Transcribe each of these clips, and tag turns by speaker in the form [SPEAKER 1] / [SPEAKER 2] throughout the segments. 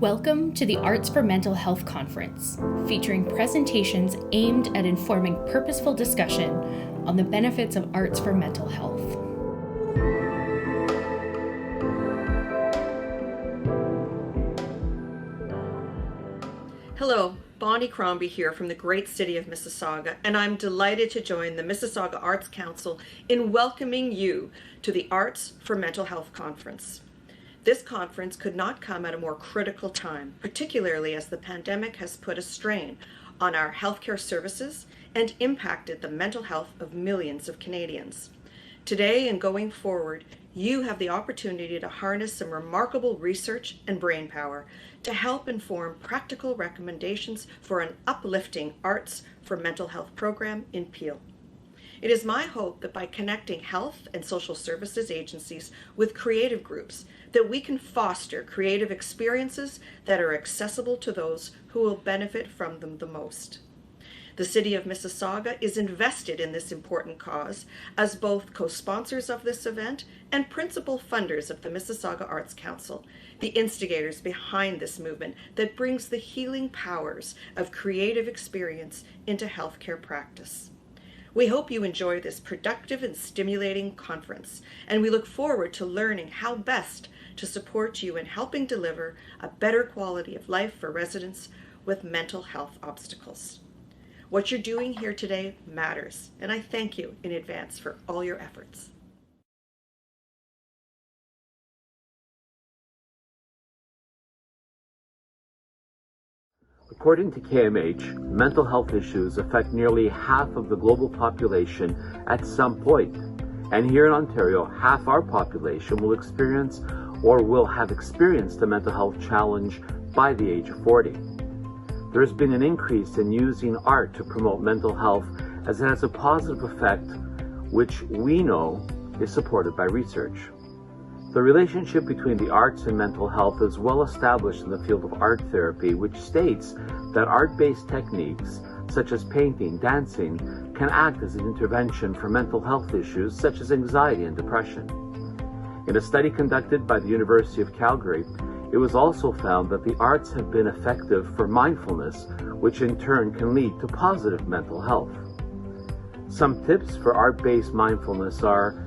[SPEAKER 1] Welcome to the Arts for Mental Health Conference, featuring presentations aimed at informing purposeful discussion on the benefits of arts for mental health.
[SPEAKER 2] Hello, Bonnie Crombie here from the great city of Mississauga, and I'm delighted to join the Mississauga Arts Council in welcoming you to the Arts for Mental Health Conference. This conference could not come at a more critical time, particularly as the pandemic has put a strain on our healthcare services and impacted the mental health of millions of Canadians. Today and going forward, you have the opportunity to harness some remarkable research and brainpower to help inform practical recommendations for an uplifting Arts for Mental Health program in Peel. It is my hope that by connecting health and social services agencies with creative groups, that we can foster creative experiences that are accessible to those who will benefit from them the most. The City of Mississauga is invested in this important cause as both co-sponsors of this event and principal funders of the Mississauga Arts Council, the instigators behind this movement that brings the healing powers of creative experience into healthcare practice. We hope you enjoy this productive and stimulating conference, and we look forward to learning how best to support you in helping deliver a better quality of life for residents with mental health obstacles. What you're doing here today matters, and I thank you in advance for all your efforts.
[SPEAKER 3] According to KMH, mental health issues affect nearly half of the global population at some point. And here in Ontario, half our population will experience or will have experienced a mental health challenge by the age of 40. There has been an increase in using art to promote mental health as it has a positive effect, which we know is supported by research. The relationship between the arts and mental health is well established in the field of art therapy, which states that art-based techniques such as painting, dancing, can act as an intervention for mental health issues such as anxiety and depression. In a study conducted by the University of Calgary, it was also found that the arts have been effective for mindfulness, which in turn can lead to positive mental health. Some tips for art-based mindfulness are: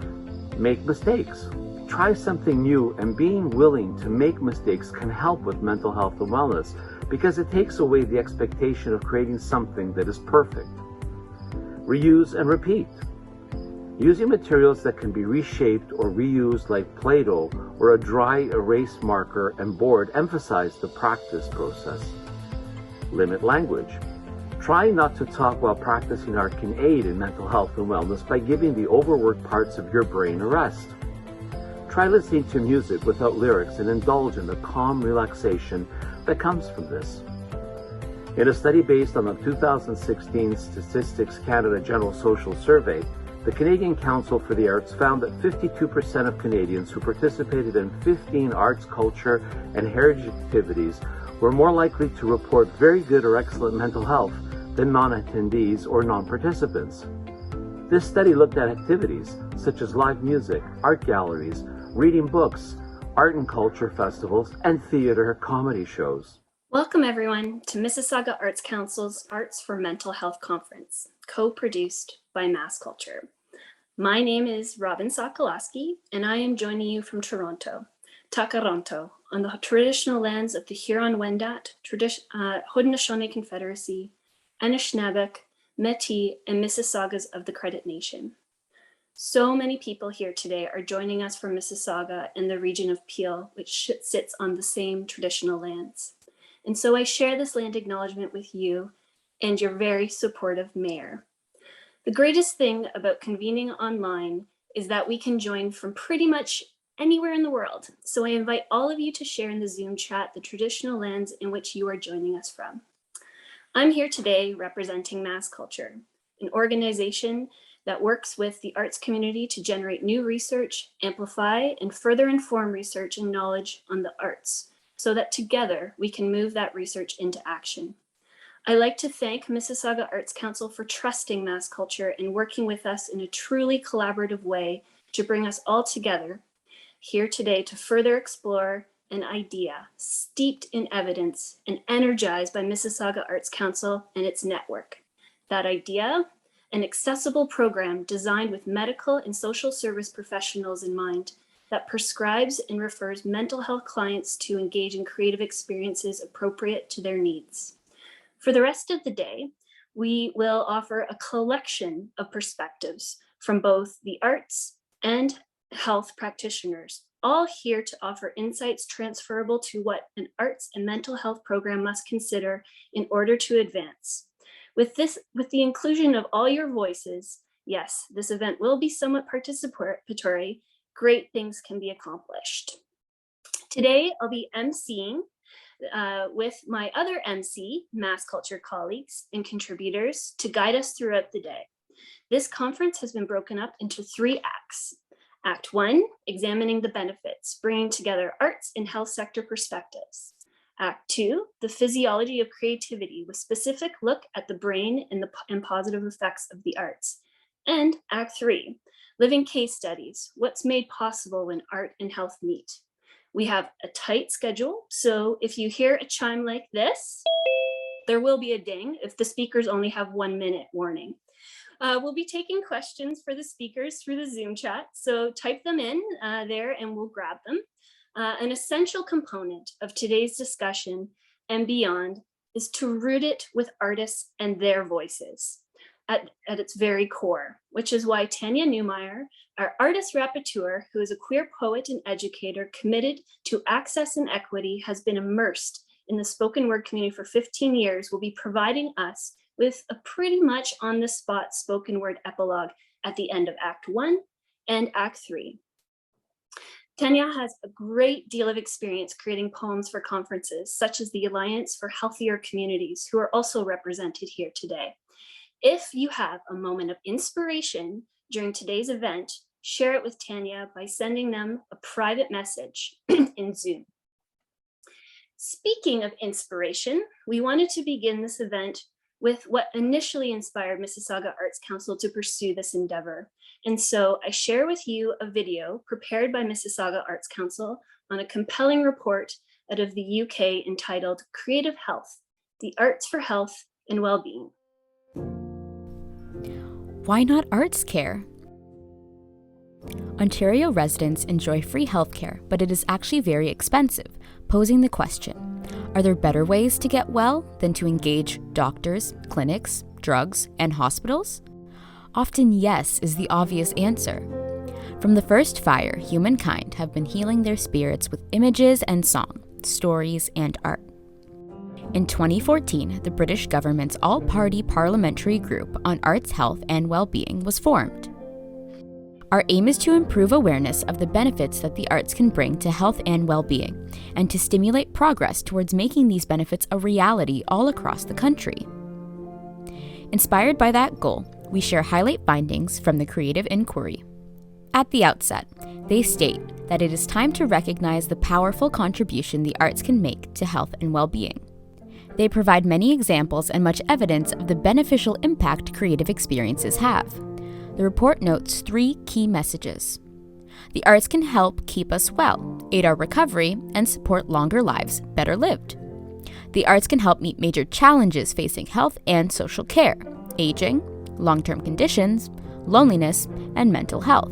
[SPEAKER 3] make mistakes. Try something new, and being willing to make mistakes can help with mental health and wellness because it takes away the expectation of creating something that is perfect. Reuse and repeat. Using materials that can be reshaped or reused like Play-Doh or a dry erase marker and board emphasize the practice process. Limit language. Trying not to talk while practicing art can aid in mental health and wellness by giving the overworked parts of your brain a rest. Try listening to music without lyrics and indulge in the calm relaxation that comes from this. In a study based on the 2016 Statistics Canada General Social Survey, the Canadian Council for the Arts found that 52% of Canadians who participated in 15 arts, culture, and heritage activities were more likely to report very good or excellent mental health than non-attendees or non-participants. This study looked at activities such as live music, art galleries, reading books, art and culture festivals, and theater comedy shows.
[SPEAKER 4] Welcome everyone to Mississauga Arts Council's Arts for Mental Health Conference, co-produced by Mass Culture. My name is Robin Sokoloski, and I am joining you from Toronto, Takaronto, on the traditional lands of the Huron-Wendat, Haudenosaunee Confederacy, Anishinaabe, Métis, and Mississaugas of the Credit Nation. So many people here today are joining us from Mississauga and the region of Peel, which sits on the same traditional lands. And so I share this land acknowledgement with you and your very supportive mayor. The greatest thing about convening online is that we can join from pretty much anywhere in the world. So I invite all of you to share in the Zoom chat the traditional lands in which you are joining us from. I'm here today representing Mass Culture, an organization that works with the arts community to generate new research, amplify, and further inform research and knowledge on the arts, so that together we can move that research into action. I'd like to thank Mississauga Arts Council for trusting Mass Culture and working with us in a truly collaborative way to bring us all together here today to further explore an idea steeped in evidence and energized by Mississauga Arts Council and its network. That idea, an accessible program designed with medical and social service professionals in mind that prescribes and refers mental health clients to engage in creative experiences appropriate to their needs. For the rest of the day, we will offer a collection of perspectives from both the arts and health practitioners, all here to offer insights transferable to what an arts and mental health program must consider in order to advance. With the inclusion of all your voices, yes, this event will be somewhat participatory. Great things can be accomplished. Today, I'll be emceeing with my other MC, Mass Culture colleagues and contributors to guide us throughout the day. This conference has been broken up into 3 acts. Act 1, examining the benefits, bringing together arts and health sector perspectives. Act 2, the physiology of creativity with specific look at the brain and positive effects of the arts. And Act 3, living case studies, what's made possible when art and health meet. We have a tight schedule, so if you hear a chime like this, there will be a ding if the speakers only have 1 minute warning. We'll be taking questions for the speakers through the Zoom chat, so type them in there and we'll grab them. An essential component of today's discussion and beyond is to root it with artists and their voices at its very core, which is why Tanya Neumeyer, our Artistic Rapporteur, who is a queer poet and educator committed to access and equity, has been immersed in the spoken word community for 15 years, will be providing us with a pretty much on-the-spot spoken word epilogue at the end of Act 1 and Act 3. Tanya has a great deal of experience creating poems for conferences, such as the Alliance for Healthier Communities, who are also represented here today. If you have a moment of inspiration during today's event, share it with Tanya by sending them a private message in Zoom. Speaking of inspiration, we wanted to begin this event with what initially inspired Mississauga Arts Council to pursue this endeavor. And so I share with you a video prepared by Mississauga Arts Council on a compelling report out of the UK entitled Creative Health, the Arts for Health and Wellbeing.
[SPEAKER 5] Why not arts care? Ontario residents enjoy free healthcare, but it is actually very expensive, posing the question, are there better ways to get well than to engage doctors, clinics, drugs, and hospitals? Often yes is the obvious answer. From the first fire, humankind have been healing their spirits with images and song, stories, and art. In 2014, the British government's all-party parliamentary group on arts, health, and well-being was formed. Our aim is to improve awareness of the benefits that the arts can bring to health and well-being, and to stimulate progress towards making these benefits a reality all across the country. Inspired by that goal, we share highlight findings from the Creative Inquiry. At the outset, they state that it is time to recognize the powerful contribution the arts can make to health and well-being. They provide many examples and much evidence of the beneficial impact creative experiences have. The report notes 3 key messages. The arts can help keep us well, aid our recovery, and support longer lives better lived. The arts can help meet major challenges facing health and social care, aging, long-term conditions, loneliness, and mental health.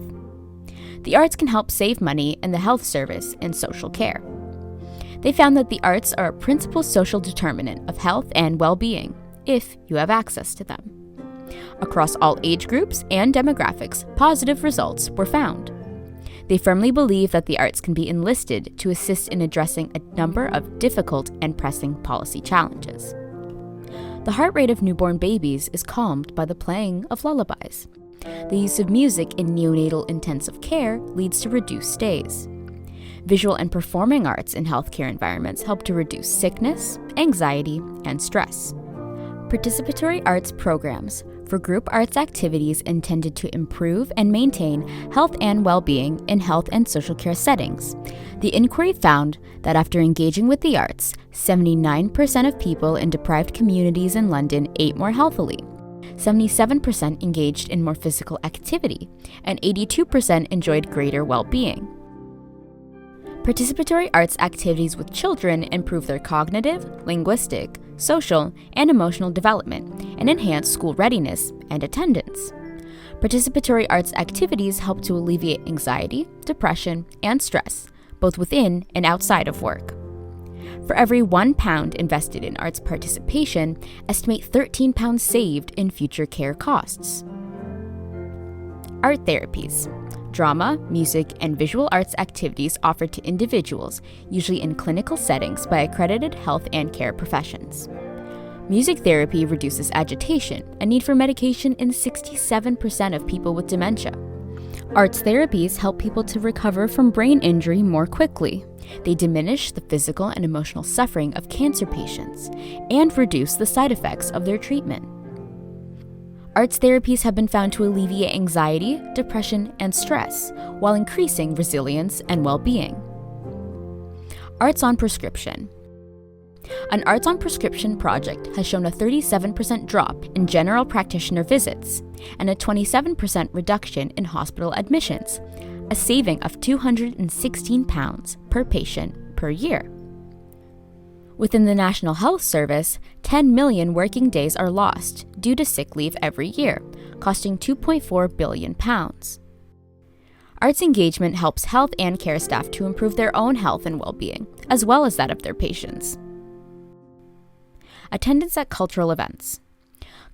[SPEAKER 5] The arts can help save money in the health service and social care. They found that the arts are a principal social determinant of health and well-being, if you have access to them. Across all age groups and demographics, positive results were found. They firmly believe that the arts can be enlisted to assist in addressing a number of difficult and pressing policy challenges. The heart rate of newborn babies is calmed by the playing of lullabies. The use of music in neonatal intensive care leads to reduced stays. Visual and performing arts in healthcare environments help to reduce sickness, anxiety, and stress. Participatory arts programs for group arts activities intended to improve and maintain health and well-being in health and social care settings. The inquiry found that after engaging with the arts, 79% of people in deprived communities in London ate more healthily, 77% engaged in more physical activity, and 82% enjoyed greater well-being. Participatory arts activities with children improve their cognitive, linguistic, social, and emotional development and enhance school readiness and attendance. Participatory arts activities help to alleviate anxiety, depression, and stress, both within and outside of work. For every £1 invested in arts participation, estimate £13 saved in future care costs. Art therapies. Drama, music, and visual arts activities offered to individuals, usually in clinical settings by accredited health and care professions. Music therapy reduces agitation and need for medication in 67% of people with dementia. Arts therapies help people to recover from brain injury more quickly. They diminish the physical and emotional suffering of cancer patients and reduce the side effects of their treatment. Arts therapies have been found to alleviate anxiety, depression, and stress while increasing resilience and well-being. Arts on prescription. An Arts on Prescription project has shown a 37% drop in general practitioner visits and a 27% reduction in hospital admissions, a saving of £216 per patient per year. Within the National Health Service, 10 million working days are lost due to sick leave every year, costing £2.4 billion. Arts engagement helps health and care staff to improve their own health and well-being, as well as that of their patients. Attendance at cultural events.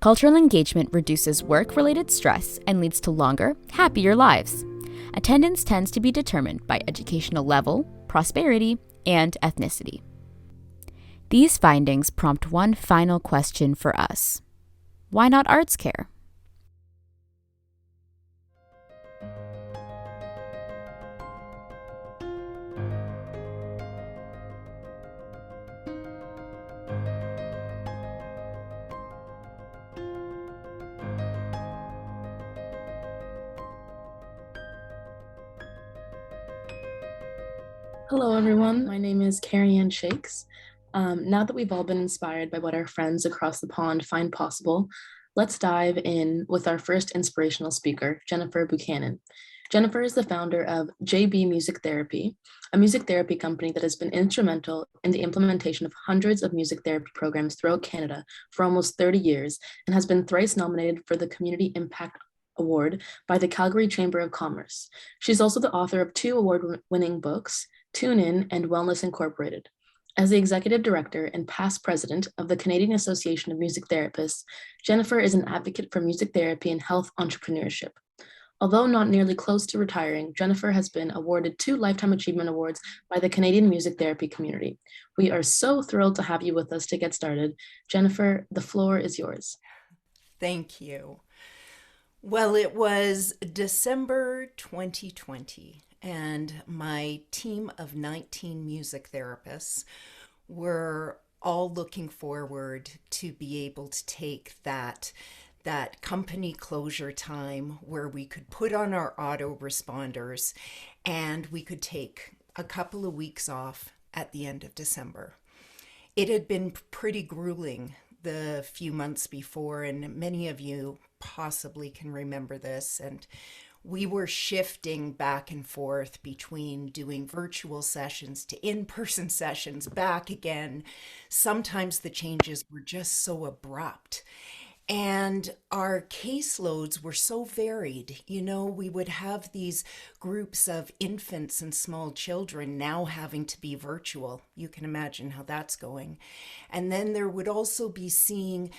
[SPEAKER 5] Cultural engagement reduces work-related stress and leads to longer, happier lives. Attendance tends to be determined by educational level, prosperity, and ethnicity. These findings prompt one final question for us. Why not arts care?
[SPEAKER 6] Hello everyone, my name is Carrie Ann Shakes. Now that we've all been inspired by what our friends across the pond find possible, let's dive in with our first inspirational speaker, Jennifer Buchanan. Jennifer is the founder of JB Music Therapy, a music therapy company that has been instrumental in the implementation of hundreds of music therapy programs throughout Canada for almost 30 years and has been thrice nominated for the Community Impact Award by the Calgary Chamber of Commerce. She's also the author of 2 award-winning books, Tune In and Wellness Incorporated. As the executive director and past president of the Canadian Association of Music Therapists, Jennifer is an advocate for music therapy and health entrepreneurship. Although not nearly close to retiring, Jennifer has been awarded 2 Lifetime Achievement Awards by the Canadian music therapy community. We are so thrilled to have you with us to get started. Jennifer, the floor is yours.
[SPEAKER 7] Thank you. Well, it was December 2020. And my team of 19 music therapists were all looking forward to be able to take that company closure time where we could put on our autoresponders and we could take a couple of weeks off at the end of December. It had been pretty grueling the few months before, and many of you possibly can remember this, and we were shifting back and forth between doing virtual sessions to in-person sessions, back again. Sometimes the changes were just so abrupt. And our caseloads were so varied. You know, we would have these groups of infants and small children now having to be virtual. You can imagine how that's going. And then there would also be seeing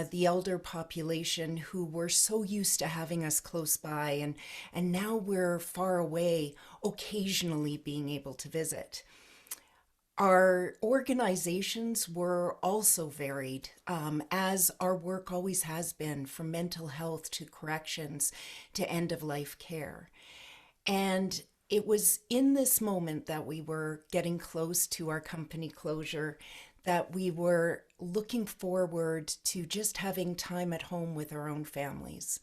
[SPEAKER 7] the elder population who were so used to having us close by, and now we're far away, occasionally being able to visit. Our organizations were also varied, as our work always has been, from mental health to corrections to end-of-life care. And it was in this moment that we were getting close to our company closure that we were looking forward to just having time at home with our own families.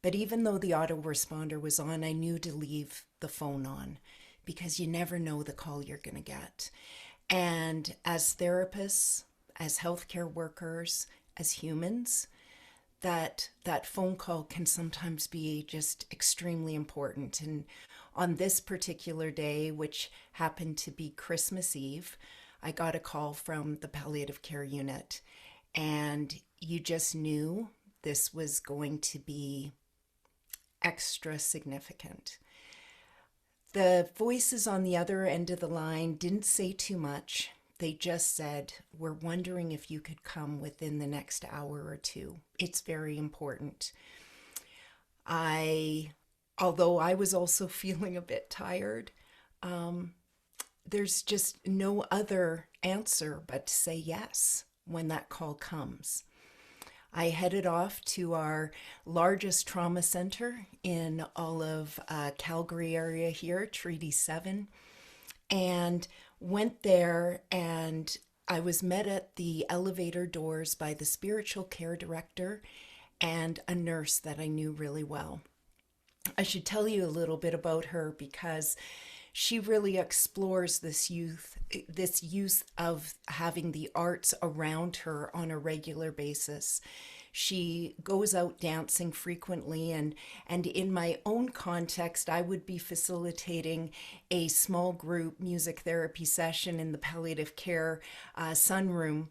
[SPEAKER 7] But even though the autoresponder was on, I knew to leave the phone on, because you never know the call you're going to get. And as therapists, as healthcare workers, as humans, that phone call can sometimes be just extremely important. And on this particular day, which happened to be Christmas Eve, I got a call from the palliative care unit, and you just knew this was going to be extra significant. The voices on the other end of the line didn't say too much. They just said, "We're wondering if you could come within the next hour or two. It's very important." Although I was also feeling a bit tired, there's just no other answer but to say yes when that call comes. I headed off to our largest trauma center in all of Calgary area here, Treaty 7, and went there, and I was met at the elevator doors by the spiritual care director and a nurse that I knew really well. I should tell you a little bit about her because she really explores this use of having the arts around her on a regular basis. She goes out dancing frequently, and in my own context, I would be facilitating a small group music therapy session in the palliative care sunroom.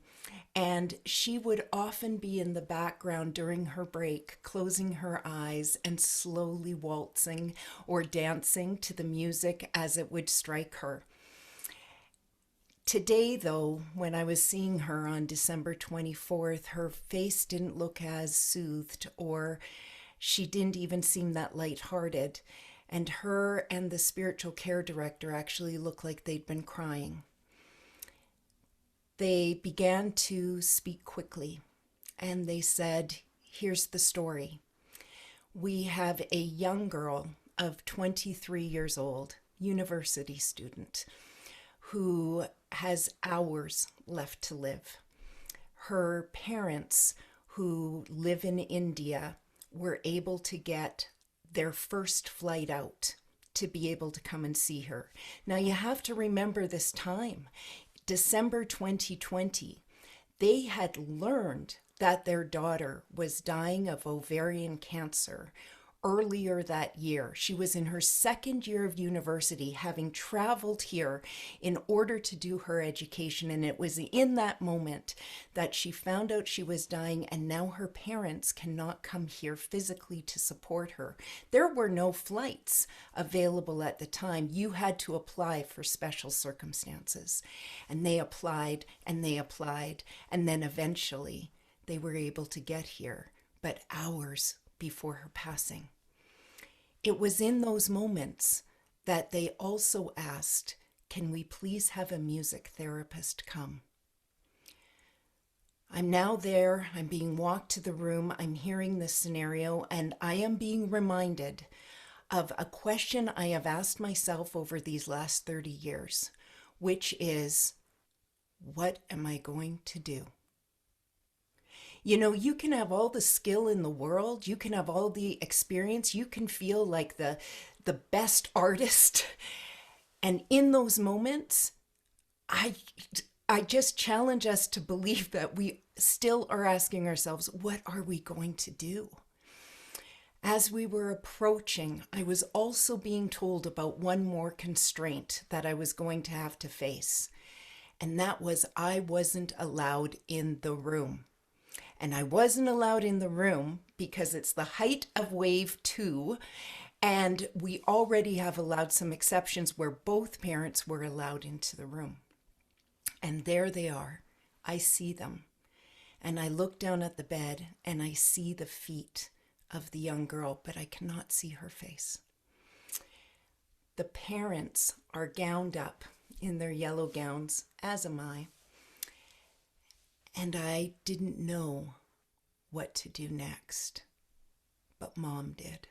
[SPEAKER 7] And she would often be in the background during her break, closing her eyes and slowly waltzing or dancing to the music as it would strike her. Today, though, when I was seeing her on December 24th, her face didn't look as soothed, or she didn't even seem that lighthearted. And her and the spiritual care director actually looked like they'd been crying. They began to speak quickly, and they said, "Here's the story. We have a young girl of 23 years old, university student, who has hours left to live. Her parents, who live in India, were able to get their first flight out to be able to come and see her." Now, you have to remember this time. December 2020, they had learned that their daughter was dying of ovarian cancer earlier that year. She was in her second year of university, having traveled here in order to do her education. And it was in that moment that she found out she was dying, and now her parents cannot come here physically to support her. There were no flights available at the time. You had to apply for special circumstances. And they applied, and they applied, and then eventually they were able to get here, but hours before her passing. It was in those moments that they also asked, "Can we please have a music therapist come?" I'm now there, I'm being walked to the room, I'm hearing this scenario, and I am being reminded of a question I have asked myself over these last 30 years, which is, what am I going to do? You know, you can have all the skill in the world, you can have all the experience, you can feel like the best artist. And in those moments, I just challenge us to believe that we still are asking ourselves, what are we going to do? As we were approaching, I was also being told about one more constraint that I was going to have to face. And that was I wasn't allowed in the room. And I wasn't allowed in the room because it's the height of wave 2, and we already have allowed some exceptions where both parents were allowed into the room. And there they are. I see them. And I look down at the bed and I see the feet of the young girl, but I cannot see her face. The parents are gowned up in their yellow gowns, as am I. And I didn't know what to do next, but Mom did.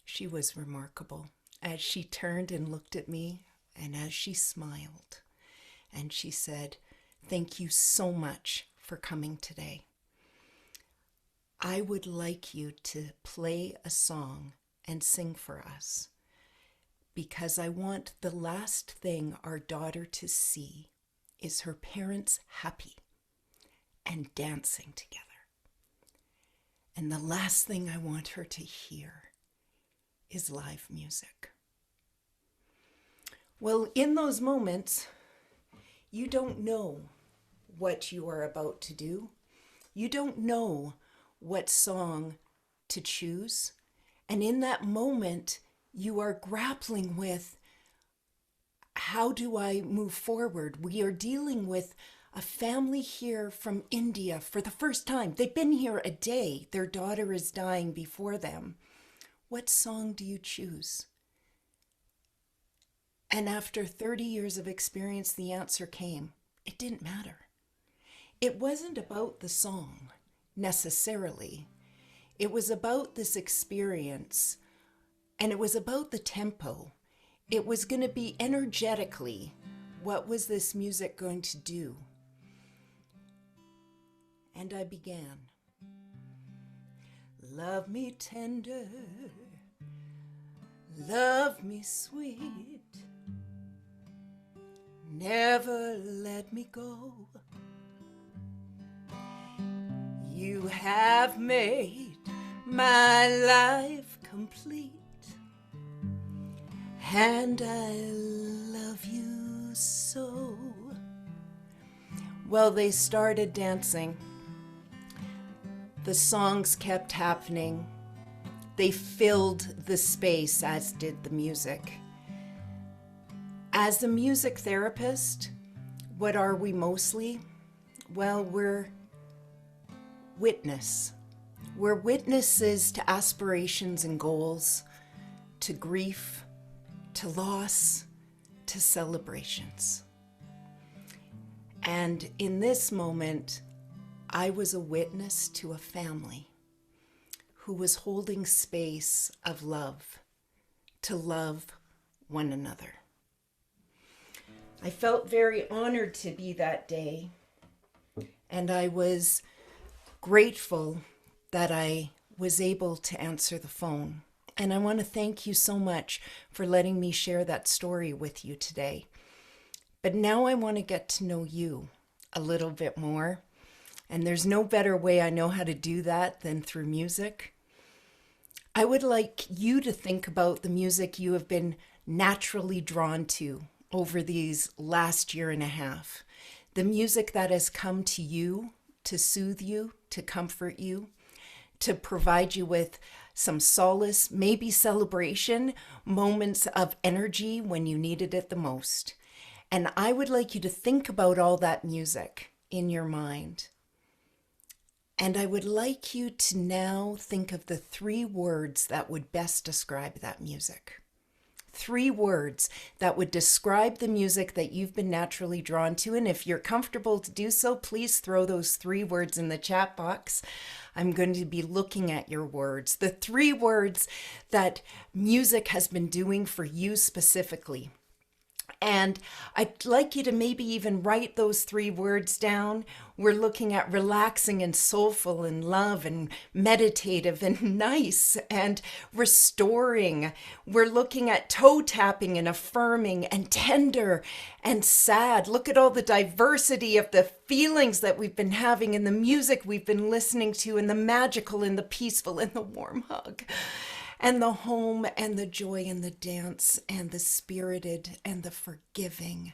[SPEAKER 7] She was remarkable as she turned and looked at me, and as she smiled, and she said, "Thank you so much for coming today. I would like you to play a song and sing for us, because I want the last thing our daughter to see is her parents happy and dancing together." And the last thing I want her to hear is live music. Well, in those moments, you don't know what you are about to do. You don't know what song to choose. And in that moment, you are grappling with, how do I move forward? We are dealing with a family here from India for the first time. They've been here a day. Their daughter is dying before them. What song do you choose? And after 30 years of experience, the answer came. It didn't matter. It wasn't about the song necessarily. It was about this experience, and it was about the tempo. It was going to be energetically, what was this music going to do? And I began. Love me tender, love me sweet, never let me go. You have made my life complete, and I love you so. Well, they started dancing. The songs kept happening. They filled the space, as did the music. As a music therapist, what are we mostly? Well, we're witness. We're witnesses to aspirations and goals, to grief, to loss, to celebrations. And in this moment, I was a witness to a family who was holding space of love, to love one another. I felt very honored to be that day, and I was grateful that I was able to answer the phone. And I want to thank you so much for letting me share that story with you today. But now I want to get to know you a little bit more. And there's no better way I know how to do that than through music. I would like you to think about the music you have been naturally drawn to over these last year and a half. The music that has come to you to soothe you, to comfort you, to provide you with some solace, maybe celebration, moments of energy when you needed it the most. And I would like you to think about all that music in your mind. And I would like you to now think of the 3 words that would best describe that music. 3 words that would describe the music that you've been naturally drawn to. And if you're comfortable to do so, please throw those 3 words in the chat box. I'm going to be looking at your words. The 3 words that music has been doing for you specifically. And I'd like you to maybe even write those 3 words down. We're looking at relaxing and soulful and love and meditative and nice and restoring. We're looking at toe tapping and affirming and tender and sad. Look at all the diversity of the feelings that we've been having in the music we've been listening to, and the magical and the peaceful and the warm hug. And the home and the joy and the dance and the spirited and the forgiving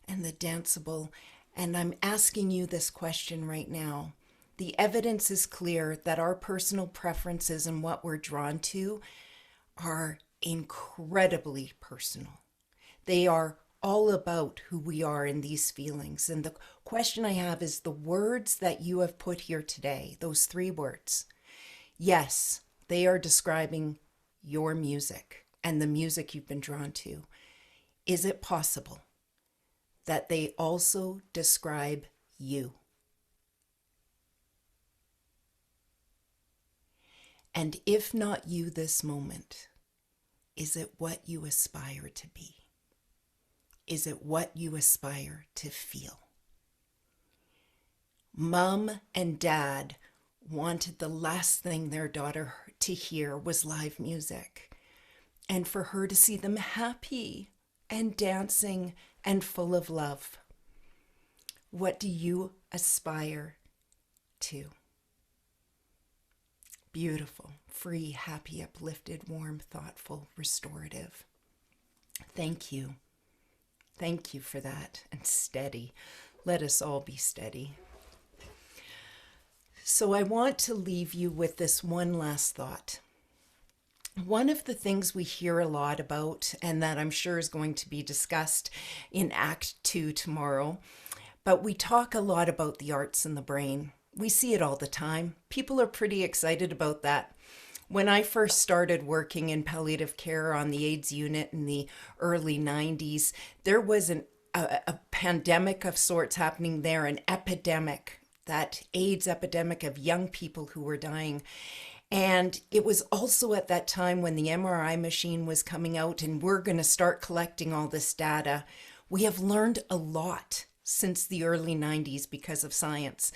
[SPEAKER 7] and the danceable. And I'm asking you this question right now. The evidence is clear that our personal preferences and what we're drawn to are incredibly personal. They are all about who we are in these feelings. And the question I have is the words that you have put here today, those 3 words. Yes, they are describing your music and the music you've been drawn to. Is it possible that they also describe you? And if not you this moment, is it what you aspire to be? Is it what you aspire to feel? Mom and Dad wanted the last thing their daughter to hear was live music, and for her to see them happy and dancing and full of love. What do you aspire to? beautiful, free, happy, uplifted, warm, thoughtful, restorative. Thank you. Thank you for that. And steady. Let us all be steady. So I want to leave you with this one last thought. One of the things we hear a lot about, and that I'm sure is going to be discussed in Act 2 tomorrow, but we talk a lot about the arts and the brain. We see it all the time. People are pretty excited about that. When I first started working in palliative care on the AIDS unit in the early 90s, there was a pandemic of sorts happening there, an epidemic, that AIDS epidemic of young people who were dying. And it was also at that time when the MRI machine was coming out and we're going to start collecting all this data. We have learned a lot since the early 90s because of science.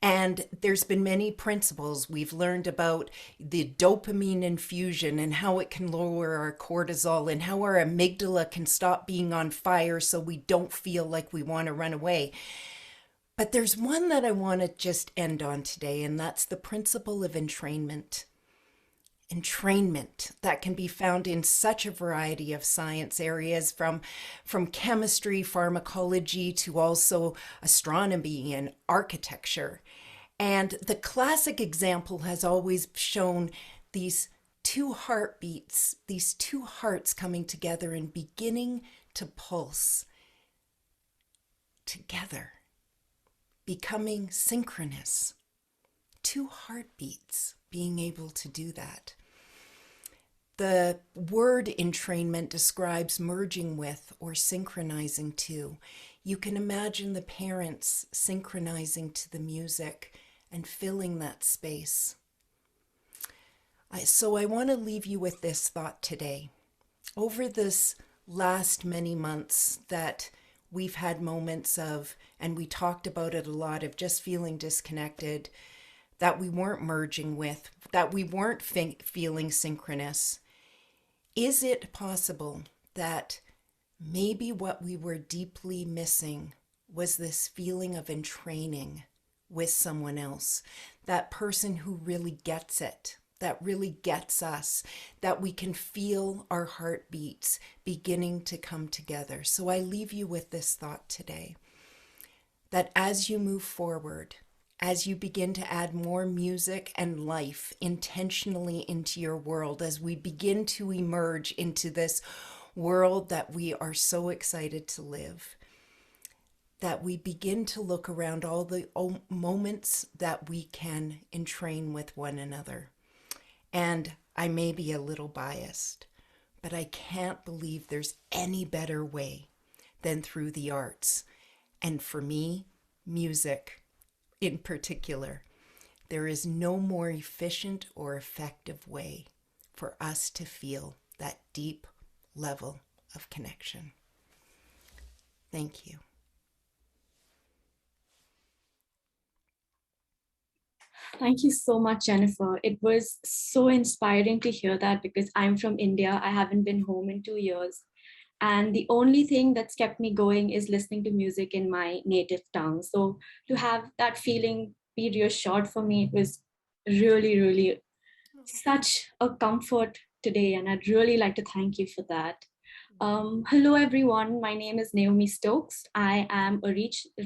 [SPEAKER 7] And there's been many principles. We've learned about the dopamine infusion and how it can lower our cortisol and how our amygdala can stop being on fire so we don't feel like we want to run away. But there's one that I want to just end on today, and that's the principle of entrainment. Entrainment that can be found in such a variety of science areas, from chemistry, pharmacology, to also astronomy and architecture. And the classic example has always shown these two heartbeats, these two hearts coming together and beginning to pulse together, becoming synchronous. Two heartbeats being able to do that. The word entrainment describes merging with or synchronizing to. You can imagine the parents synchronizing to the music and filling that space. So I want to leave you with this thought today. Over this last many months that we've had moments of, and we talked about it a lot, of just feeling disconnected, that we weren't merging with, that we weren't feeling synchronous. Is it possible that maybe what we were deeply missing was this feeling of entraining with someone else, that person who really gets it, that really gets us, that we can feel our heartbeats beginning to come together? So I leave you with this thought today, that as you move forward, as you begin to add more music and life intentionally into your world, as we begin to emerge into this world that we are so excited to live, that we begin to look around all the moments that we can entrain with one another. And I may be a little biased, but I can't believe there's any better way than through the arts. And for me, music in particular. There is no more efficient or effective way for us to feel that deep level of connection. Thank you.
[SPEAKER 8] Thank you so much, Jennifer. It was so inspiring to hear that, because I'm from India. I haven't been home in 2 years. And the only thing that's kept me going is listening to music in my native tongue. So to have that feeling be reassured for me, it was really, really such a comfort today. And I'd really like to thank you for that. Hello, everyone. My name is Naomi Stokes. I am a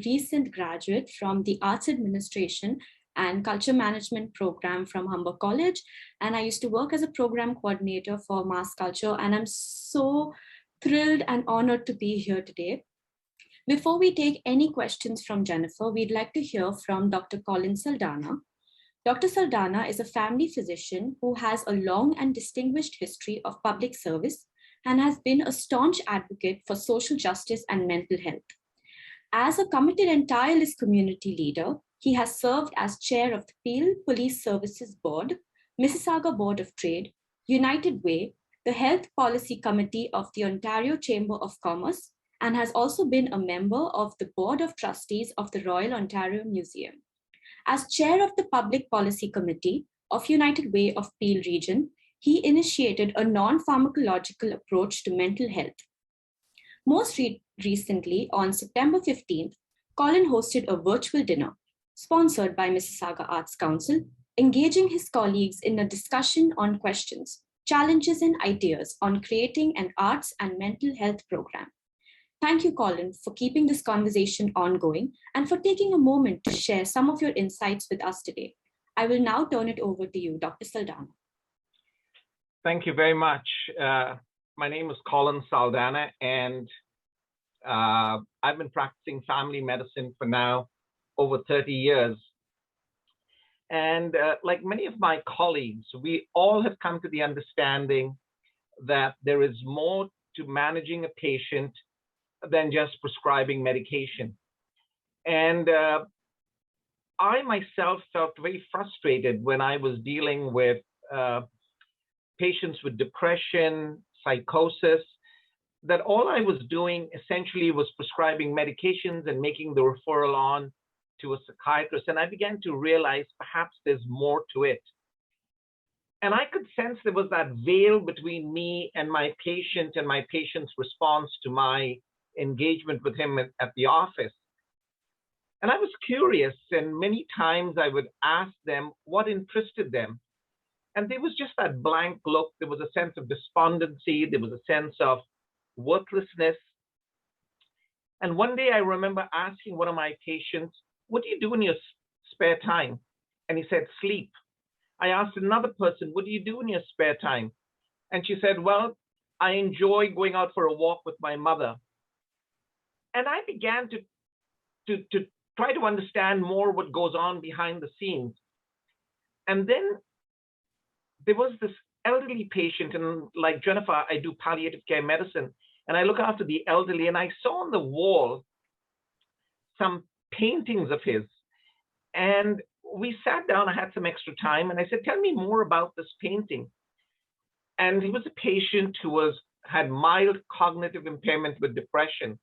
[SPEAKER 8] recent graduate from the Arts Administration and Culture Management program from Humber College. And I used to work as a program coordinator for mass culture. And I'm so thrilled and honored to be here today. Before we take any questions from Jennifer, we'd like to hear from Dr. Colin Saldanha. Dr. Saldanha is a family physician who has a long and distinguished history of public service and has been a staunch advocate for social justice and mental health. As a committed and tireless community leader, he has served as chair of the Peel Police Services Board, Mississauga Board of Trade, United Way, the Health Policy Committee of the Ontario Chamber of Commerce, and has also been a member of the Board of Trustees of the Royal Ontario Museum. As chair of the Public Policy Committee of United Way of Peel Region, he initiated a non-pharmacological approach to mental health. Most recently, on September 15th, Colin hosted a virtual dinner sponsored by Mississauga Arts Council engaging his colleagues in a discussion on questions, challenges, and ideas on creating an arts and mental health program. Thank you, Colin, for keeping this conversation ongoing and for taking a moment to share some of your insights with us today. I will now turn it over to you, Dr. Saldanha.
[SPEAKER 9] Thank you very much. My name is Colin Saldanha, and I've been practicing family medicine for now over 30 years. And like many of my colleagues, we all have come to the understanding that there is more to managing a patient than just prescribing medication. And I myself felt very frustrated when I was dealing with patients with depression, psychosis, that all I was doing essentially was prescribing medications and making the referral on to a psychiatrist. And I began to realize perhaps there's more to it. And I could sense there was that veil between me and my patient and my patient's response to my engagement with him at the office. And I was curious, and many times I would ask them what interested them. And there was just that blank look. There was a sense of despondency. There was a sense of worthlessness. And one day I remember asking one of my patients, "What do you do in your spare time?" And he said, "Sleep." I asked another person, "What do you do in your spare time?" And she said, "Well, I enjoy going out for a walk with my mother." And I began to try to understand more what goes on behind the scenes. And then there was this elderly patient, and like Jennifer, I do palliative care medicine, and I look after the elderly, and I saw on the wall some paintings of his. And we sat down, I had some extra time, and I said, "Tell me more about this painting." And he was a patient who had mild cognitive impairment with depression,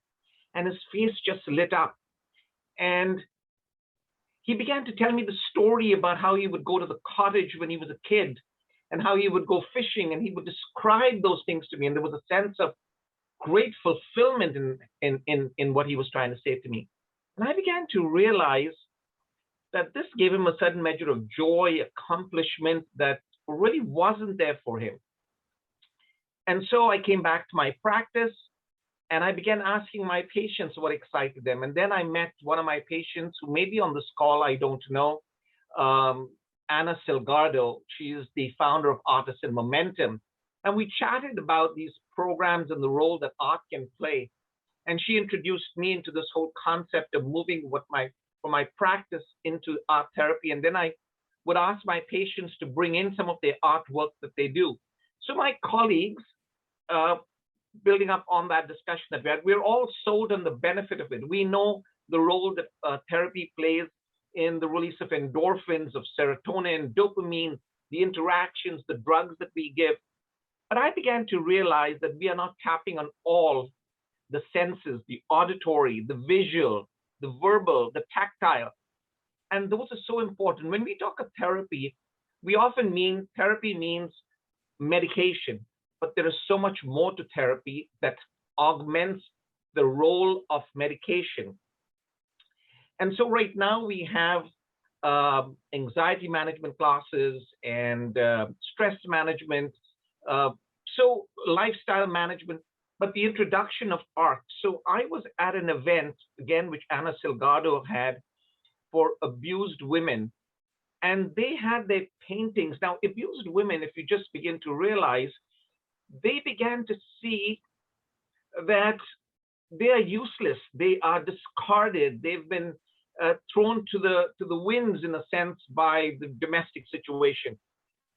[SPEAKER 9] and his face just lit up. And he began to tell me the story about how he would go to the cottage when he was a kid and how he would go fishing, and he would describe those things to me. And there was a sense of great fulfillment in what he was trying to say to me. And I began to realize that this gave him a certain measure of joy, accomplishment that really wasn't there for him. And so I came back to my practice, and I began asking my patients what excited them. And then I met one of my patients who may be on this call, I don't know, Anna Silgardo. She is the founder of Artists in Momentum. And we chatted about these programs and the role that art can play. And she introduced me into this whole concept of moving from my practice into art therapy. And then I would ask my patients to bring in some of their artwork that they do. So my colleagues, building up on that discussion that we had, we're all sold on the benefit of it. We know the role that therapy plays in the release of endorphins, of serotonin, dopamine, the interactions, the drugs that we give. But I began to realize that we are not tapping on all the senses, the auditory, the visual, the verbal, the tactile. And those are so important. When we talk of therapy, we often mean therapy means medication. But there is so much more to therapy that augments the role of medication. And so right now we have anxiety management classes and stress management, so lifestyle management, but the introduction of art. So I was at an event, again, which Anna Silgardo had for abused women, and they had their paintings. Now, abused women, if you just begin to realize, they began to see that they are useless, they are discarded, they've been thrown to the winds in a sense by the domestic situation.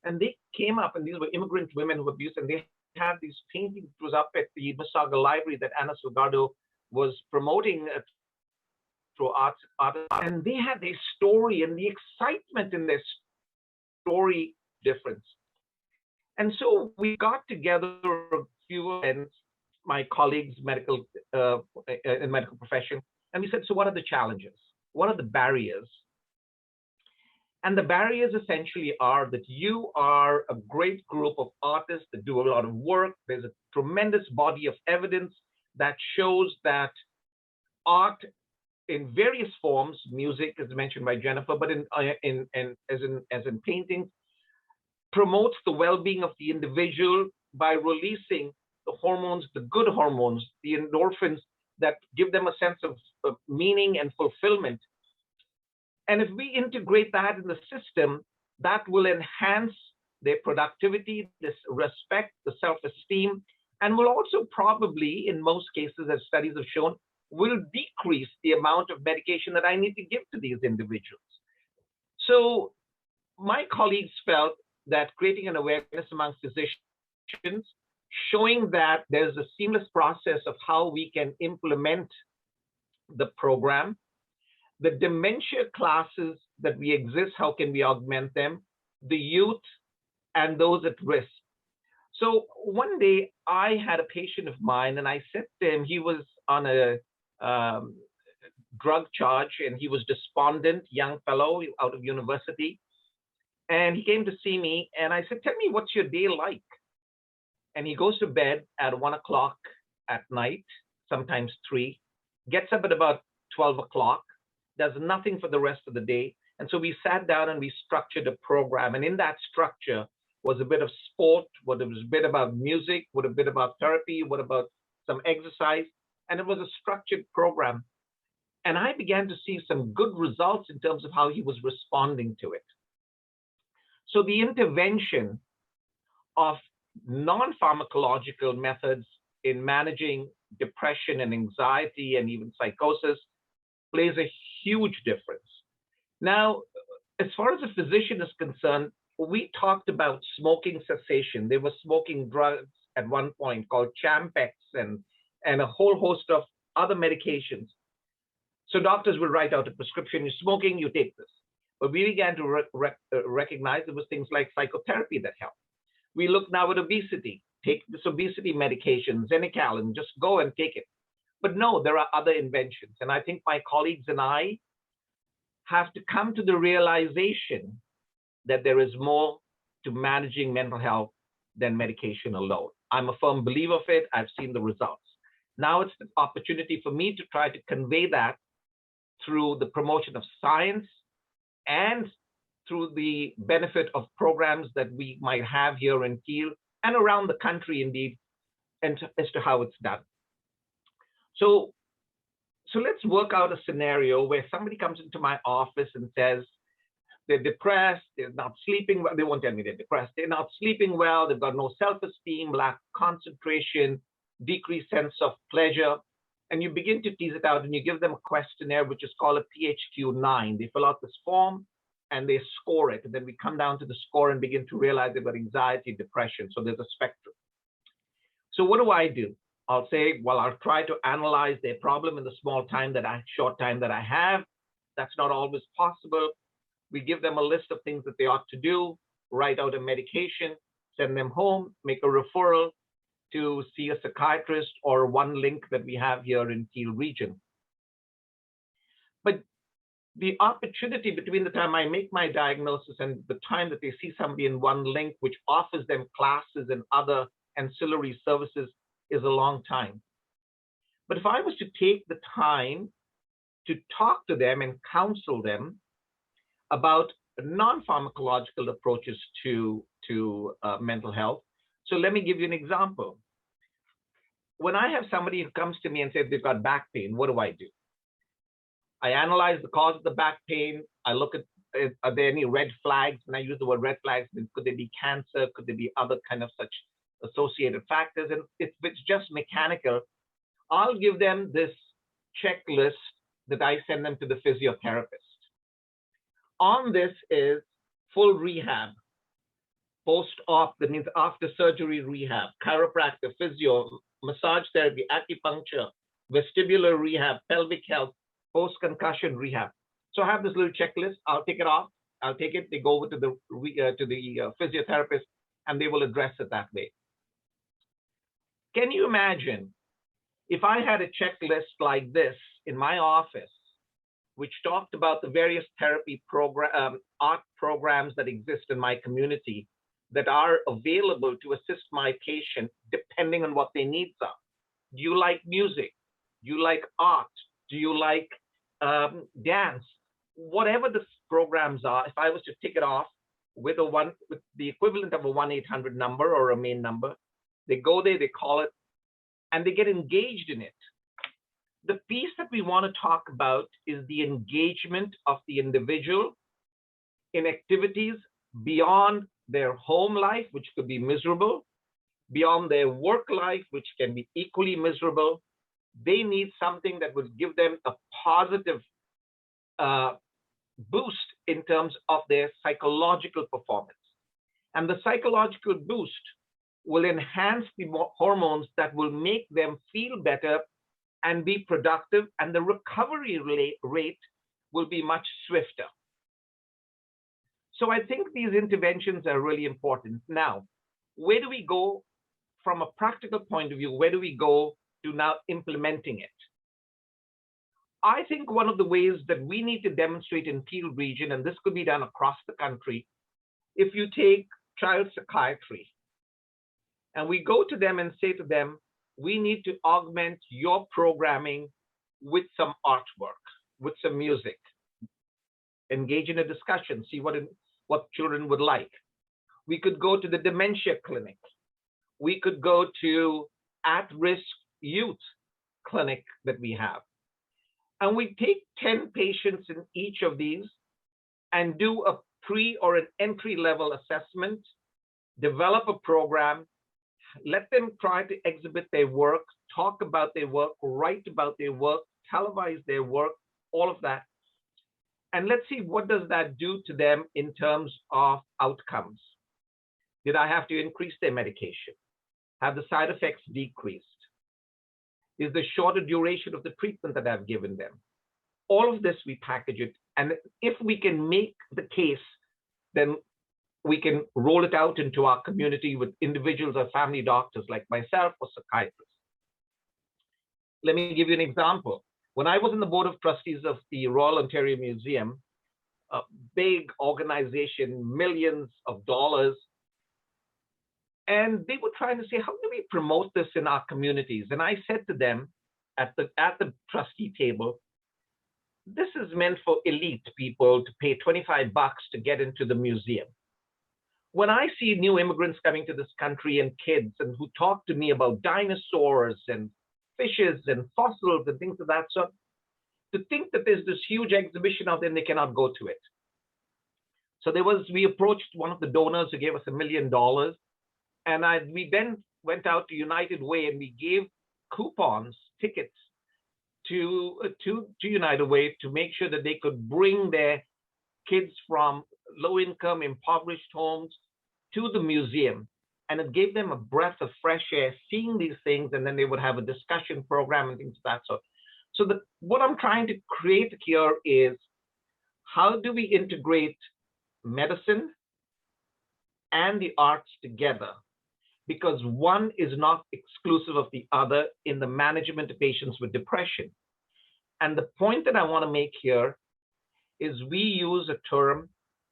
[SPEAKER 9] And they came up, and these were immigrant women who were abused, and they had these paintings. It was up at the Mississauga Library that Anna Silgardo was promoting through art, and they had their story, and the excitement in their story difference. And so we got together a few friends, my colleagues, in medical profession, and we said, so what are the challenges? What are the barriers? And the barriers essentially are that you are a great group of artists that do a lot of work. There's a tremendous body of evidence that shows that art in various forms, music, as mentioned by Jennifer, but as in paintings, promotes the well-being of the individual by releasing the hormones, the good hormones, the endorphins that give them a sense of meaning and fulfillment. And if we integrate that in the system, that will enhance their productivity, this respect, the self-esteem, and will also probably, in most cases, as studies have shown, will decrease the amount of medication that I need to give to these individuals. So my colleagues felt that creating an awareness among physicians, showing that there's a seamless process of how we can implement the program, the dementia classes that we exist, how can we augment them, the youth and those at risk. So one day I had a patient of mine and I said to him, he was on a drug charge and he was despondent, young fellow out of university. And he came to see me and I said, tell me, what's your day like? And he goes to bed at 1 o'clock at night, sometimes 3, gets up at about 12 o'clock, does nothing for the rest of the day. And so we sat down and we structured a program. And in that structure was a bit of sport, was a bit about music, was a bit about therapy, what about some exercise. And it was a structured program. And I began to see some good results in terms of how he was responding to it. So the intervention of non-pharmacological methods in managing depression and anxiety and even psychosis plays a huge difference. Now, as far as a physician is concerned, we talked about smoking cessation. They were smoking drugs at one point called Champex and a whole host of other medications. So doctors would write out a prescription, you're smoking, you take this. But we began to recognize there was things like psychotherapy that helped. We look now at obesity. Take this obesity medication, Xenical, just go and take it. But no, there are other inventions. And I think my colleagues and I have to come to the realization that there is more to managing mental health than medication alone. I'm a firm believer of it. I've seen the results. Now it's the opportunity for me to try to convey that through the promotion of science and through the benefit of programs that we might have here in Kiel and around the country, indeed, and as to how it's done. So let's work out a scenario where somebody comes into my office and says they're depressed, they're not sleeping well. They won't tell me they're depressed. They're not sleeping well. They've got no self-esteem, lack concentration, decreased sense of pleasure. And you begin to tease it out and you give them a questionnaire, which is called a PHQ-9. They fill out this form and they score it. And then we come down to the score and begin to realize they've got anxiety, depression. So there's a spectrum. So what do? I'll say, well, I'll try to analyze their problem in the short time that I have. That's not always possible. We give them a list of things that they ought to do, write out a medication, send them home, make a referral to see a psychiatrist or one link that we have here in Kiel region. But the opportunity between the time I make my diagnosis and the time that they see somebody in one link, which offers them classes and other ancillary services, is a long time. But if I was to take the time to talk to them and counsel them about non-pharmacological approaches to mental health. So let me give you an example. When I have somebody who comes to me and says they've got back pain, what do? I analyze the cause of the back pain. I look at, are there any red flags? And I use the word red flags. Could they be cancer? Could there be other kind of such associated factors? And if it's just mechanical, I'll give them this checklist that I send them to the physiotherapist. On this is full rehab, post-op, that means after surgery rehab, chiropractor, physio, massage therapy, acupuncture, vestibular rehab, pelvic health, post-concussion rehab. So I have this little checklist. I'll take it off. I'll take it. They go over to the physiotherapist, and they will address it that way. Can you imagine if I had a checklist like this in my office, which talked about the various therapy art programs that exist in my community that are available to assist my patient depending on what their needs are? Do you like music? Do you like art? Do you like dance, whatever the programs are. If I was to tick it off with the equivalent of a 1-800 number or a main number, they go there, they call it, and they get engaged in it. The piece that we want to talk about is the engagement of the individual in activities beyond their home life, which could be miserable, beyond their work life, which can be equally miserable. They need something that will give them a positive boost in terms of their psychological performance. And the psychological boost will enhance the hormones that will make them feel better and be productive, and the recovery rate will be much swifter. So I think these interventions are really important. Now, where do we go from a practical point of view? Where do we go to now implementing it? I think one of the ways that we need to demonstrate in field region, and this could be done across the country, if you take child psychiatry, and we go to them and say to them, we need to augment your programming with some artwork, with some music, engage in a discussion, see what children would like. We could go to the dementia clinic. We could go to at-risk youth clinic that we have. And we take 10 patients in each of these and do a pre or an entry-level assessment, develop a program, let them try to exhibit their work, talk about their work, write about their work, televise their work, all of that. And let's see, what does that do to them in terms of outcomes? Did I have to increase their medication? Have the side effects decreased? Is the shorter duration of the treatment that I've given them? All of this, we package it. And if we can make the case, then we can roll it out into our community with individuals or family doctors like myself or psychiatrists. Let me give you an example. When I was in the board of trustees of the Royal Ontario Museum, a big organization, millions of dollars, and they were trying to say, how do we promote this in our communities? And I said to them at the trustee table, this is meant for elite people to pay $25 to get into the museum. When I see new immigrants coming to this country and kids and who talk to me about dinosaurs and fishes and fossils and things of that sort, to think that there's this huge exhibition out there and they cannot go to it. So we approached one of the donors who gave us $1 million. And we then went out to United Way and we gave coupons, tickets to United Way to make sure that they could bring their kids from low-income, impoverished homes to the museum. And it gave them a breath of fresh air, seeing these things, and then they would have a discussion program and things of that sort. So what I'm trying to create here is, how do we integrate medicine and the arts together? Because one is not exclusive of the other in the management of patients with depression. And the point that I want to make here is we use a term,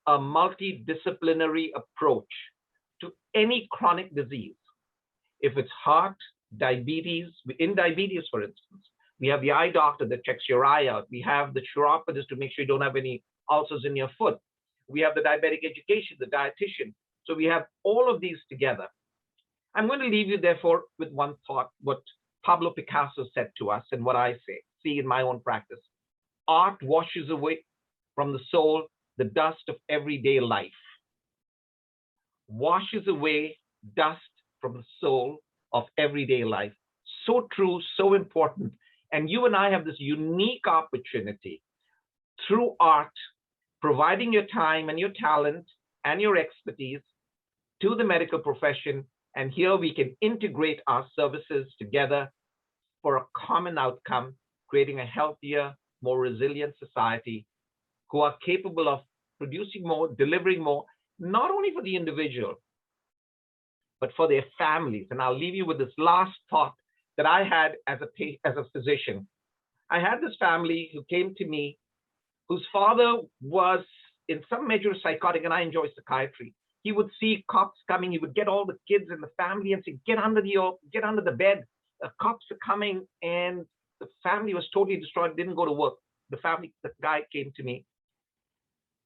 [SPEAKER 9] a multidisciplinary approach to any chronic disease. If it's heart, diabetes, in diabetes, for instance, we have the eye doctor that checks your eye out. We have the chiropodist to make sure you don't have any ulcers in your foot. We have the diabetic education, the dietitian. So we have all of these together. I'm going to leave you, therefore, with one thought, what Pablo Picasso said to us and what I see in my own practice. Art washes away from the soul the dust of everyday life. Washes away dust from the soul of everyday life. So true, so important. And you and I have this unique opportunity through art, providing your time and your talent and your expertise to the medical profession. And here we can integrate our services together for a common outcome, creating a healthier, more resilient society who are capable of producing more, delivering more, not only for the individual, but for their families. And I'll leave you with this last thought that I had as a physician. I had this family who came to me, whose father was in some measure psychotic, and I enjoy psychiatry. He would see cops coming. He would get all the kids in the family and say, get under the bed. The cops are coming. And the family was totally destroyed, didn't go to work. the guy came to me.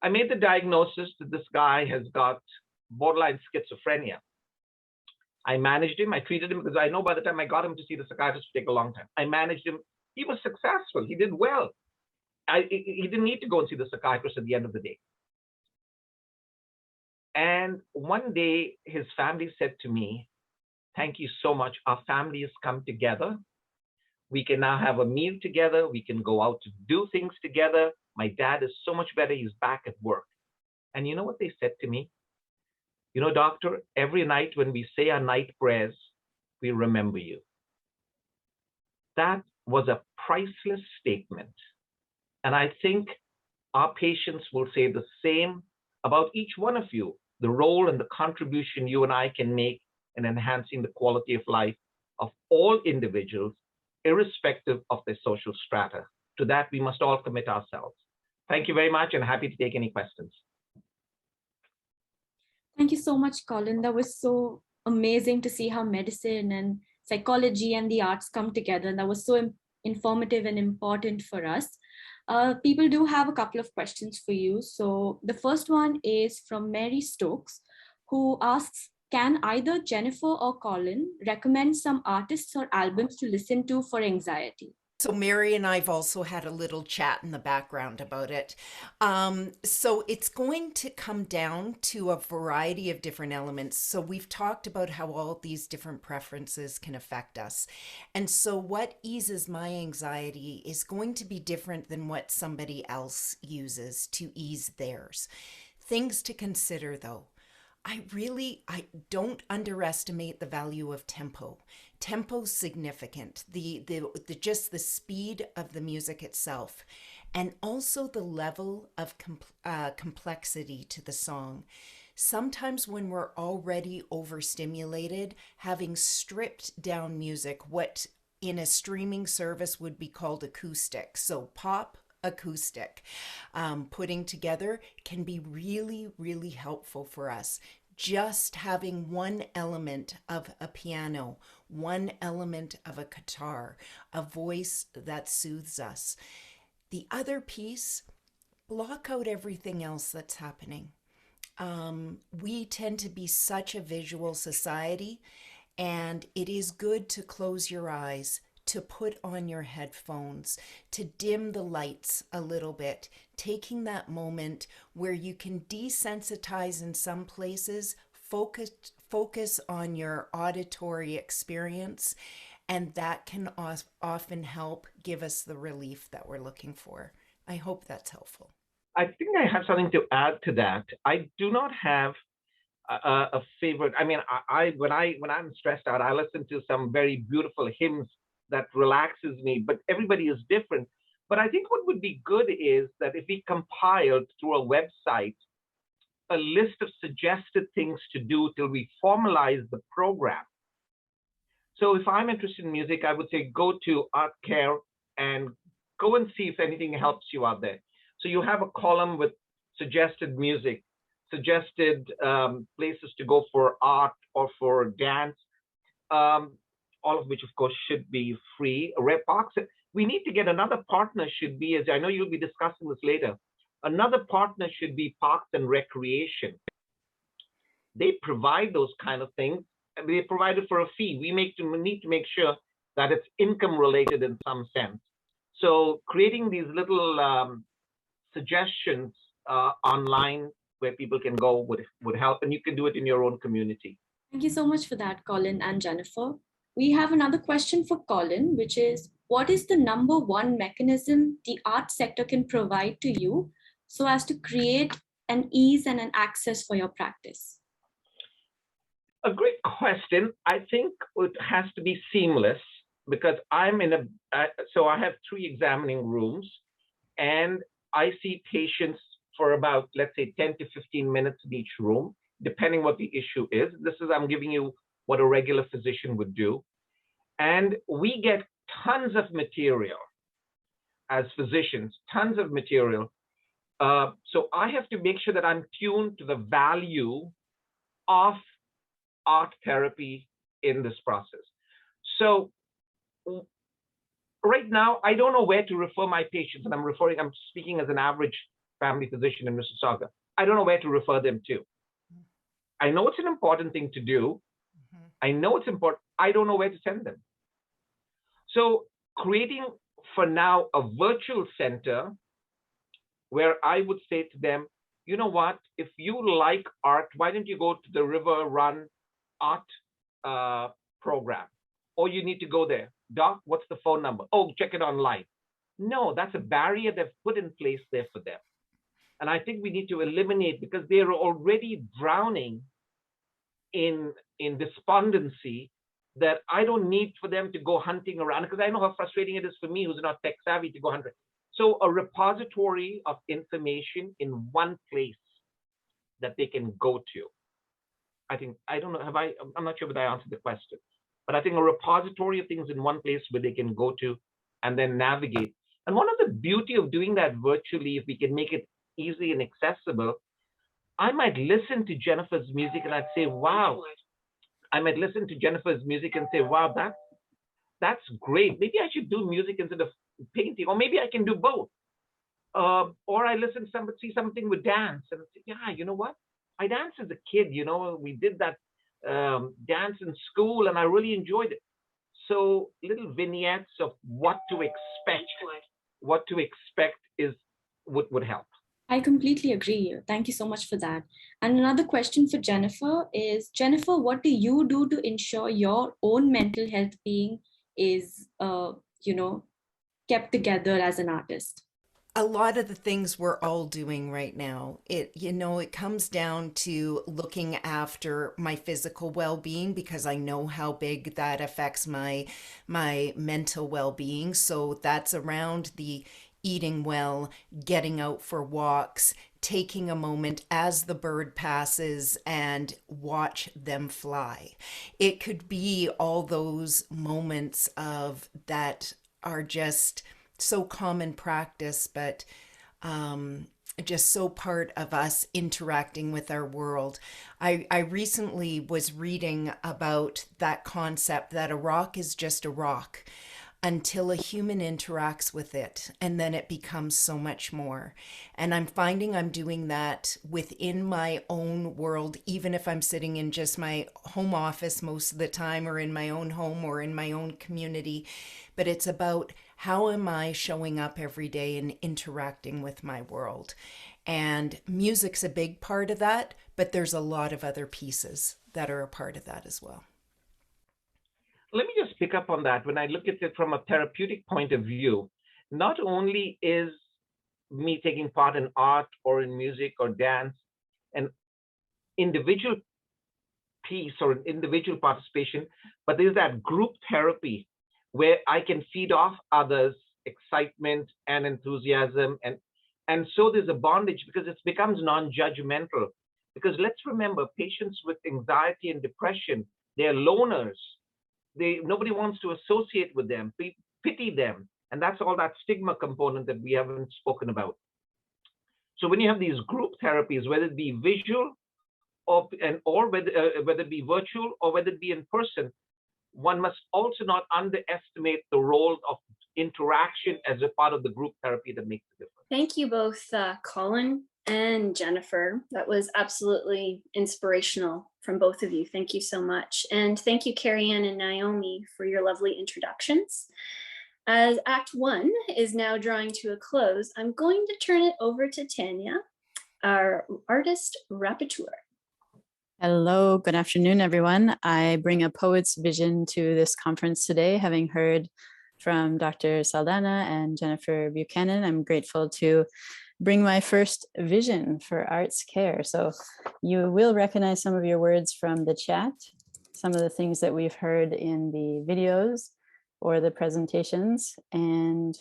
[SPEAKER 9] I made the diagnosis that this guy has got borderline schizophrenia. I managed him. I treated him because I know by the time I got him to see the psychiatrist, it would take a long time. I managed him. He was successful. He did well. He didn't need to go and see the psychiatrist at the end of the day. And one day, his family said to me, "Thank you so much. Our family has come together. We can now have a meal together. We can go out to do things together. My dad is so much better. He's back at work." And you know what they said to me? "You know, doctor, every night when we say our night prayers, we remember you." That was a priceless statement. And I think our patients will say the same about each one of you, the role and the contribution you and I can make in enhancing the quality of life of all individuals, irrespective of their social strata. To that, we must all commit ourselves. Thank you very much, and happy to take any questions.
[SPEAKER 8] Thank you so much, Colin. That was so amazing to see how medicine and psychology and the arts come together. And that was so informative and important for us. People do have a couple of questions for you. So the first one is from Mary Stokes, who asks, can either Jennifer or Colin recommend some artists or albums to listen to for anxiety?
[SPEAKER 7] So Mary and I've also had a little chat in the background about it. So it's going to come down to a variety of different elements. So we've talked about how all these different preferences can affect us. And so what eases my anxiety is going to be different than what somebody else uses to ease theirs. Things to consider though. I don't underestimate the value of tempo. Tempo's significant, just the speed of the music itself, and also the level of complexity to the song. Sometimes when we're already overstimulated, having stripped down music, what in a streaming service would be called acoustic, so pop, acoustic, putting together can be really, really helpful for us. Just having one element of a piano, one element of a guitar, a voice that soothes us. The other piece, block out everything else that's happening. We tend to be such a visual society, and it is good to close your eyes, to put on your headphones, to dim the lights a little bit, taking that moment where you can desensitize in some places, focus on your auditory experience, and that can often help give us the relief that we're looking for. I hope that's helpful.
[SPEAKER 9] I think I have something to add to that. I do not have a favorite. I mean, when I'm stressed out, I listen to some very beautiful hymns that relaxes me, but everybody is different. But I think what would be good is that if we compiled through a website a list of suggested things to do till we formalize the program. So if I'm interested in music, I would say go to Art Care and go and see if anything helps you out there. So you have a column with suggested music, suggested places to go for art or for dance. All of which, of course, should be free. Parks. We need to get another partner. Should be, as I know you'll be discussing this later. Another partner should be Parks and Recreation. They provide those kind of things. They provide it for a fee. We need to make sure that it's income related in some sense. So creating these little suggestions online where people can go would help, and you can do it in your own community.
[SPEAKER 8] Thank you so much for that, Colin and Jennifer. We have another question for Colin, which is, what is the number one mechanism the art sector can provide to you so as to create an ease and an access for your practice?
[SPEAKER 9] A great question. I think it has to be seamless because I'm so I have 3 examining rooms and I see patients for about, let's say, 10 to 15 minutes in each room, depending what the issue is. I'm giving you what a regular physician would do. And we get tons of material as physicians, tons of material. So I have to make sure that I'm tuned to the value of art therapy in this process. So right now, I don't know where to refer my patients, and I'm speaking as an average family physician in Mississauga. I don't know where to refer them to. I know it's an important thing to do. I know it's important. I don't know where to send them. So creating, for now, a virtual center where I would say to them, you know what, if you like art, why don't you go to the River Run art program? Or you need to go there. Doc, what's the phone number? Oh, check it online. No, that's a barrier they've put in place there for them. And I think we need to eliminate, because they're already drowning in despondency, that I don't need for them to go hunting around, because I know how frustrating it is for me who's not tech savvy to go hunting. So a repository of information in one place that they can go to. I'm not sure whether I answered the question, but I think a repository of things in one place where they can go to and then navigate. And one of the beauty of doing that virtually, if we can make it easy and accessible, I might listen to Jennifer's music and I'd say, wow. I might listen to Jennifer's music and say, wow, that's great. Maybe I should do music instead of painting, or maybe I can do both. Or I listen to see something with dance and say, yeah, you know what? I danced as a kid, we did that dance in school and I really enjoyed it. So little vignettes of what to expect would help.
[SPEAKER 8] I completely agree. Thank you so much for that. And another question for Jennifer is, Jennifer, what do you do to ensure your own mental health being is, kept together as an artist?
[SPEAKER 10] A lot of the things we're all doing right now, it comes down to looking after my physical well-being, because I know how big that affects my mental well-being. So that's around the eating well, getting out for walks, taking a moment as the bird passes and watch them fly. It could be all those moments of that are just so common practice, but just so part of us interacting with our world. I recently was reading about that concept that a rock is just a rock until a human interacts with it, and then it becomes so much more. And I'm finding I'm doing that within my own world, even if I'm sitting in just my home office most of the time, or in my own home, or in my own community. But it's about, how am I showing up every day and interacting with my world? And music's a big part of that, but there's a lot of other pieces that are a part of that as well.
[SPEAKER 9] Let me just pick up on that. When I look at it from a therapeutic point of view, not only is me taking part in art or in music or dance an individual piece or an individual participation, but there's that group therapy where I can feed off others' excitement and enthusiasm. And so there's a bondage, because it becomes non-judgmental. Because let's remember, patients with anxiety and depression, they're loners. Nobody wants to associate with them, pity them. And that's all that stigma component that we haven't spoken about. So when you have these group therapies, whether it be visual or whether it be virtual or whether it be in person, one must also not underestimate the role of interaction as a part of the group therapy that makes a difference.
[SPEAKER 4] Thank you both, Colin and Jennifer. That was absolutely inspirational from both of you. Thank you so much. And thank you, Carrie-Ann and Naomi, for your lovely introductions. As Act 1 is now drawing to a close, I'm going to turn it over to Tanya, our artist rapporteur.
[SPEAKER 11] Hello, good afternoon, everyone. I bring a poet's vision to this conference today, having heard from Dr. Saldanha and Jennifer Buchanan. I'm grateful to bring my first vision for arts care. So you will recognize some of your words from the chat, some of the things that we've heard in the videos or the presentations. And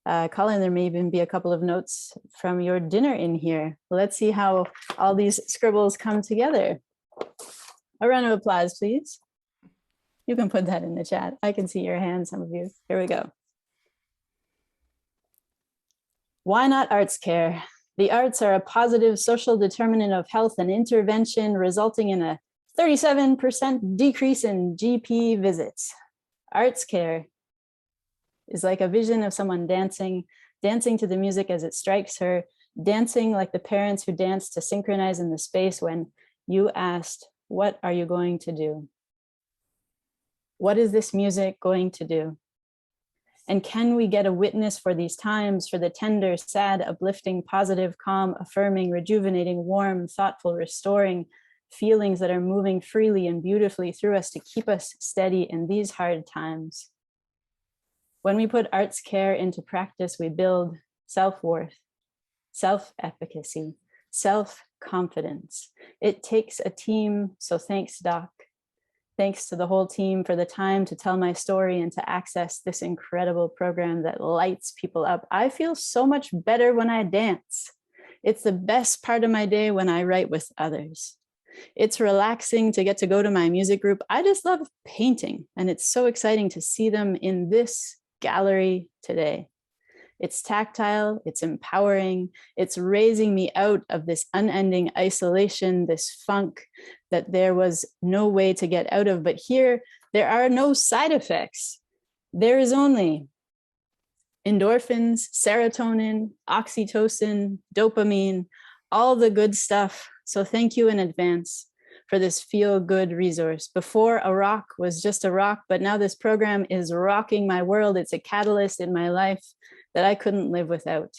[SPEAKER 11] Colin, there may even be a couple of notes from your dinner in here. Let's see how all these scribbles come together. A round of applause, please. You can put that in the chat. I can see your hands, some of you. Here we go. Why not arts care? The arts are a positive social determinant of health and intervention, resulting in a 37% decrease in GP visits. Arts care is like a vision of someone dancing to the music as it strikes her, dancing like the parents who danced to synchronize in the space when you asked, what are you going to do? What is this music going to do? And can we get a witness for these times, for the tender, sad, uplifting, positive, calm, affirming, rejuvenating, warm, thoughtful, restoring feelings that are moving freely and beautifully through us to keep us steady in these hard times? When we put arts care into practice, we build self-worth, self-efficacy, self-confidence. It takes a team, so thanks, Doc. Thanks to the whole team for the time to tell my story and to access this incredible program that lights people up. I feel so much better when I dance. It's the best part of my day when I write with others. It's relaxing to get to go to my music group. I just love painting, and it's so exciting to see them in this gallery today. It's tactile, it's empowering, it's raising me out of this unending isolation, this funk that there was no way to get out of. But here, there are no side effects. There is only endorphins, serotonin, oxytocin, dopamine, all the good stuff. So thank you in advance for this feel-good resource. Before, a rock was just a rock, but now this program is rocking my world. It's a catalyst in my life that I couldn't live without.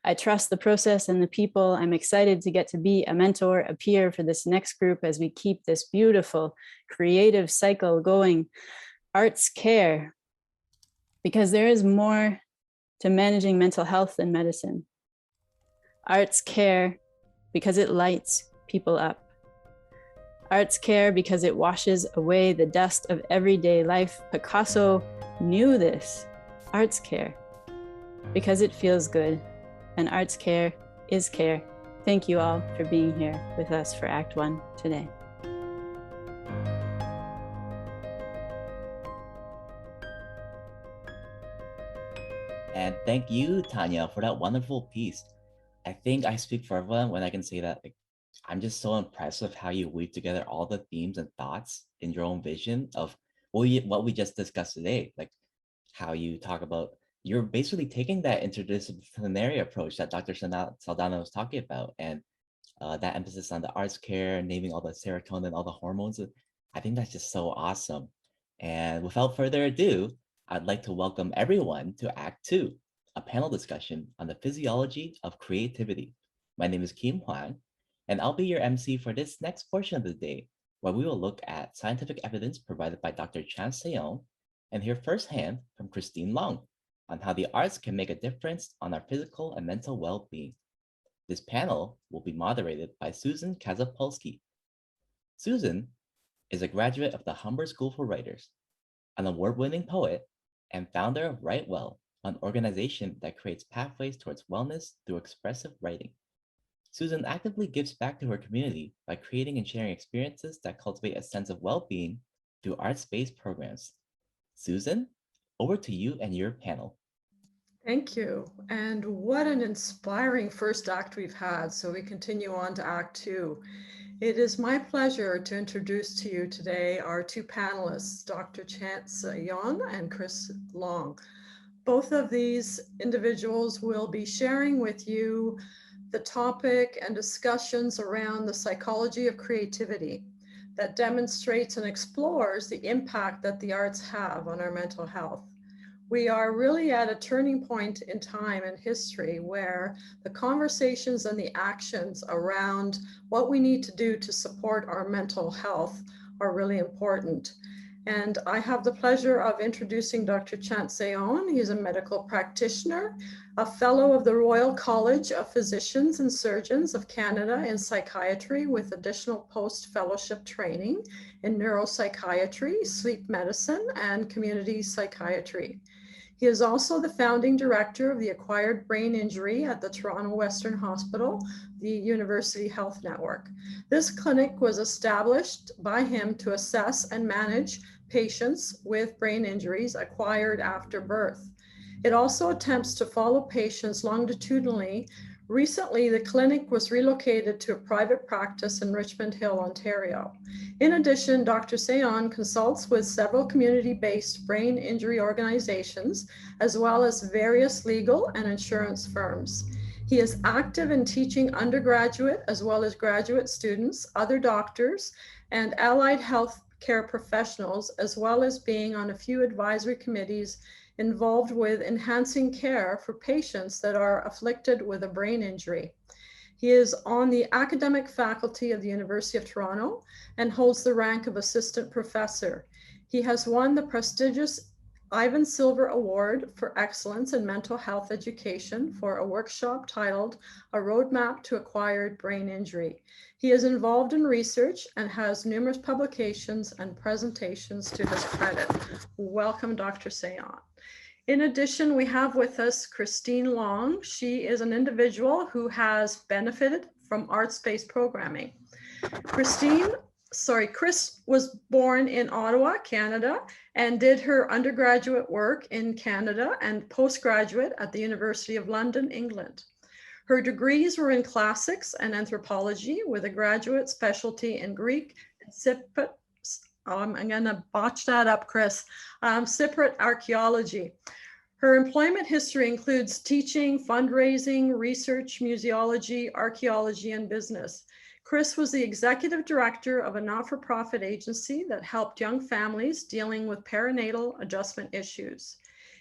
[SPEAKER 11] I trust the process and the people. I'm excited to get to be a mentor, a peer for this next group as we keep this beautiful creative cycle going. Arts care, because there is more to managing mental health than medicine. Arts care because it lights people up. Arts care because it washes away the dust of everyday life. Picasso knew this. Arts care because it feels good, and arts care is care. Thank you all for being here with us for Act 1 today.
[SPEAKER 12] And thank you, Tanya, for that wonderful piece. I think I speak for everyone when I can say that I'm just so impressed with how you weave together all the themes and thoughts in your own vision of what we just discussed today, like how you talk about, you're basically taking that interdisciplinary approach that Dr. Saldanha was talking about, and that emphasis on the arts care, naming all the serotonin, all the hormones. I think that's just so awesome. And without further ado, I'd like to welcome everyone to Act 2, a panel discussion on the physiology of creativity. My name is Kim Hwang, and I'll be your MC for this next portion of the day, where we will look at scientific evidence provided by Dr. Chanth Seyone and hear firsthand from Christine Long on how the arts can make a difference on our physical and mental well-being. This panel will be moderated by Susan Ksiezopolski. Susan is a graduate of the Humber School for Writers, an award-winning poet, and founder of WriteWell, an organization that creates pathways towards wellness through expressive writing. Susan actively gives back to her community by creating and sharing experiences that cultivate a sense of well-being through arts-based programs. Susan, over to you and your panel.
[SPEAKER 13] Thank you. And what an inspiring first act we've had. So we continue on to Act 2. It is my pleasure to introduce to you today our two panelists, Dr. Chanth Seyone and Chris Long. Both of these individuals will be sharing with you the topic and discussions around the psychology of creativity that demonstrates and explores the impact that the arts have on our mental health. We are really at a turning point in time and history where the conversations and the actions around what we need to do to support our mental health are really important. And I have the pleasure of introducing Dr. Chanth Seyone. He's a medical practitioner, a fellow of the Royal College of Physicians and Surgeons of Canada in psychiatry with additional post-fellowship training in neuropsychiatry, sleep medicine, and community psychiatry. He is also the founding director of the Acquired Brain Injury at the Toronto Western Hospital, the University Health Network. This clinic was established by him to assess and manage patients with brain injuries acquired after birth. It also attempts to follow patients longitudinally Recently, the clinic was relocated to a private practice in Richmond Hill, Ontario. In addition, Dr. Seyone consults with several community-based brain injury organizations, as well as various legal and insurance firms. He is active in teaching undergraduate as well as graduate students, other doctors, and allied health care professionals, as well as being on a few advisory committees involved with enhancing care for patients that are afflicted with a brain injury. He is on the academic faculty of the University of Toronto and holds the rank of assistant professor. He has won the prestigious Ivan Silver Award for Excellence in Mental Health Education for a workshop titled A Roadmap to Acquired Brain Injury. He is involved in research and has numerous publications and presentations to his credit. Welcome, Dr. Seyone. In addition, we have with us Christine Long. She is an individual who has benefited from arts-based programming. Chris was born in Ottawa, Canada, and did her undergraduate work in Canada and postgraduate at the University of London, England. Her degrees were in classics and anthropology with a graduate specialty in Greek and Cypriot, I'm gonna botch that up, Chris, Cypriot archaeology. Her employment history includes teaching, fundraising, research, museology, archaeology, and business. Chris was the executive director of a not-for-profit agency that helped young families dealing with perinatal adjustment issues.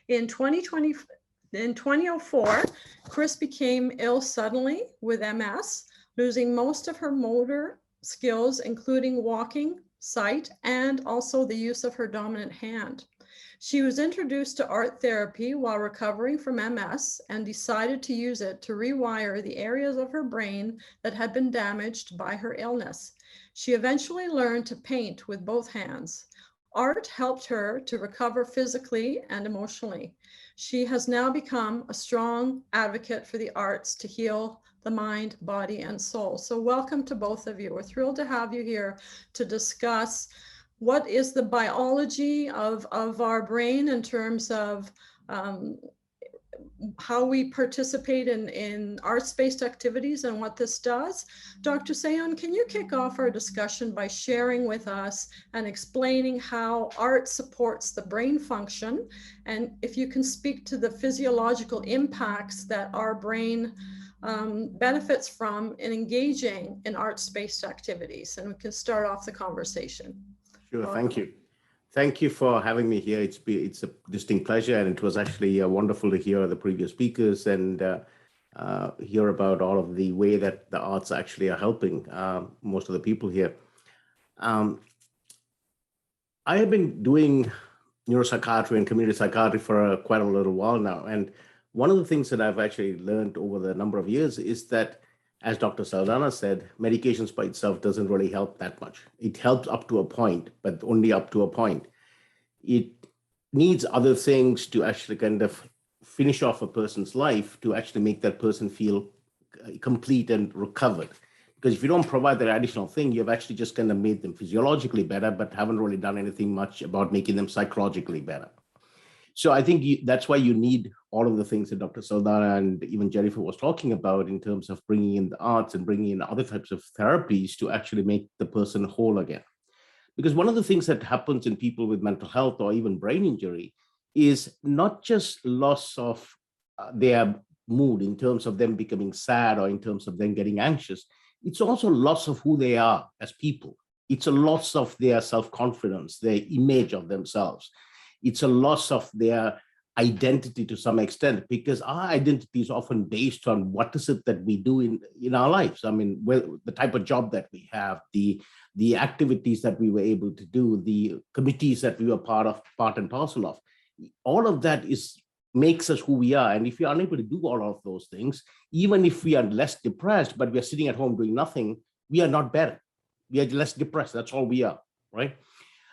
[SPEAKER 13] In 2004, Chris became ill suddenly with MS, losing most of her motor skills, including walking, sight, and also the use of her dominant hand. She was introduced to art therapy while recovering from MS and decided to use it to rewire the areas of her brain that had been damaged by her illness. She eventually learned to paint with both hands. Art helped her to recover physically and emotionally. She has now become a strong advocate for the arts to heal the mind, body, and soul. So welcome to both of you. We're thrilled to have you here to discuss what is the biology of our brain in terms of how we participate in arts-based activities and what this does. Dr. Seyone, can you kick off our discussion by sharing with us and explaining how art supports the brain function, and if you can speak to the physiological impacts that our brain benefits from in engaging in arts-based activities, and we can start off the conversation.
[SPEAKER 14] Sure, thank you. Thank you for having me here. It's a distinct pleasure, and it was actually wonderful to hear the previous speakers and hear about all of the way that the arts actually are helping most of the people here. I have been doing neuropsychiatry and community psychiatry for quite a little while now, and one of the things that I've actually learned over the number of years is that, as Dr. Saldanha said, medications by itself doesn't really help that much. It helps up to a point, but only up to a point. It needs other things to actually kind of finish off a person's life to actually make that person feel complete and recovered. Because if you don't provide that additional thing, you've actually just kind of made them physiologically better, but haven't really done anything much about making them psychologically better. So I think that's why you need all of the things that Dr. Saldanha and even Jennifer was talking about in terms of bringing in the arts and bringing in other types of therapies to actually make the person whole again. Because one of the things that happens in people with mental health or even brain injury is not just loss of their mood in terms of them becoming sad or in terms of them getting anxious. It's also loss of who they are as people. It's a loss of their self-confidence, their image of themselves. It's a loss of their identity to some extent, because our identity is often based on what is it that we do in our lives. I mean, the type of job that we have, the activities that we were able to do, the committees that we were part and parcel of. All of that makes us who we are. And if you're unable to do all of those things, even if we are less depressed, but we are sitting at home doing nothing, we are not better. We are less depressed. That's all we are, right?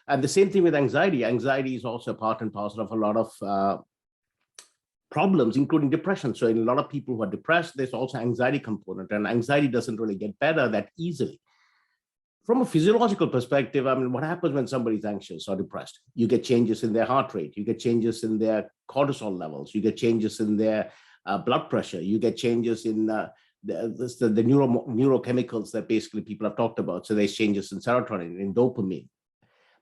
[SPEAKER 14] And the same thing with anxiety. Anxiety is also part and parcel of a lot of problems, including depression. So in a lot of people who are depressed, there's also anxiety component, and anxiety doesn't really get better that easily. From a physiological perspective, I mean, what happens when somebody's anxious or depressed? You get changes in their heart rate, you get changes in their cortisol levels, you get changes in their blood pressure. You get changes in the neurochemicals that basically people have talked about. So there's changes in serotonin, in dopamine.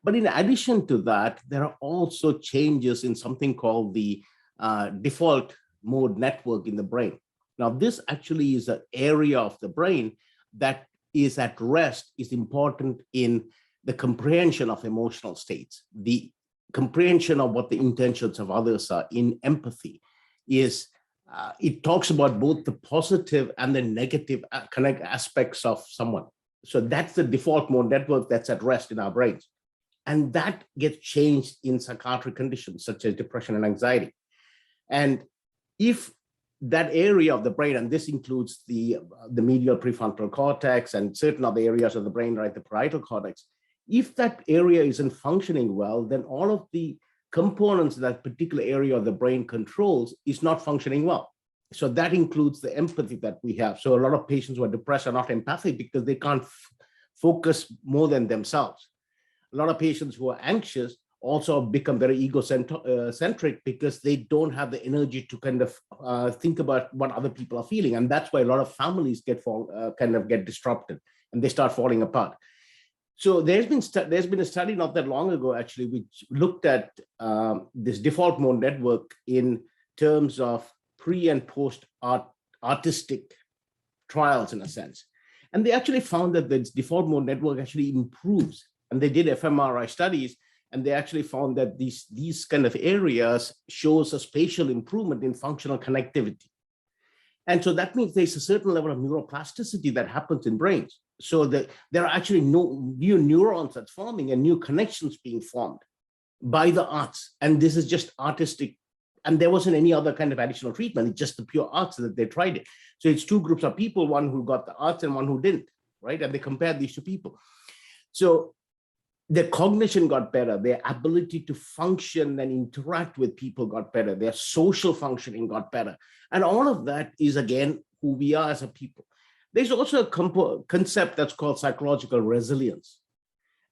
[SPEAKER 14] But in addition to that, there are also changes in something called the default mode network in the brain. Now, this actually is an area of the brain that is at rest, is important in the comprehension of emotional states, the comprehension of what the intentions of others are, in empathy. It talks about both the positive and the negative connect aspects of someone. So that's the default mode network that's at rest in our brains. And that gets changed in psychiatric conditions such as depression and anxiety. And if that area of the brain, and this includes the medial prefrontal cortex and certain other areas of the brain, right, the parietal cortex, if that area isn't functioning well, then all of the components that particular area of the brain controls is not functioning well. So that includes the empathy that we have. So a lot of patients who are depressed are not empathic because they can't focus more than themselves. A lot of patients who are anxious also become very egocentric because they don't have the energy to kind of think about what other people are feeling. And that's why a lot of families get disrupted and they start falling apart. So there's been a study not that long ago, actually, which looked at this default mode network in terms of pre and post artistic trials, in a sense. And they actually found that this default mode network actually improves. And they did fMRI studies, and they actually found that these kind of areas shows a spatial improvement in functional connectivity. And so that means there's a certain level of neuroplasticity that happens in brains. So that there are actually new neurons that's forming and new connections being formed by the arts. And this is just artistic. And there wasn't any other kind of additional treatment. It's just the pure arts that they tried it. So it's two groups of people, one who got the arts and one who didn't, right? And they compared these two people. So their cognition got better, their ability to function and interact with people got better, their social functioning got better. And all of that is, again, who we are as a people. There's also a concept that's called psychological resilience.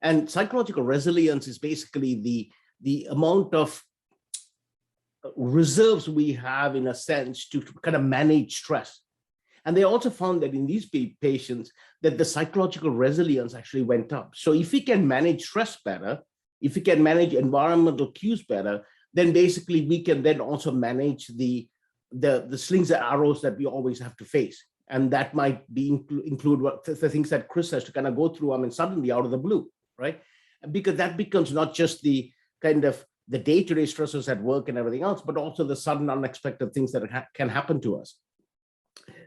[SPEAKER 14] And psychological resilience is basically the amount of reserves we have, in a sense, to kind of manage stress. And they also found that in these patients that the psychological resilience actually went up. So if we can manage stress better, if we can manage environmental cues better, then basically we can then also manage the slings and arrows that we always have to face. And that might be include what the things that Chris has to kind of go through, suddenly out of the blue, right? Because that becomes not just the kind of the day-to-day stressors at work and everything else, but also the sudden unexpected things that can happen to us.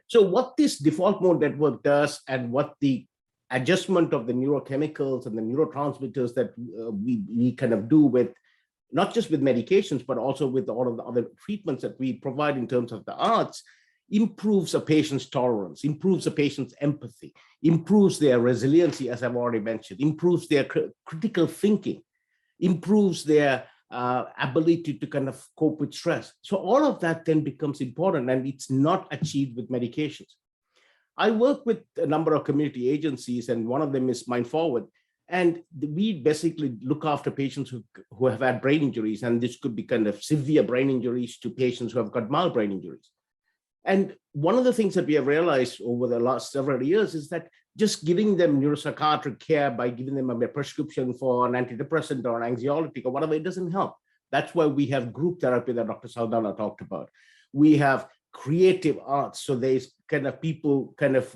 [SPEAKER 14] So what this default mode network does, and what the adjustment of the neurochemicals and the neurotransmitters that we kind of do with, not just with medications, but also with all of the other treatments that we provide in terms of the arts, improves a patient's tolerance, improves a patient's empathy, improves their resiliency, as I've already mentioned, improves their critical thinking, improves their ability to kind of cope with stress. So all of that then becomes important, and it's not achieved with medications. I work with a number of community agencies, and one of them is Mind Forward. And we basically look after patients who have had brain injuries, and this could be kind of severe brain injuries to patients who have got mild brain injuries. And one of the things that we have realized over the last several years is that just giving them neuropsychiatric care by giving them a prescription for an antidepressant or an anxiolytic or whatever, it doesn't help. That's why we have group therapy that Dr. Saldanha talked about. We have creative arts. So there's kind of people kind of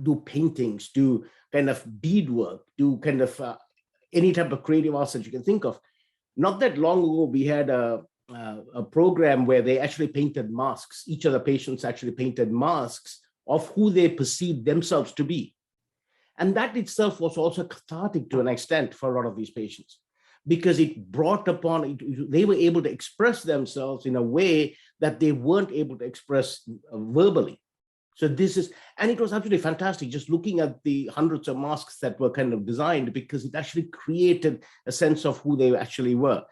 [SPEAKER 14] do paintings, do kind of beadwork, do kind of any type of creative arts that you can think of. Not that long ago, we had a program where they actually painted masks. Each of the patients actually painted masks of who they perceived themselves to be. And that itself was also cathartic to an extent for a lot of these patients, because it brought upon, they were able to express themselves in a way that they weren't able to express verbally. So this is, and it was absolutely fantastic just looking at the hundreds of masks that were kind of designed, because it actually created a sense of who they actually were.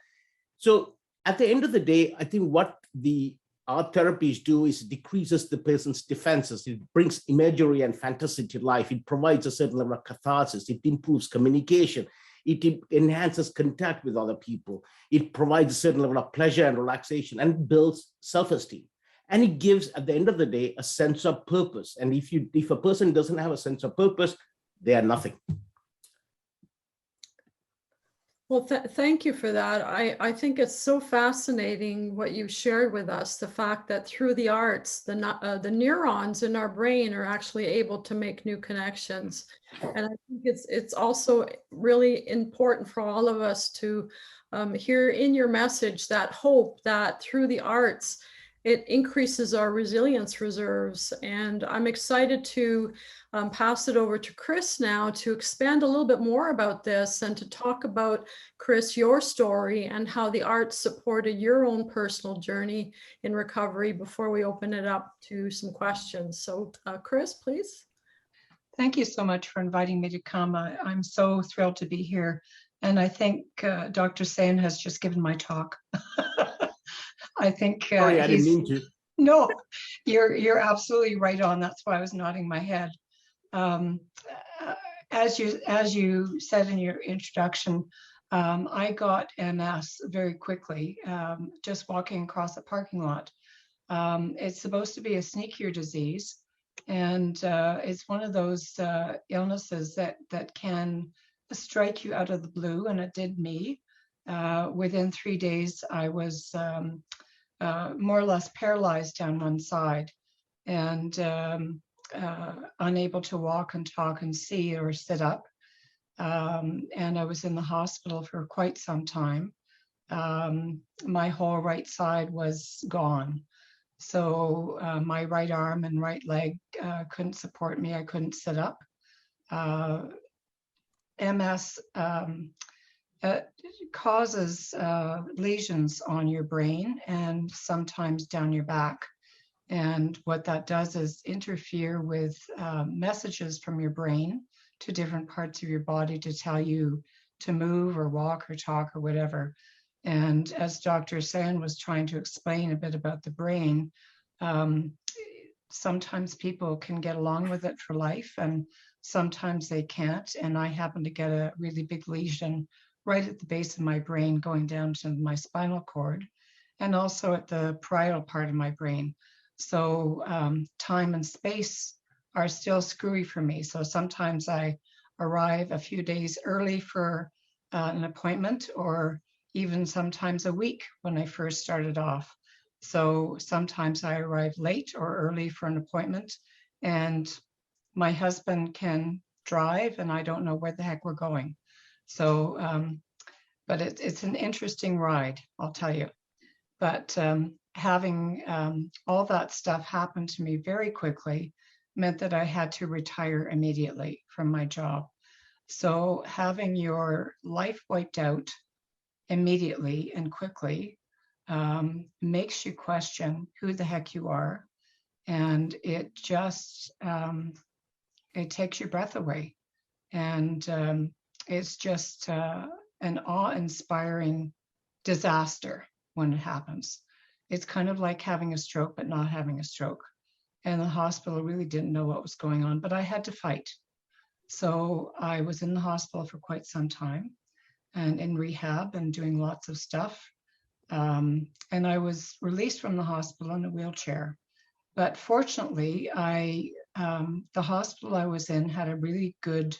[SPEAKER 14] So at the end of the day, I think what the art therapies do is decreases the person's defenses. It brings imagery and fantasy to life. It provides a certain level of catharsis. It improves communication. It enhances contact with other people. It provides a certain level of pleasure and relaxation, and builds self-esteem. And it gives, at the end of the day, a sense of purpose. And if a person doesn't have a sense of purpose, they are nothing.
[SPEAKER 13] Well, thank you for that. I think it's so fascinating what you shared with us, the fact that through the arts, the neurons in our brain are actually able to make new connections. And I think it's also really important for all of us to hear in your message that hope that through the arts, it increases our resilience reserves. And I'm excited to pass it over to Chris now to expand a little bit more about this and to talk about, Chris, your story and how the arts supported your own personal journey in recovery before we open it up to some questions. So Chris, please.
[SPEAKER 15] Thank you so much for inviting me to come. I'm so thrilled to be here. And I think Dr. Seyone has just given my talk. I think
[SPEAKER 14] sorry, I didn't mean to.
[SPEAKER 15] No, you're absolutely right on. That's why I was nodding my head. As you said in your introduction, I got MS very quickly, just walking across a parking lot. It's supposed to be a sneakier disease, and it's one of those illnesses that can strike you out of the blue, and it did me. Within 3 days, I was more or less paralyzed down one side and unable to walk and talk and see or sit up. And I was in the hospital for quite some time. My whole right side was gone. So my right arm and right leg couldn't support me. I couldn't sit up. MS causes lesions on your brain and sometimes down your back. And what that does is interfere with messages from your brain to different parts of your body to tell you to move or walk or talk or whatever. And as Dr. Seyone was trying to explain a bit about the brain, sometimes people can get along with it for life and sometimes they can't. And I happen to get a really big lesion right at the base of my brain going down to my spinal cord and also at the parietal part of my brain. So time and space are still screwy for me. So sometimes I arrive a few days early for an appointment, or even sometimes a week when I first started off. So sometimes I arrive late or early for an appointment, and my husband can drive and I don't know where the heck we're going. So, but it's an interesting ride, I'll tell you. But having all that stuff happen to me very quickly meant that I had to retire immediately from my job. So having your life wiped out immediately and quickly makes you question who the heck you are. And it just, it takes your breath away. And it's just an awe-inspiring disaster when it happens. It's kind of like having a stroke, but not having a stroke. And the hospital really didn't know what was going on, but I had to fight. So I was in the hospital for quite some time and in rehab and doing lots of stuff. And I was released from the hospital in a wheelchair. But fortunately, the hospital I was in had a really good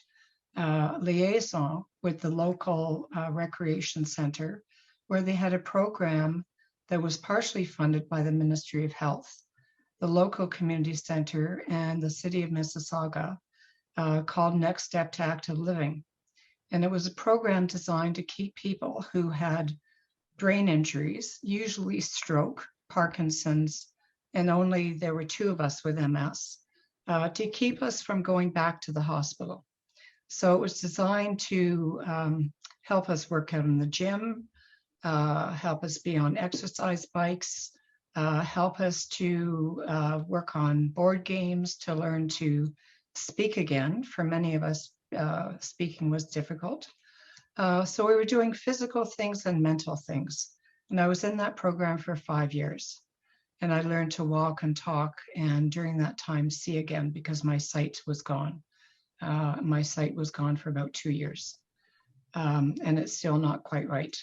[SPEAKER 15] liaison with the local recreation center, where they had a program that was partially funded by the Ministry of Health, the local community center, and the city of Mississauga, called Next Step to Active Living. And it was a program designed to keep people who had brain injuries, usually stroke, Parkinson's, and only there were 2 of us with MS, to keep us from going back to the hospital. So it was designed to help us work out in the gym, help us be on exercise bikes, help us to work on board games, to learn to speak again. For many of us, speaking was difficult. So we were doing physical things and mental things. And I was in that program for 5 years. And I learned to walk and talk, and during that time, see again, because my sight was gone. My sight was gone for about 2 years. And it's still not quite right.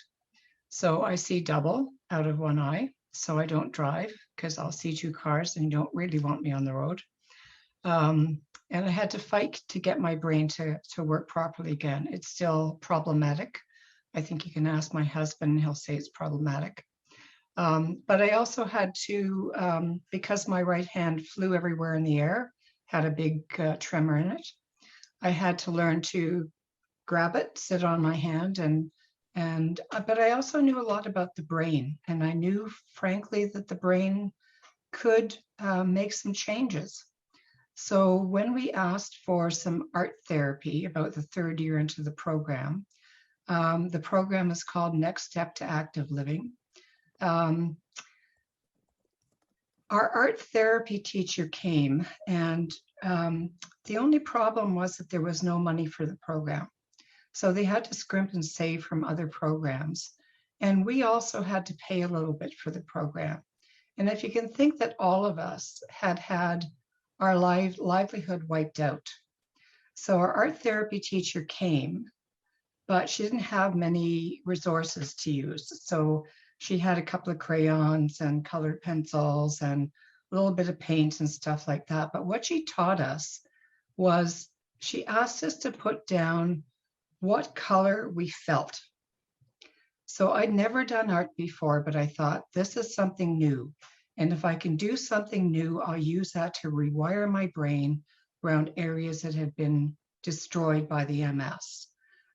[SPEAKER 15] So I see double out of one eye. so I don't drive because I'll see two cars and you don't really want me on the road. And I had to fight to get my brain to work properly again. It's still problematic. I think you can ask my husband and he'll say it's problematic. But I also had to, because my right hand flew everywhere in the air, had a big tremor in it, I had to learn to grab it, sit on my hand, but I also knew a lot about the brain. And I knew, frankly, that the brain could make some changes. So when we asked for some art therapy about the third year into the program is called Next Step to Active Living. Our art therapy teacher came, and the only problem was that there was no money for the program. So they had to scrimp and save from other programs. And we also had to pay a little bit for the program. And if you can think that all of us had our livelihood wiped out. So our art therapy teacher came, but she didn't have many resources to use. So she had a couple of crayons and colored pencils and a little bit of paint and stuff like that. But what she taught us was she asked us to put down what color we felt. So I'd never done art before, but I thought this is something new. And if I can do something new, I'll use that to rewire my brain around areas that had been destroyed by the MS.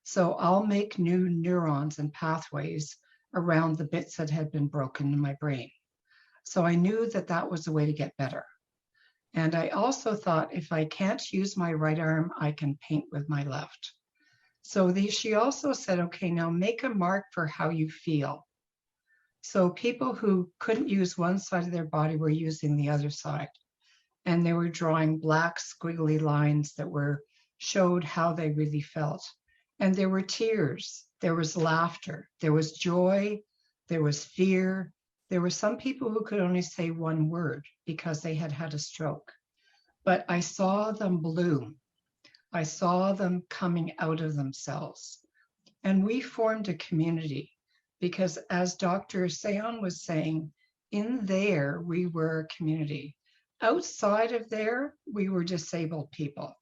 [SPEAKER 15] So I'll make new neurons and pathways around the bits that had been broken in my brain. So I knew that that was the way to get better. And I also thought if I can't use my right arm, I can paint with my left. So she also said, okay, now make a mark for how you feel. So people who couldn't use one side of their body were using the other side. And they were drawing black squiggly lines that showed how they really felt. And there were tears, there was laughter, there was joy, there was fear. There were some people who could only say one word because they had had a stroke. But I saw them bloom. I saw them coming out of themselves. And we formed a community because, as Dr. Seyone was saying, in there we were a community. Outside of there, we were disabled people.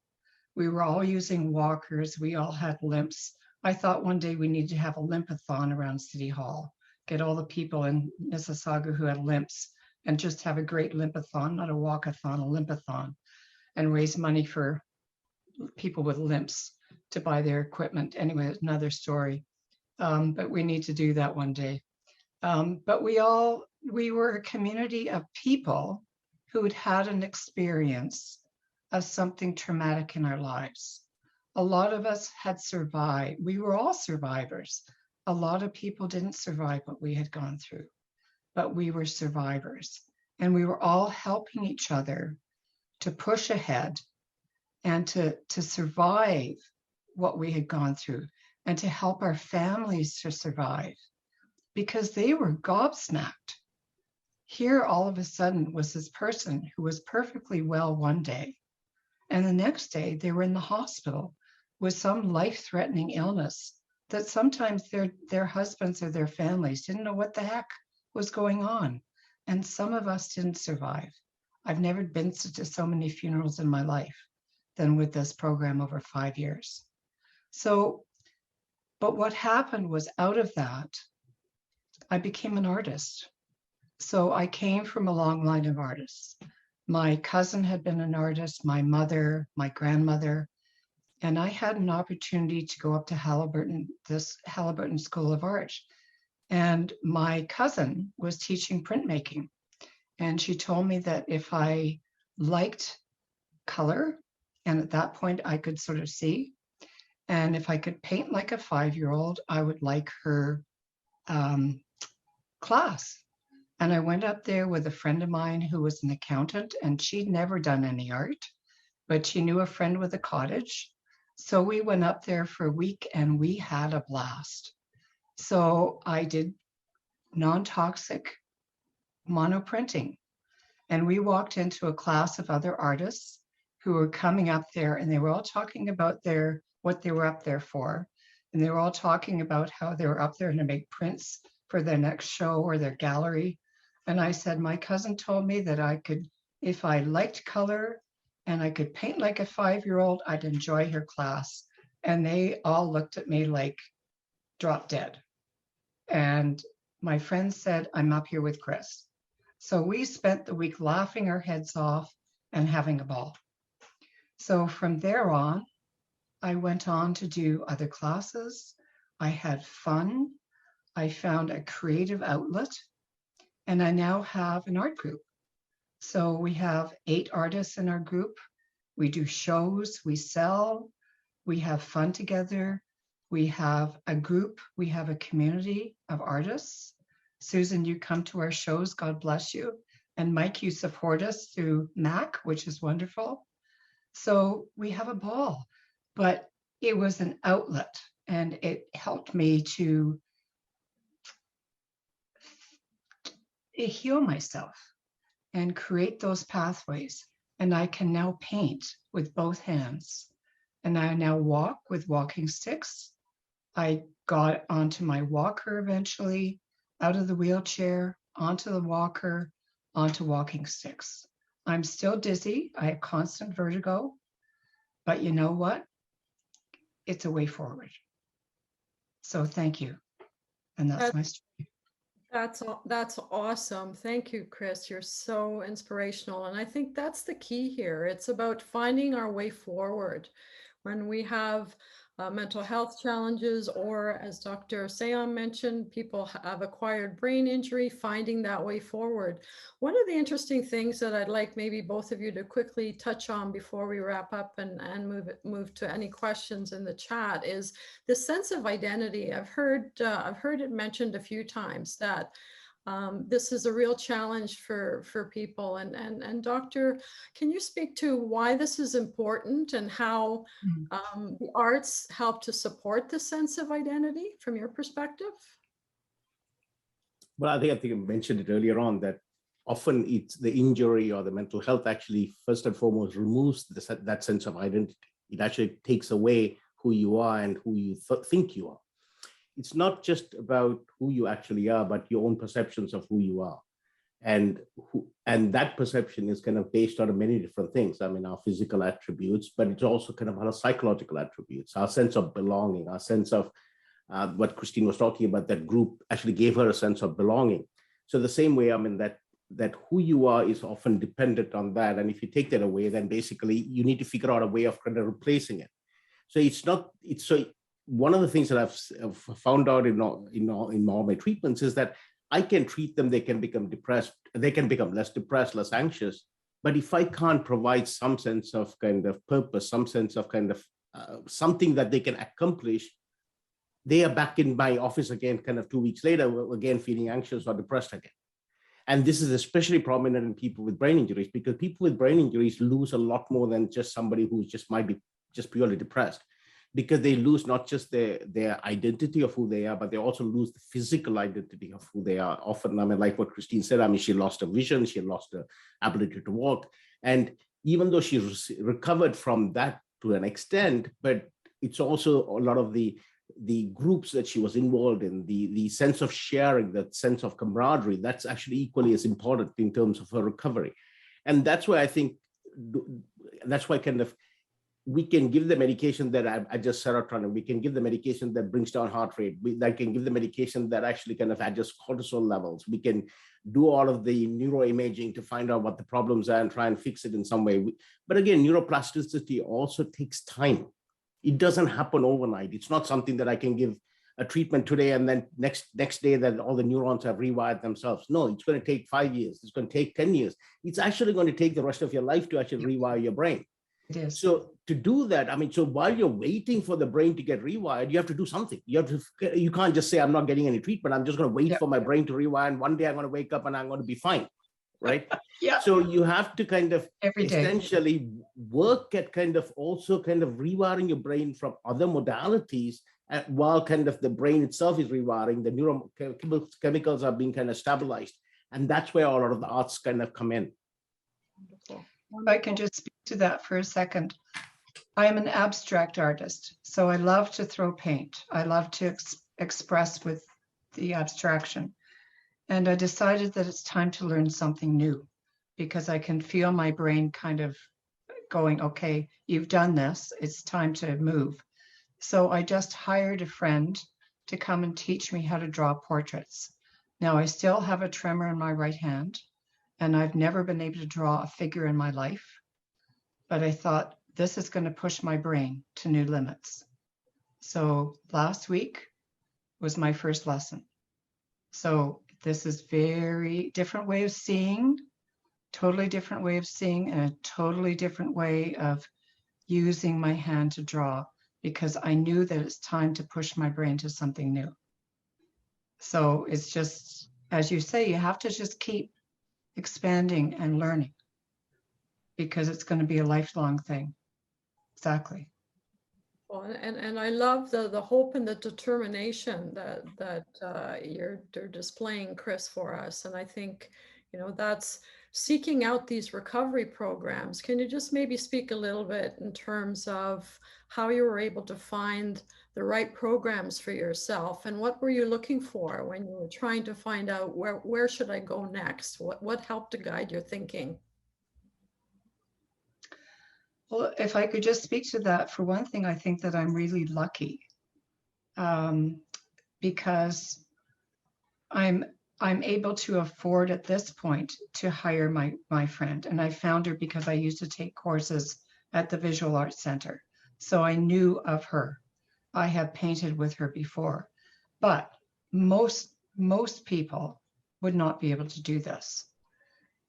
[SPEAKER 15] We were all using walkers. We all had limps. I thought one day we needed to have a limpathon around City Hall, get all the people in Mississauga who had limps and just have a great limpathon, not a walkathon, a limpathon, and raise money for people with limps to buy their equipment. Anyway, another story. But we need to do that one day. But we were a community of people who had had an experience of something traumatic in our lives. A lot of us had survived. We were all survivors. A lot of people didn't survive what we had gone through, but we were survivors. And we were all helping each other to push ahead and to survive what we had gone through and to help our families to survive because they were gobsmacked. Here, all of a sudden, was this person who was perfectly well one day, and the next day they were in the hospital with some life-threatening illness that sometimes their husbands or their families didn't know what the heck was going on. And some of us didn't survive. I've never been to so many funerals in my life than with this program over 5 years. So, but what happened was out of that, I became an artist. So I came from a long line of artists. My cousin had been an artist, my mother, my grandmother, and I had an opportunity to go up to Halliburton, this Halliburton School of Art. And my cousin was teaching printmaking. And she told me that if I liked color, and at that point I could sort of see, and if I could paint like a 5-year-old, I would like her class. And I went up there with a friend of mine who was an accountant, and she'd never done any art, but she knew a friend with a cottage. So we went up there for a week and we had a blast. So I did non-toxic monoprinting. And we walked into a class of other artists who were coming up there, and they were all talking about what they were up there for. And they were all talking about how they were up there to make prints for their next show or their gallery. And I said, my cousin told me that I could, if I liked color and I could paint like a 5-year-old, I'd enjoy her class. And they all looked at me like drop dead. And my friend said, I'm up here with Chris. So we spent the week laughing our heads off and having a ball. So from there on, I went on to do other classes. I had fun. I found a creative outlet, and I now have an art group. So we have 8 artists in our group. We do shows, we sell, we have fun together. We have a group, we have a community of artists. Susan, you come to our shows, God bless you. And Mike, you support us through MAC, which is wonderful. So we have a ball, but it was an outlet, and it helped me to heal myself and create those pathways. And I can now paint with both hands. And I now walk with walking sticks. I got onto my walker eventually, out of the wheelchair, onto the walker, onto walking sticks. I'm still dizzy. I have constant vertigo. But you know what? It's a way forward. So thank you. And that's my story.
[SPEAKER 13] That's awesome. Thank you, Chris. You're so inspirational. And I think that's the key here. It's about finding our way forward when we have mental health challenges, or as Dr. Seyone mentioned, people have acquired brain injury, finding that way forward. One of the interesting things that I'd like maybe both of you to quickly touch on before we wrap up and move to any questions in the chat is the sense of identity. I've heard it mentioned a few times that this is a real challenge for people. And Doctor, can you speak to why this is important and how the arts help to support the sense of identity from your perspective?
[SPEAKER 14] Well, I think I mentioned it earlier on that often it's the injury or the mental health actually first and foremost removes that sense of identity. It actually takes away who you are and who you think you are. It's not just about who you actually are, but your own perceptions of who you are. And that perception is kind of based on many different things. I mean, our physical attributes, but it's also kind of our psychological attributes, our sense of belonging, our sense of what Christine was talking about, that group actually gave her a sense of belonging. So the same way, I mean, that who you are is often dependent on that. And if you take that away, then basically you need to figure out a way of kind of replacing it. So one of the things that I've found out in all my treatments is that I can treat them, they can become depressed, they can become less depressed, less anxious. But if I can't provide some sense of kind of purpose, some sense of kind of something that they can accomplish, they are back in my office again, kind of 2 weeks later, again, feeling anxious or depressed again. And this is especially prominent in people with brain injuries, because people with brain injuries lose a lot more than just somebody who just might be just purely depressed, because they lose not just their identity of who they are, but they also lose the physical identity of who they are. Often, I mean, like what Christine said, I mean, she lost her vision, she lost her ability to walk. And even though she recovered from that to an extent, but it's also a lot of the groups that she was involved in, the sense of sharing, that sense of camaraderie, that's actually equally as important in terms of her recovery. And that's why I think, that's why kind of we can give the medication that I just serotonin, we can give the medication that brings down heart rate, that can give the medication that actually kind of adjusts cortisol levels. We can do all of the neuroimaging to find out what the problems are and try and fix it in some way. But again, neuroplasticity also takes time. It doesn't happen overnight. It's not something that I can give a treatment today and then next day that all the neurons have rewired themselves. No, it's going to take 5 years. It's going to take 10 years. It's actually going to take the rest of your life to actually rewire your brain.
[SPEAKER 15] It is.
[SPEAKER 14] So to do that, I mean, so while you're waiting for the brain to get rewired, you have to do something. You can't just say, I'm not getting any treatment. I'm just going to wait for my brain to rewire. And one day I'm going to wake up and I'm going to be fine. Right.
[SPEAKER 15] Yeah.
[SPEAKER 14] So you have to kind of
[SPEAKER 15] every day
[SPEAKER 14] essentially work at kind of also kind of rewiring your brain from other modalities while kind of the brain itself is rewiring, the neurochemicals are being kind of stabilized. And that's where a lot of the arts kind of come in.
[SPEAKER 15] Wonderful. If I can just speak to that for a second. I am an abstract artist, so I love to throw paint. I love to express with the abstraction. And I decided that it's time to learn something new because I can feel my brain kind of going, okay, you've done this, it's time to move. So I just hired a friend to come and teach me how to draw portraits. Now I still have a tremor in my right hand, and I've never been able to draw a figure in my life, but I thought this is going to push my brain to new limits. So last week was my first lesson. So this is very different way of seeing, totally different way of seeing, and a totally different way of using my hand to draw, because I knew that it's time to push my brain to something new. So it's just, as you say, you have to just keep expanding and learning, because it's going to be a lifelong thing. Exactly.
[SPEAKER 13] Well, and I love the hope and the determination that you're displaying, Chris, for us. And I think, that's seeking out these recovery programs. Can you just maybe speak a little bit in terms of how you were able to find the right programs for yourself, and what were you looking for when you were trying to find out where should I go next? What helped to guide your thinking?
[SPEAKER 15] Well, if I could just speak to that, for one thing, I think that I'm really lucky because I'm able to afford at this point to hire my friend. And I found her because I used to take courses at the Visual Arts Center. So I knew of her. I have painted with her before, but most people would not be able to do this.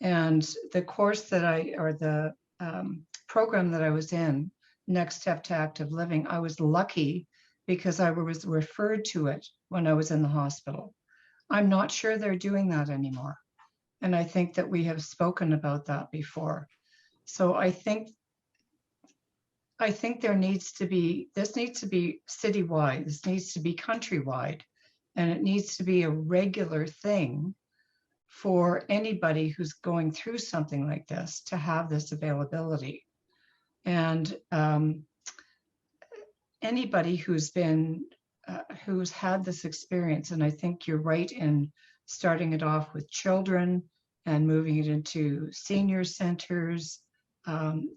[SPEAKER 15] And the course that the program that I was in, Next Step to Active Living, I was lucky because I was referred to it when I was in the hospital. I'm not sure they're doing that anymore. And I think that we have spoken about that before. So I think this needs to be citywide, this needs to be countrywide, and it needs to be a regular thing for anybody who's going through something like this to have this availability. And anybody who's had this experience, and I think you're right in starting it off with children and moving it into senior centers,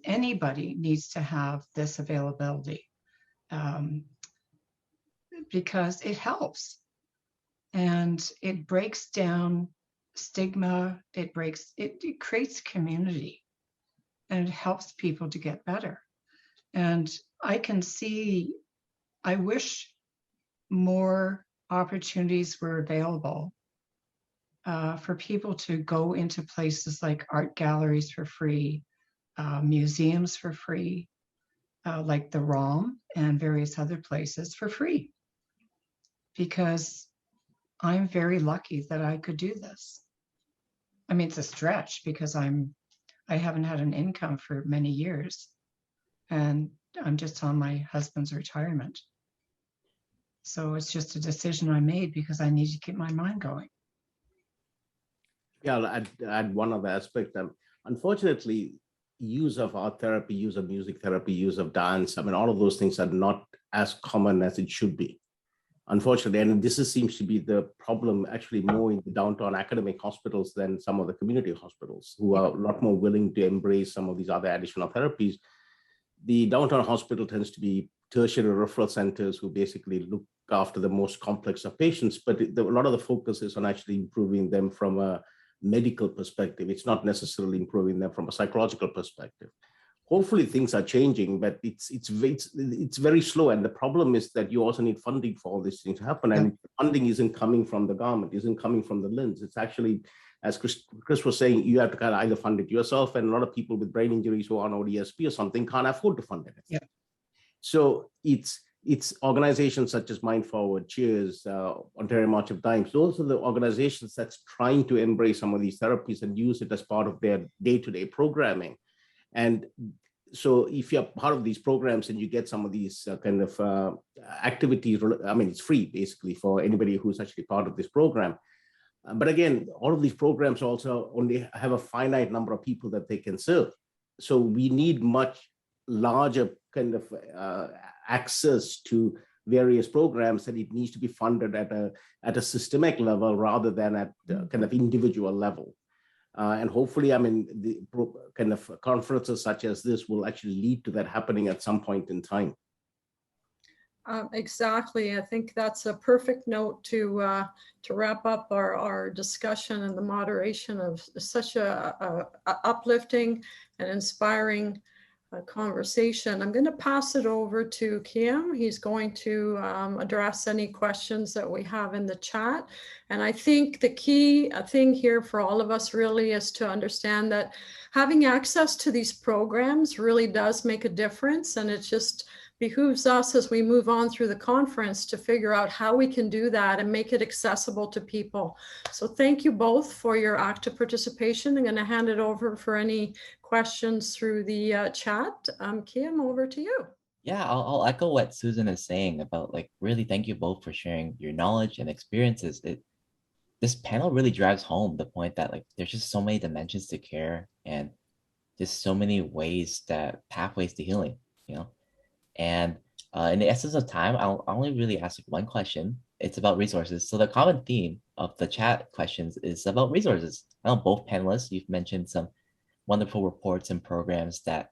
[SPEAKER 15] anybody needs to have this availability because it helps and it breaks down stigma, it creates community, and it helps people to get better. And I wish more opportunities were available for people to go into places like art galleries for free, museums for free, like the ROM and various other places for free, because I'm very lucky that I could do this. I mean, it's a stretch because I haven't had an income for many years, and I'm just on my husband's retirement. So it's just a decision I made because I need to keep my mind going.
[SPEAKER 14] Yeah, I'll add one other aspect. Unfortunately, use of art therapy, use of music therapy, use of dance, all of those things are not as common as it should be, unfortunately. And this seems to be the problem actually more in the downtown academic hospitals than some of the community hospitals, who are a lot more willing to embrace some of these other additional therapies. The downtown hospital tends to be tertiary referral centers who basically look after the most complex of patients, but a lot of the focus is on actually improving them from a medical perspective. It's not necessarily improving them from a psychological perspective. Hopefully things are changing, but it's very slow. And the problem is that you also need funding for all these things to happen. And funding isn't coming from the government, isn't coming from the LINs. It's actually, as Chris was saying, you have to kind of either fund it yourself, and a lot of people with brain injuries who are on ODSP or something can't afford to fund it.
[SPEAKER 15] Yeah.
[SPEAKER 14] So it's organizations such as Mind Forward, Cheers, Ontario March of Dimes. Those are the organizations that's trying to embrace some of these therapies and use it as part of their day-to-day programming. And so if you're part of these programs and you get some of these kind of activities, it's free basically for anybody who's actually part of this program. But again, all of these programs also only have a finite number of people that they can serve. So we need much larger kind of access to various programs, that it needs to be funded at a systemic level rather than at kind of individual level. And hopefully, I mean, the kind of conferences such as this will actually lead to that happening at some point in time.
[SPEAKER 13] Exactly. I think that's a perfect note to wrap up our discussion and the moderation of such a uplifting and inspiring conversation. I'm going to pass it over to Kim. He's going to address any questions that we have in the chat. And I think the key thing here for all of us really is to understand that having access to these programs really does make a difference. And it just behooves us as we move on through the conference to figure out how we can do that and make it accessible to people. So thank you both for your active participation. I'm going to hand it over for any questions through the chat. Kim, over to you.
[SPEAKER 12] Yeah, I'll echo what Susan is saying about, like, really thank you both for sharing your knowledge and experiences. This panel really drives home the point that, like, there's just so many dimensions to care and just so many pathways to healing, you know? And in the essence of time, I'll only really ask one question. It's about resources. So the common theme of the chat questions is about resources. I know both panelists, you've mentioned some wonderful reports and programs that,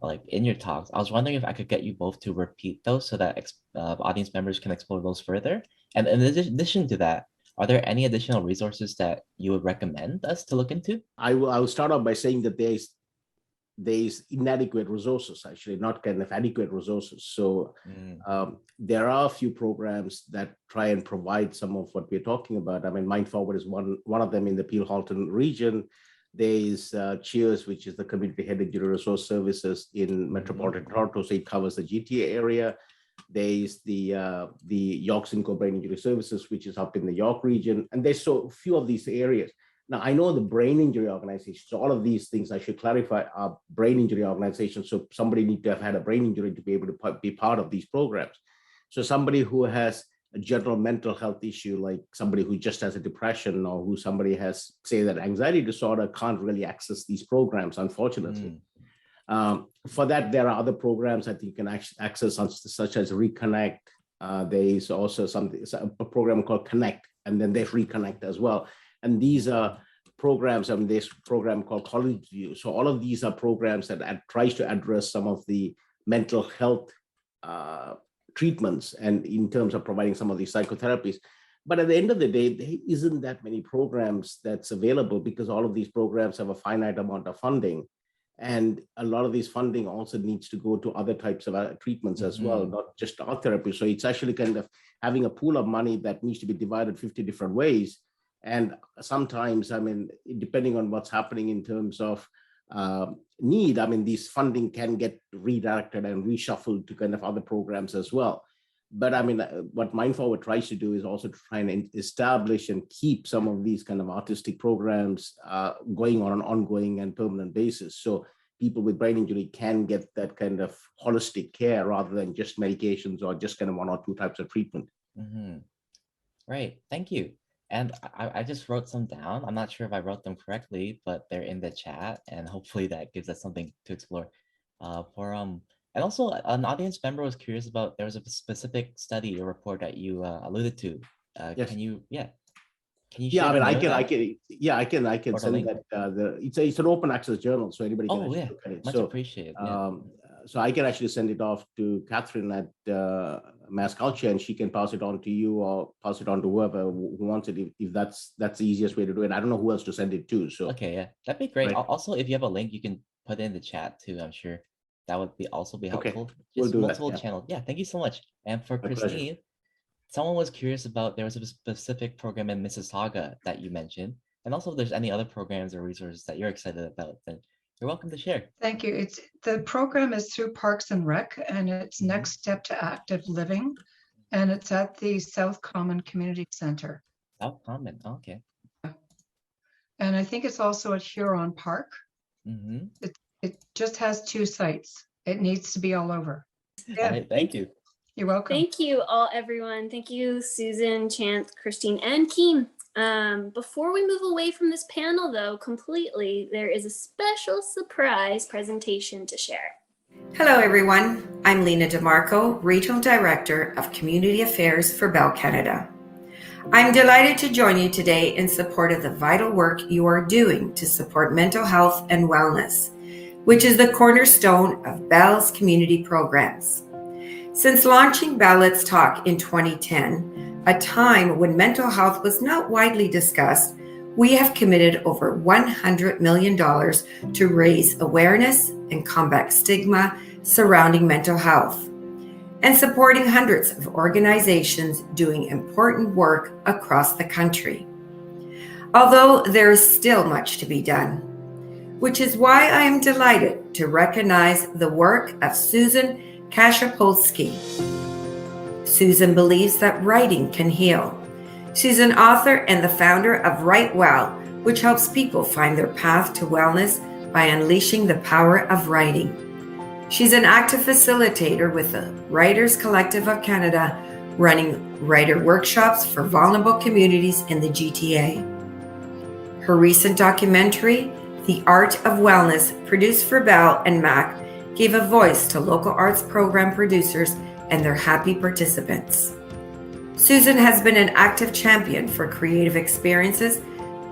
[SPEAKER 12] like, in your talks. I was wondering if I could get you both to repeat those so that audience members can explore those further. And in addition to that, are there any additional resources that you would recommend us to look into?
[SPEAKER 14] I will start off by saying that there's inadequate resources, actually, not kind of adequate resources. So there are a few programs that try and provide some of what we're talking about. I mean, Mind Forward is one of them in the Peel-Halton region. There's CHEERS, which is the Community Head Injury Resource Services in Metropolitan Toronto, so it covers the GTA area. There's the York Simcoe Brain Injury Services, which is up in the York region. And there's so few of these areas. Now, I know the brain injury organizations, so all of these things I should clarify are brain injury organizations. So somebody needs to have had a brain injury to be able to be part of these programs. So somebody who has a general mental health issue, like somebody who just has a depression or who somebody has, say, that anxiety disorder, can't really access these programs, unfortunately. For that, there are other programs that you can access, such as Reconnect. There is also a program called Connect, and then there's Reconnect as well. And these are programs, I mean, there's a program called College View. So all of these are programs that tries to address some of the mental health treatments and in terms of providing some of these psychotherapies. But at the end of the day, there isn't that many programs that's available because all of these programs have a finite amount of funding. And a lot of this funding also needs to go to other types of treatments as well, not just art therapy. So it's actually kind of having a pool of money that needs to be divided 50 different ways. And sometimes, I mean, depending on what's happening in terms of need, I mean, these funding can get redirected and reshuffled to kind of other programs as well. But I mean, what Mind Forward tries to do is also to try and establish and keep some of these kind of artistic programs going on an ongoing and permanent basis. So people with brain injury can get that kind of holistic care rather than just medications or just kind of one or two types of treatment.
[SPEAKER 12] Right, thank you. And I just wrote some down. I'm not sure if I wrote them correctly, but they're in the chat, and hopefully that gives us something to explore. And also, an audience member was curious about, there was a specific study or report that you alluded to.
[SPEAKER 14] Yes.
[SPEAKER 12] Can you share?
[SPEAKER 14] I mean, I can send that. It's an open access journal, so anybody can actually look at it.
[SPEAKER 12] Much appreciated.
[SPEAKER 14] So I can actually send it off to Kathryn at Mass Culture, and she can pass it on to you or pass it on to whoever who wants it, if that's the easiest way to do it. I don't know who else to send it to. So
[SPEAKER 12] okay, yeah, that'd be great.
[SPEAKER 14] Right.
[SPEAKER 12] Also, if you have a link, you can put it in the chat too. I'm sure that would also be helpful.
[SPEAKER 14] Okay, we'll do
[SPEAKER 12] multiple
[SPEAKER 14] that,
[SPEAKER 12] channels. Yeah, thank you so much. And for
[SPEAKER 14] My
[SPEAKER 12] Christine,
[SPEAKER 14] pleasure.
[SPEAKER 12] someone was curious about, there was a specific program in Mississauga that you mentioned, and also if there's any other programs or resources that you're excited about, then you're welcome to share.
[SPEAKER 15] Thank you. The program is through Parks and Rec, and it's Next Step to Active Living, and it's at the South Common Community Center.
[SPEAKER 12] South Common, okay.
[SPEAKER 15] And I think it's also at Huron Park. It just has 2 sites. It needs to be all over. Yeah.
[SPEAKER 12] All right, thank you.
[SPEAKER 15] You're welcome.
[SPEAKER 4] Thank you all, everyone. Thank you, Susan, Chanth, Christine, and Keem. Before we move away from this panel, though, completely, there is a special surprise presentation to share.
[SPEAKER 16] Hello, everyone. I'm Lena Demarco, Regional Director of Community Affairs for Bell Canada. I'm delighted to join you today in support of the vital work you are doing to support mental health and wellness, which is the cornerstone of Bell's community programs. Since launching Bell Let's Talk in 2010, a time when mental health was not widely discussed, we have committed over $100 million to raise awareness and combat stigma surrounding mental health, and supporting hundreds of organizations doing important work across the country. Although there is still much to be done, which is why I am delighted to recognize the work of Susan Ksiezopolski. Susan believes that writing can heal. She's an author and the founder of WriteWell, which helps people find their path to wellness by unleashing the power of writing. She's an active facilitator with the Writers Collective of Canada, running writer workshops for vulnerable communities in the GTA. Her recent documentary, The Art of Wellness, produced for Bell and MAC, gave a voice to local arts program producers and their happy participants. Susan has been an active champion for creative experiences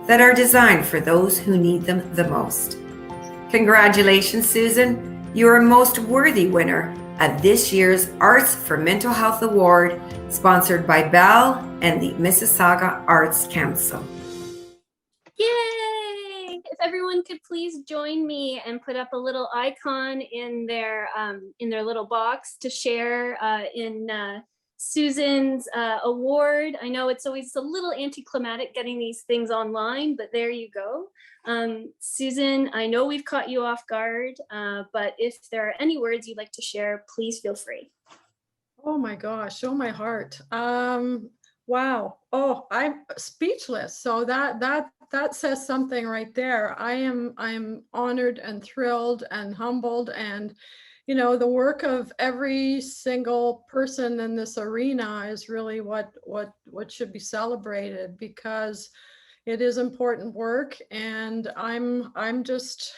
[SPEAKER 16] that are designed for those who need them the most. Congratulations, Susan. You are a most worthy winner of this year's Arts for Mental Health Award, sponsored by Bell and the Mississauga Arts Council.
[SPEAKER 4] Yay! If everyone could please join me and put up a little icon in their little box to share in Susan's award. I know it's always a little anticlimactic getting these things online, but there you go. Susan, I know we've caught you off guard, but if there are any words you'd like to share, please feel free.
[SPEAKER 13] Oh my gosh, oh my heart. Wow. Oh, I'm speechless. So that says something right there. I'm honored and thrilled and humbled, and you know, the work of every single person in this arena is really what should be celebrated, because it is important work, and I'm just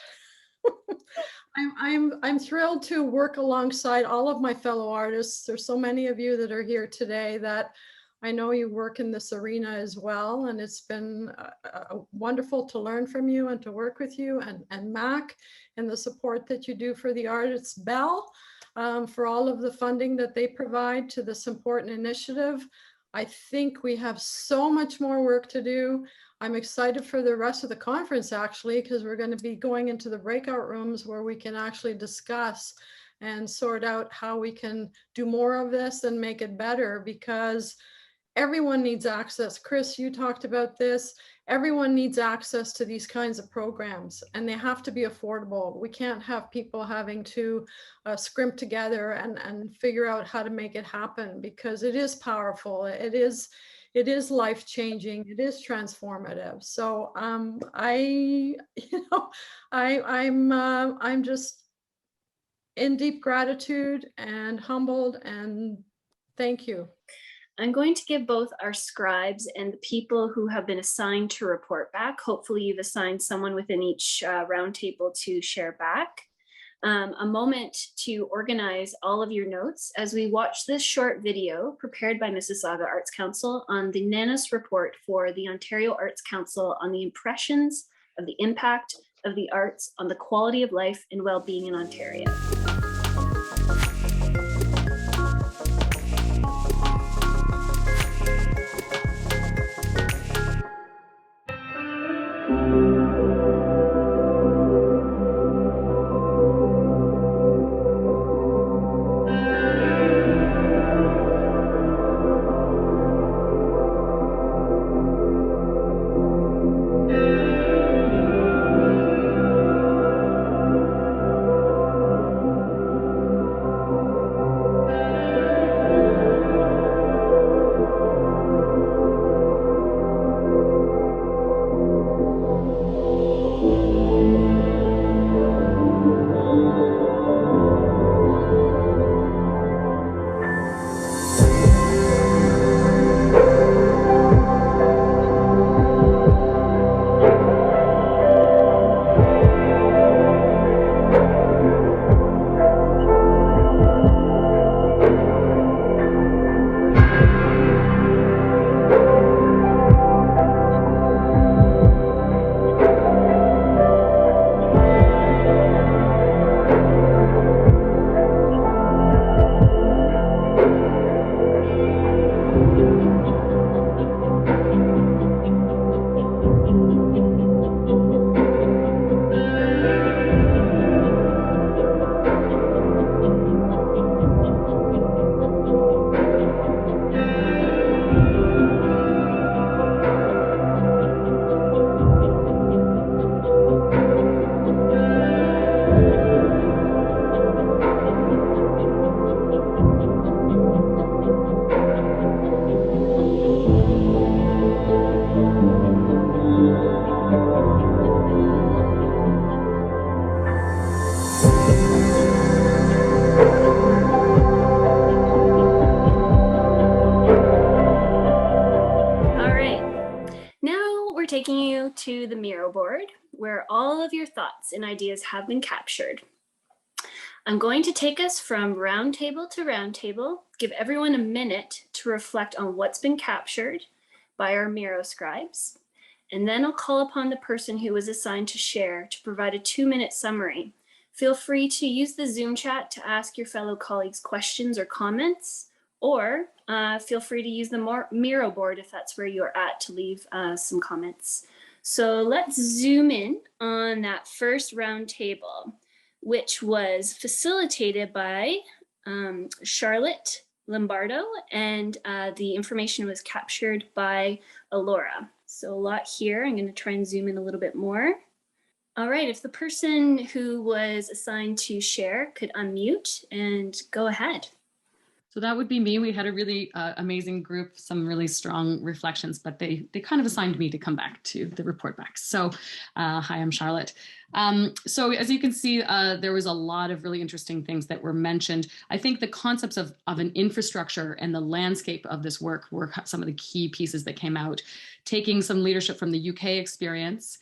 [SPEAKER 13] I'm thrilled to work alongside all of my fellow artists. There's so many of you that are here today that I know you work in this arena as well, and it's been wonderful to learn from you and to work with you, and Mac, and the support that you do for the artists, Bell, for all of the funding that they provide to this important initiative. I think we have so much more work to do. I'm excited for the rest of the conference, actually, because we're going to be going into the breakout rooms where we can actually discuss and sort out how we can do more of this and make it better, because everyone needs access. Chris, you talked about this. Everyone needs access to these kinds of programs, and they have to be affordable. We can't have people having to scrimp together and figure out how to make it happen, because it is powerful. It is life-changing. It is transformative. So I'm just in deep gratitude and humbled, and thank you.
[SPEAKER 4] I'm going to give both our scribes and the people who have been assigned to report back. Hopefully you've assigned someone within each roundtable to share back. A moment to organize all of your notes as we watch this short video prepared by Mississauga Arts Council on the NANUS report for the Ontario Arts Council on the impressions of the impact of the arts on the quality of life and well-being in Ontario. board where all of your thoughts and ideas have been captured. I'm going to take us from round table to round table, give everyone a minute to reflect on what's been captured by our Miro scribes, and then I'll call upon the person who was assigned to share to provide a 2-minute summary. Feel free to use the Zoom chat to ask your fellow colleagues questions or comments, or feel free to use the Miro board if that's where you're at to leave some comments. So let's zoom in on that first round table, which was facilitated by Charlotte Lombardo, and the information was captured by Alora. So a lot here. I'm going to try and zoom in a little bit more. All right, if the person who was assigned to share could unmute and go ahead.
[SPEAKER 17] So that would be me. We had a really amazing group, some really strong reflections, but they kind of assigned me to come back to the report back. So hi, I'm Charlotte. So as you can see, there was a lot of really interesting things that were mentioned. I think the concepts of an infrastructure and the landscape of this work were some of the key pieces that came out, taking some leadership from the UK experience,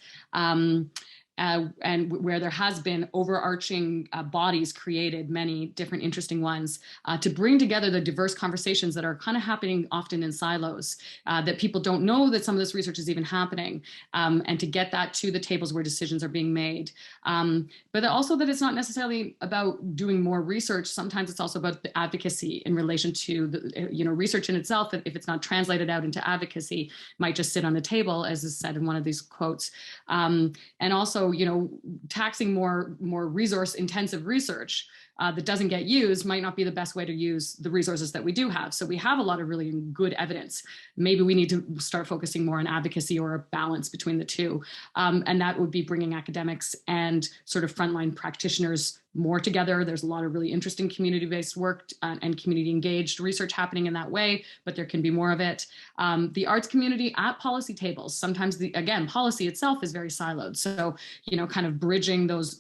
[SPEAKER 17] and where there has been overarching bodies created, many different interesting ones, to bring together the diverse conversations that are kind of happening often in silos, that people don't know that some of this research is even happening, and to get that to the tables where decisions are being made. But also that it's not necessarily about doing more research. Sometimes it's also about the advocacy in relation to the, research in itself, if it's not translated out into advocacy, might just sit on the table, as is said in one of these quotes. And also, taxing more resource intensive research that doesn't get used might not be the best way to use the resources that we do have. So we have a lot of really good evidence. Maybe we need to start focusing more on advocacy or a balance between the two. And that would be bringing academics and sort of frontline practitioners more together. There's a lot of really interesting community-based work and community-engaged research happening in that way, but there can be more of it. The arts community at policy tables. Sometimes, again, policy itself is very siloed. So, kind of bridging those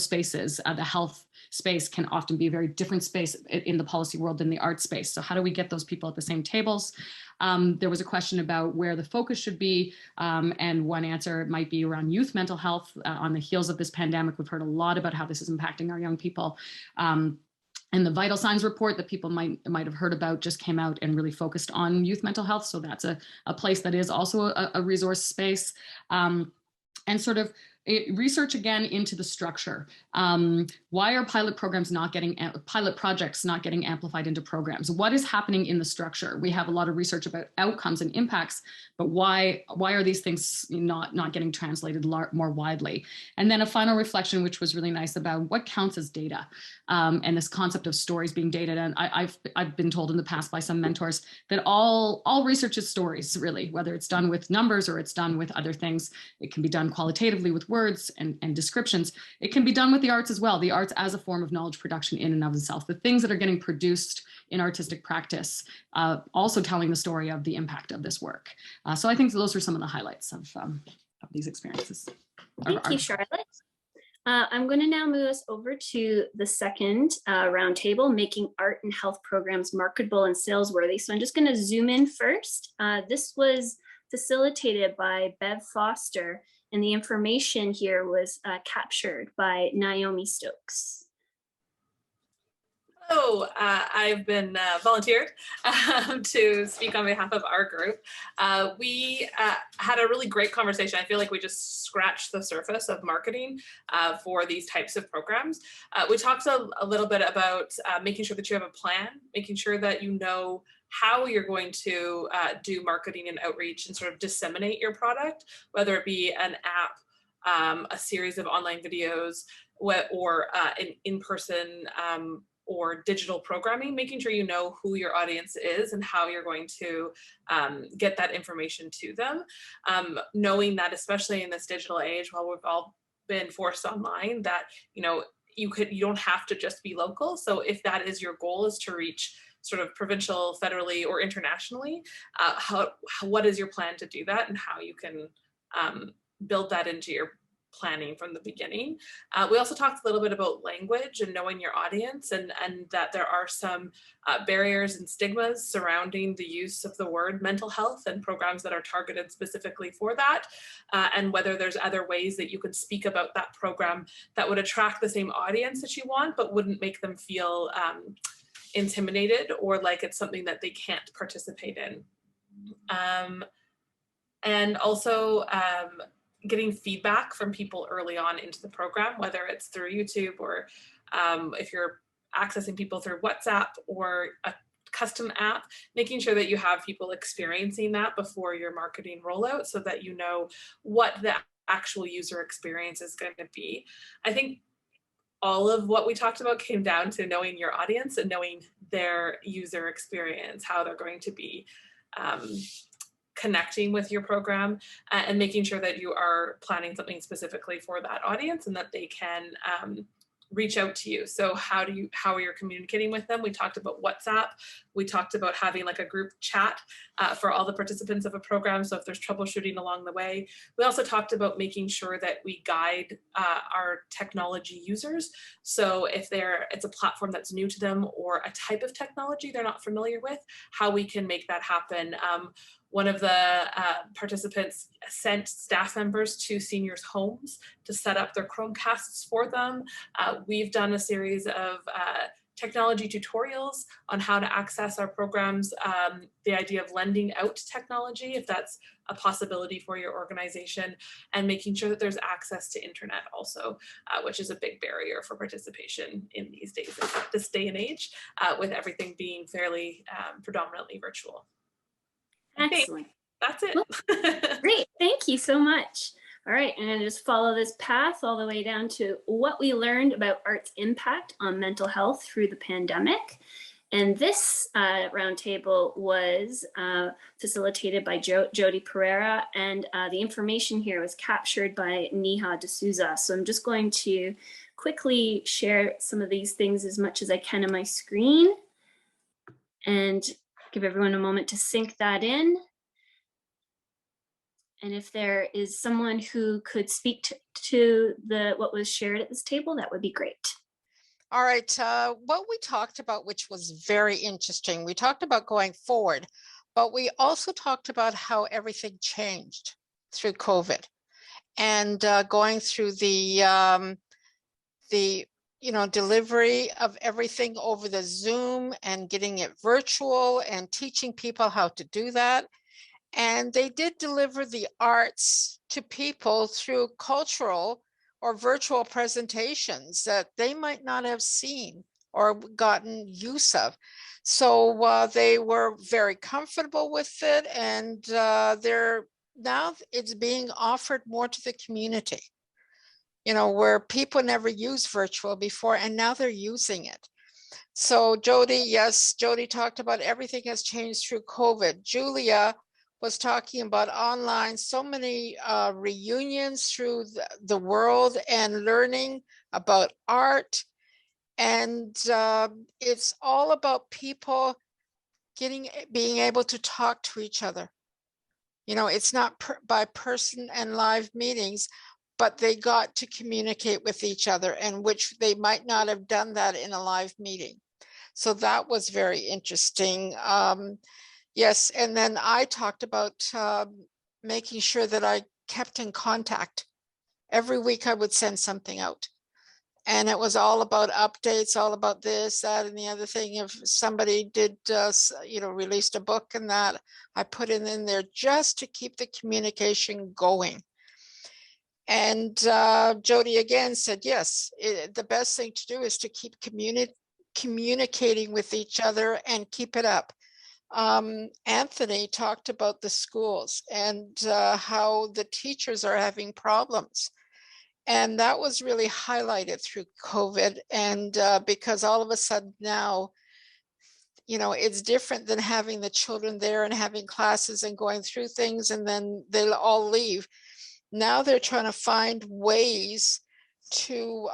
[SPEAKER 17] spaces. The health space can often be a very different space in the policy world than the art space. So how do we get those people at the same tables? There was a question about where the focus should be, and one answer might be around youth mental health. On the heels of this pandemic, we've heard a lot about how this is impacting our young people. And the vital signs report that people might have heard about just came out and really focused on youth mental health. So that's a place that is also a resource space. And sort of research again into the structure. Why are pilot projects not getting amplified into programs? What is happening in the structure? We have a lot of research about outcomes and impacts, but why are these things not getting translated more widely? And then a final reflection, which was really nice, about what counts as data, and this concept of stories being data. And I've been told in the past by some mentors that all research is stories, really, whether it's done with numbers or it's done with other things. It can be done qualitatively with words and descriptions. It can be done with the arts as well. The arts as a form of knowledge production in and of itself. The things that are getting produced in artistic practice, also telling the story of the impact of this work. So I think those are some of the highlights of these experiences.
[SPEAKER 4] Thank you, Charlotte. I'm going to now move us over to the second roundtable, making art and health programs marketable and salesworthy. So I'm just going to zoom in first. This was facilitated by Bev Foster, and the information here was captured by Naomi Stokes.
[SPEAKER 18] Hello, I've been volunteered to speak on behalf of our group. We had a really great conversation. I feel like we just scratched the surface of marketing for these types of programs. We talked a little bit about making sure that you have a plan, making sure that you know how you're going to do marketing and outreach and sort of disseminate your product, whether it be an app, a series of online videos, or an in-person or digital programming, making sure you know who your audience is and how you're going to get that information to them. Knowing that, especially in this digital age, while we've all been forced online, that you don't have to just be local. So if that is your goal, is to reach sort of provincial, federally, or internationally, what is your plan to do that, and how you can build that into your planning from the beginning. We also talked a little bit about language and knowing your audience, and that there are some barriers and stigmas surrounding the use of the word mental health and programs that are targeted specifically for that, and whether there's other ways that you could speak about that program that would attract the same audience that you want, but wouldn't make them feel intimidated or like it's something that they can't participate in. And also getting feedback from people early on into the program, whether it's through YouTube or if you're accessing people through WhatsApp or a custom app, making sure that you have people experiencing that before your marketing rollout so that you know what the actual user experience is going to be. I think all of what we talked about came down to knowing your audience and knowing their user experience, how they're going to be connecting with your program, and making sure that you are planning something specifically for that audience and that they can reach out to you. So how are you communicating with them? We talked about WhatsApp. We talked about having like a group chat for all the participants of a program. So if there's troubleshooting along the way. We also talked about making sure that we guide our technology users. So if it's a platform that's new to them or a type of technology they're not familiar with, how we can make that happen. One of the participants sent staff members to seniors' homes to set up their Chromecasts for them. We've done a series of technology tutorials on how to access our programs, the idea of lending out technology, if that's a possibility for your organization, and making sure that there's access to internet also, which is a big barrier for participation in these days, this day and age, with everything being fairly predominantly virtual.
[SPEAKER 4] Excellent.
[SPEAKER 18] That's it.
[SPEAKER 4] Great. Thank you so much. All right. I'm going to just follow this path all the way down to what we learned about art's impact on mental health through the pandemic. And this roundtable was facilitated by Jody Pereira, and the information here was captured by Neha D'Souza. So I'm just going to quickly share some of these things as much as I can on my screen and give everyone a moment to sync that in. And if there is someone who could speak to what was shared at this table, that would be great.
[SPEAKER 19] All right, what we talked about, which was very interesting, we talked about going forward, but we also talked about how everything changed through COVID and going through the delivery of everything over the Zoom and getting it virtual and teaching people how to do that. And they did deliver the arts to people through cultural or virtual presentations that they might not have seen or gotten use of. So they were very comfortable with it, and now it's being offered more to the community, where people never used virtual before, and now they're using it. So Jody talked about everything has changed through COVID. Julia was talking about online, so many reunions through the world and learning about art. And it's all about people being able to talk to each other. It's not by person and live meetings, but they got to communicate with each other, and which they might not have done that in a live meeting. So that was very interesting. Yes, and then I talked about making sure that I kept in contact. Every week I would send something out. And it was all about updates, all about this, that, and the other thing. If somebody did, released a book and that, I put it in there just to keep the communication going. And Jody again said, yes, the best thing to do is to keep communicating with each other and keep it up. Anthony talked about the schools and how the teachers are having problems. And that was really highlighted through COVID. And because all of a sudden now, it's different than having the children there and having classes and going through things, and then they'll all leave. Now they're trying to find ways to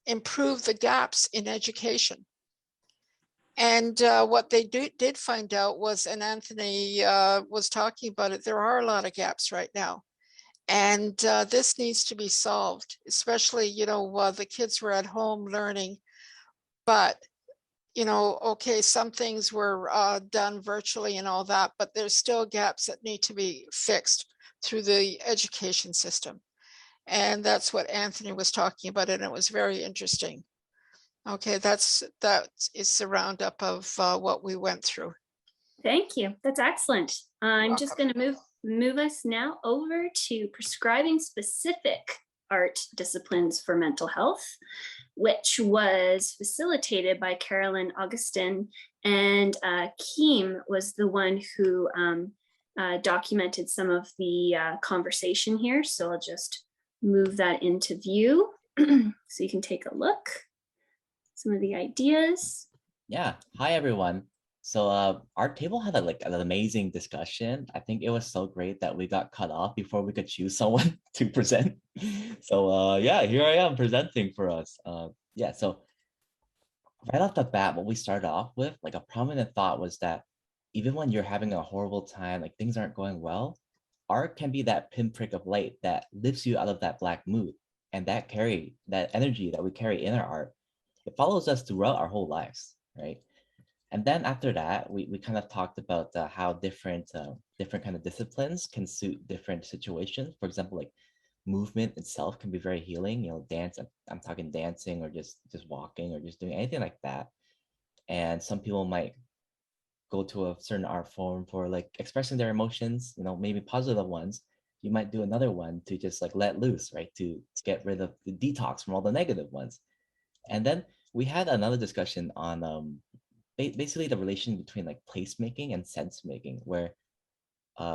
[SPEAKER 19] improve the gaps in education. And what they did find out was, and Anthony was talking about it, there are a lot of gaps right now. And this needs to be solved, especially, the kids were at home learning, but, okay, some things were done virtually and all that, but there's still gaps that need to be fixed through the education system. And that's what Anthony was talking about, and it was very interesting. Okay, that is the roundup of what we went through.
[SPEAKER 4] Thank you. That's excellent. I'm just going to move us now over to prescribing specific art disciplines for mental health, which was facilitated by Carolyn Augustin, and Keem was the one who documented some of the conversation here. So I'll just move that into view so you can take a look. Some of the ideas.
[SPEAKER 12] Yeah. Hi, everyone. So our table had an amazing discussion. I think it was so great that we got cut off before we could choose someone to present. So yeah, here I am presenting for us. Yeah, so right off the bat, what we started off with, like a prominent thought was that even when you're having a horrible time, like things aren't going well, art can be that pinprick of light that lifts you out of that black mood. And that energy that we carry in our art, it follows us throughout our whole lives, right? And then after that, we kind of talked about how different kind of disciplines can suit different situations. For example, like movement itself can be very healing. Dance. I'm talking dancing or just walking or just doing anything like that. And some people might go to a certain art form for like expressing their emotions. Maybe positive ones. You might do another one to just like let loose, right? To get rid of the detox from all the negative ones. And then we had another discussion on basically the relation between like placemaking and sense making, where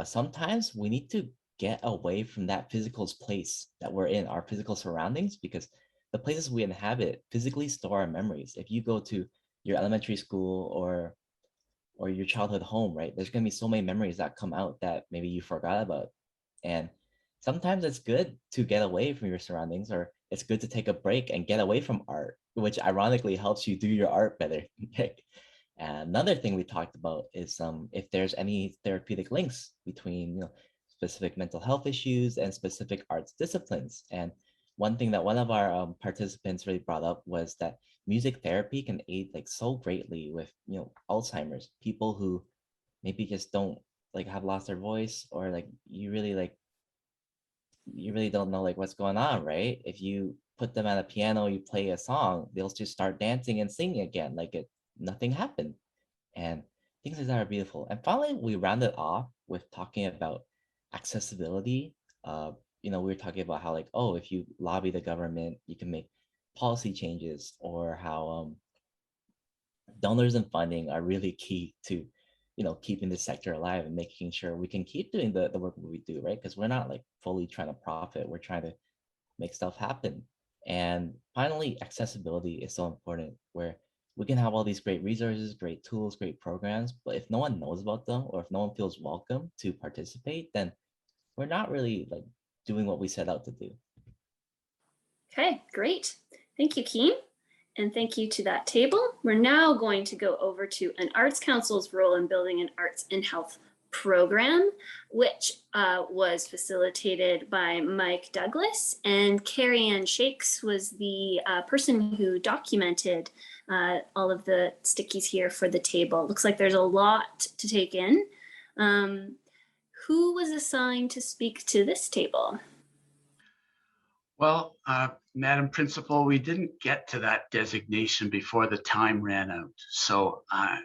[SPEAKER 12] sometimes we need to get away from that physical place that we're in, our physical surroundings, because the places we inhabit physically store our memories. If you go to your elementary school or your childhood home, right, there's going to be so many memories that come out that maybe you forgot about. And sometimes it's good to get away from your surroundings, or it's good to take a break and get away from art, which ironically helps you do your art better. And another thing we talked about is if there's any therapeutic links between specific mental health issues and specific arts disciplines. And one thing that one of our participants really brought up was that music therapy can aid like so greatly with Alzheimer's, people who maybe just don't like have lost their voice, or like you really don't know like what's going on, right? If you put them at a piano, you play a song, they'll just start dancing and singing again like nothing happened. And things like that are beautiful. And finally, we rounded off with talking about accessibility. We were talking about how like, oh, if you lobby the government, you can make policy changes, or how donors and funding are really key to keeping the sector alive and making sure we can keep doing the work we do, right? Because we're not like fully trying to profit, we're trying to make stuff happen. And finally, accessibility is so important, where we can have all these great resources, great tools, great programs, but if no one knows about them, or if no one feels welcome to participate, then we're not really like doing what we set out to do.
[SPEAKER 4] Okay, great. Thank you, Keem. And thank you to that table. We're now going to go over to an Arts Council's role in building an arts and health program, which was facilitated by Mike Douglas, and Carrie Ann Shakes was the person who documented all of the stickies here for the table. Looks like there's a lot to take in. Who was assigned to speak to this table?
[SPEAKER 20] Well, Madam Principal, we didn't get to that designation before the time ran out. So I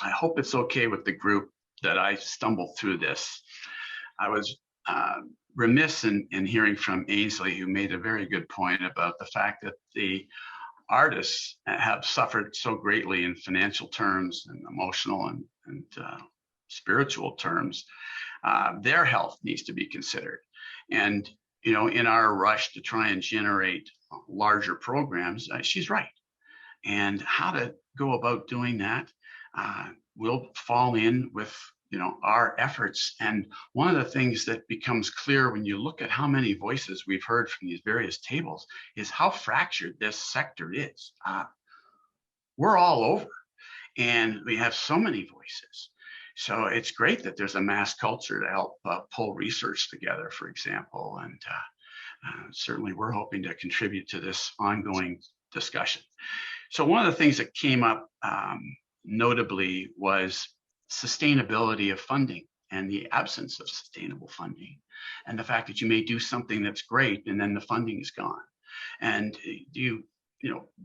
[SPEAKER 20] hope it's okay with the group that I stumbled through this. I was remiss in hearing from Ainsley, who made a very good point about the fact that the artists have suffered so greatly in financial terms and emotional and spiritual terms. Their health needs to be considered. And in our rush to try and generate larger programs, she's right. And how to go about doing that will fall in with our efforts. And one of the things that becomes clear when you look at how many voices we've heard from these various tables is how fractured this sector is. We're all over, and we have so many voices. So it's great that there's a mass culture to help pull research together, for example, and certainly we're hoping to contribute to this ongoing discussion. So one of the things that came up notably was sustainability of funding and the absence of sustainable funding, and the fact that you may do something that's great and then the funding is gone. And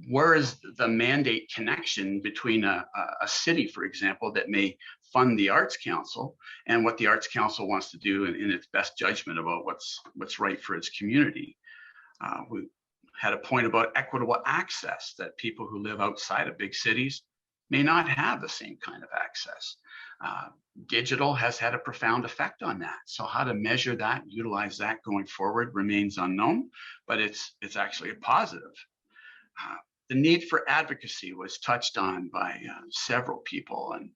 [SPEAKER 20] where is the mandate connection between a city, for example, that may fund the Arts Council and what the Arts Council wants to do in its best judgment about what's right for its community? We had a point about equitable access, that people who live outside of big cities may not have the same kind of access. Digital has had a profound effect on that. So how to measure that, utilize that going forward remains unknown, but it's actually a positive. The need for advocacy was touched on by several people, and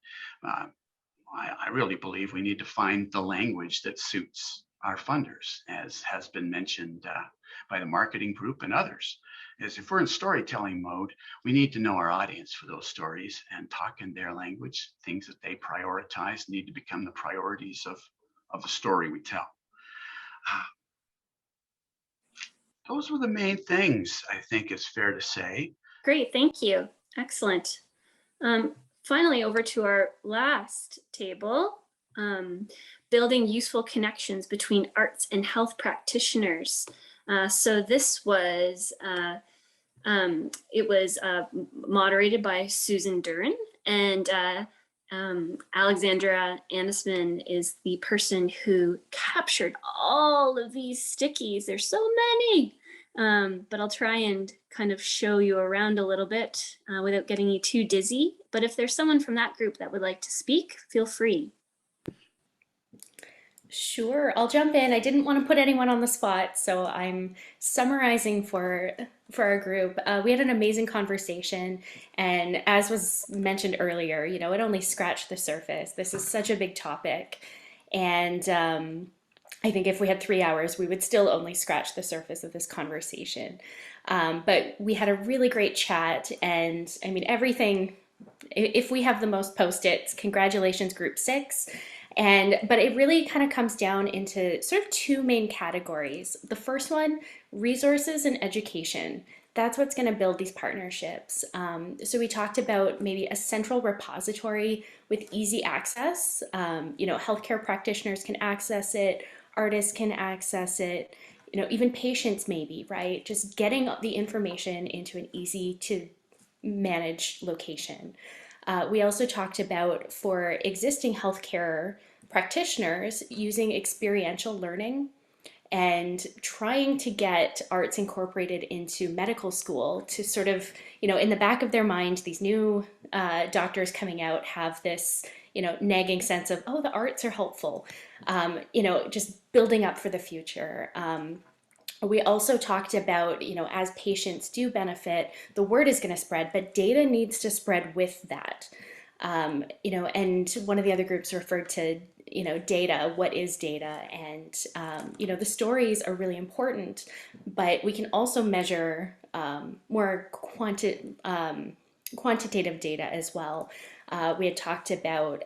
[SPEAKER 20] I really believe we need to find the language that suits our funders, as has been mentioned by the marketing group and others. Is if we're in storytelling mode, we need to know our audience for those stories and talk in their language. Things that they prioritize need to become the priorities of the story we tell. Those were the main things, I think it's fair to say.
[SPEAKER 4] Great, thank you. Excellent. Finally, over to our last table, building useful connections between arts and health practitioners. So this was, moderated by Susan Duren, and Alexandra Anisman is the person who captured all of these stickies. There's so many, but I'll try and kind of show you around a little bit without getting you too dizzy. But if there's someone from that group that would like to speak, feel free.
[SPEAKER 1] Sure, I'll jump in. I didn't want to put anyone on the spot, so I'm summarizing for our group. We had an amazing conversation, and as was mentioned earlier, it only scratched the surface. This is such a big topic, and I think if we had 3 hours, we would still only scratch the surface of this conversation. But we had a really great chat, and I mean, everything, if we have the most Post-its, congratulations, Group 6. But it really kind of comes down into sort of two main categories. The first one, resources and education. That's what's going to build these partnerships. So we talked about maybe a central repository with easy access. Healthcare practitioners can access it, artists can access it, even patients maybe, right? Just getting the information into an easy to manage location. We also talked about, for existing healthcare practitioners, using experiential learning and trying to get arts incorporated into medical school to sort of, in the back of their mind, these new doctors coming out have this, nagging sense of, oh, the arts are helpful, just building up for the future. We also talked about, as patients do benefit, the word is going to spread, but data needs to spread with that. And one of the other groups referred to, data, what is data? And, the stories are really important, but we can also measure more quantitative data as well. We had talked about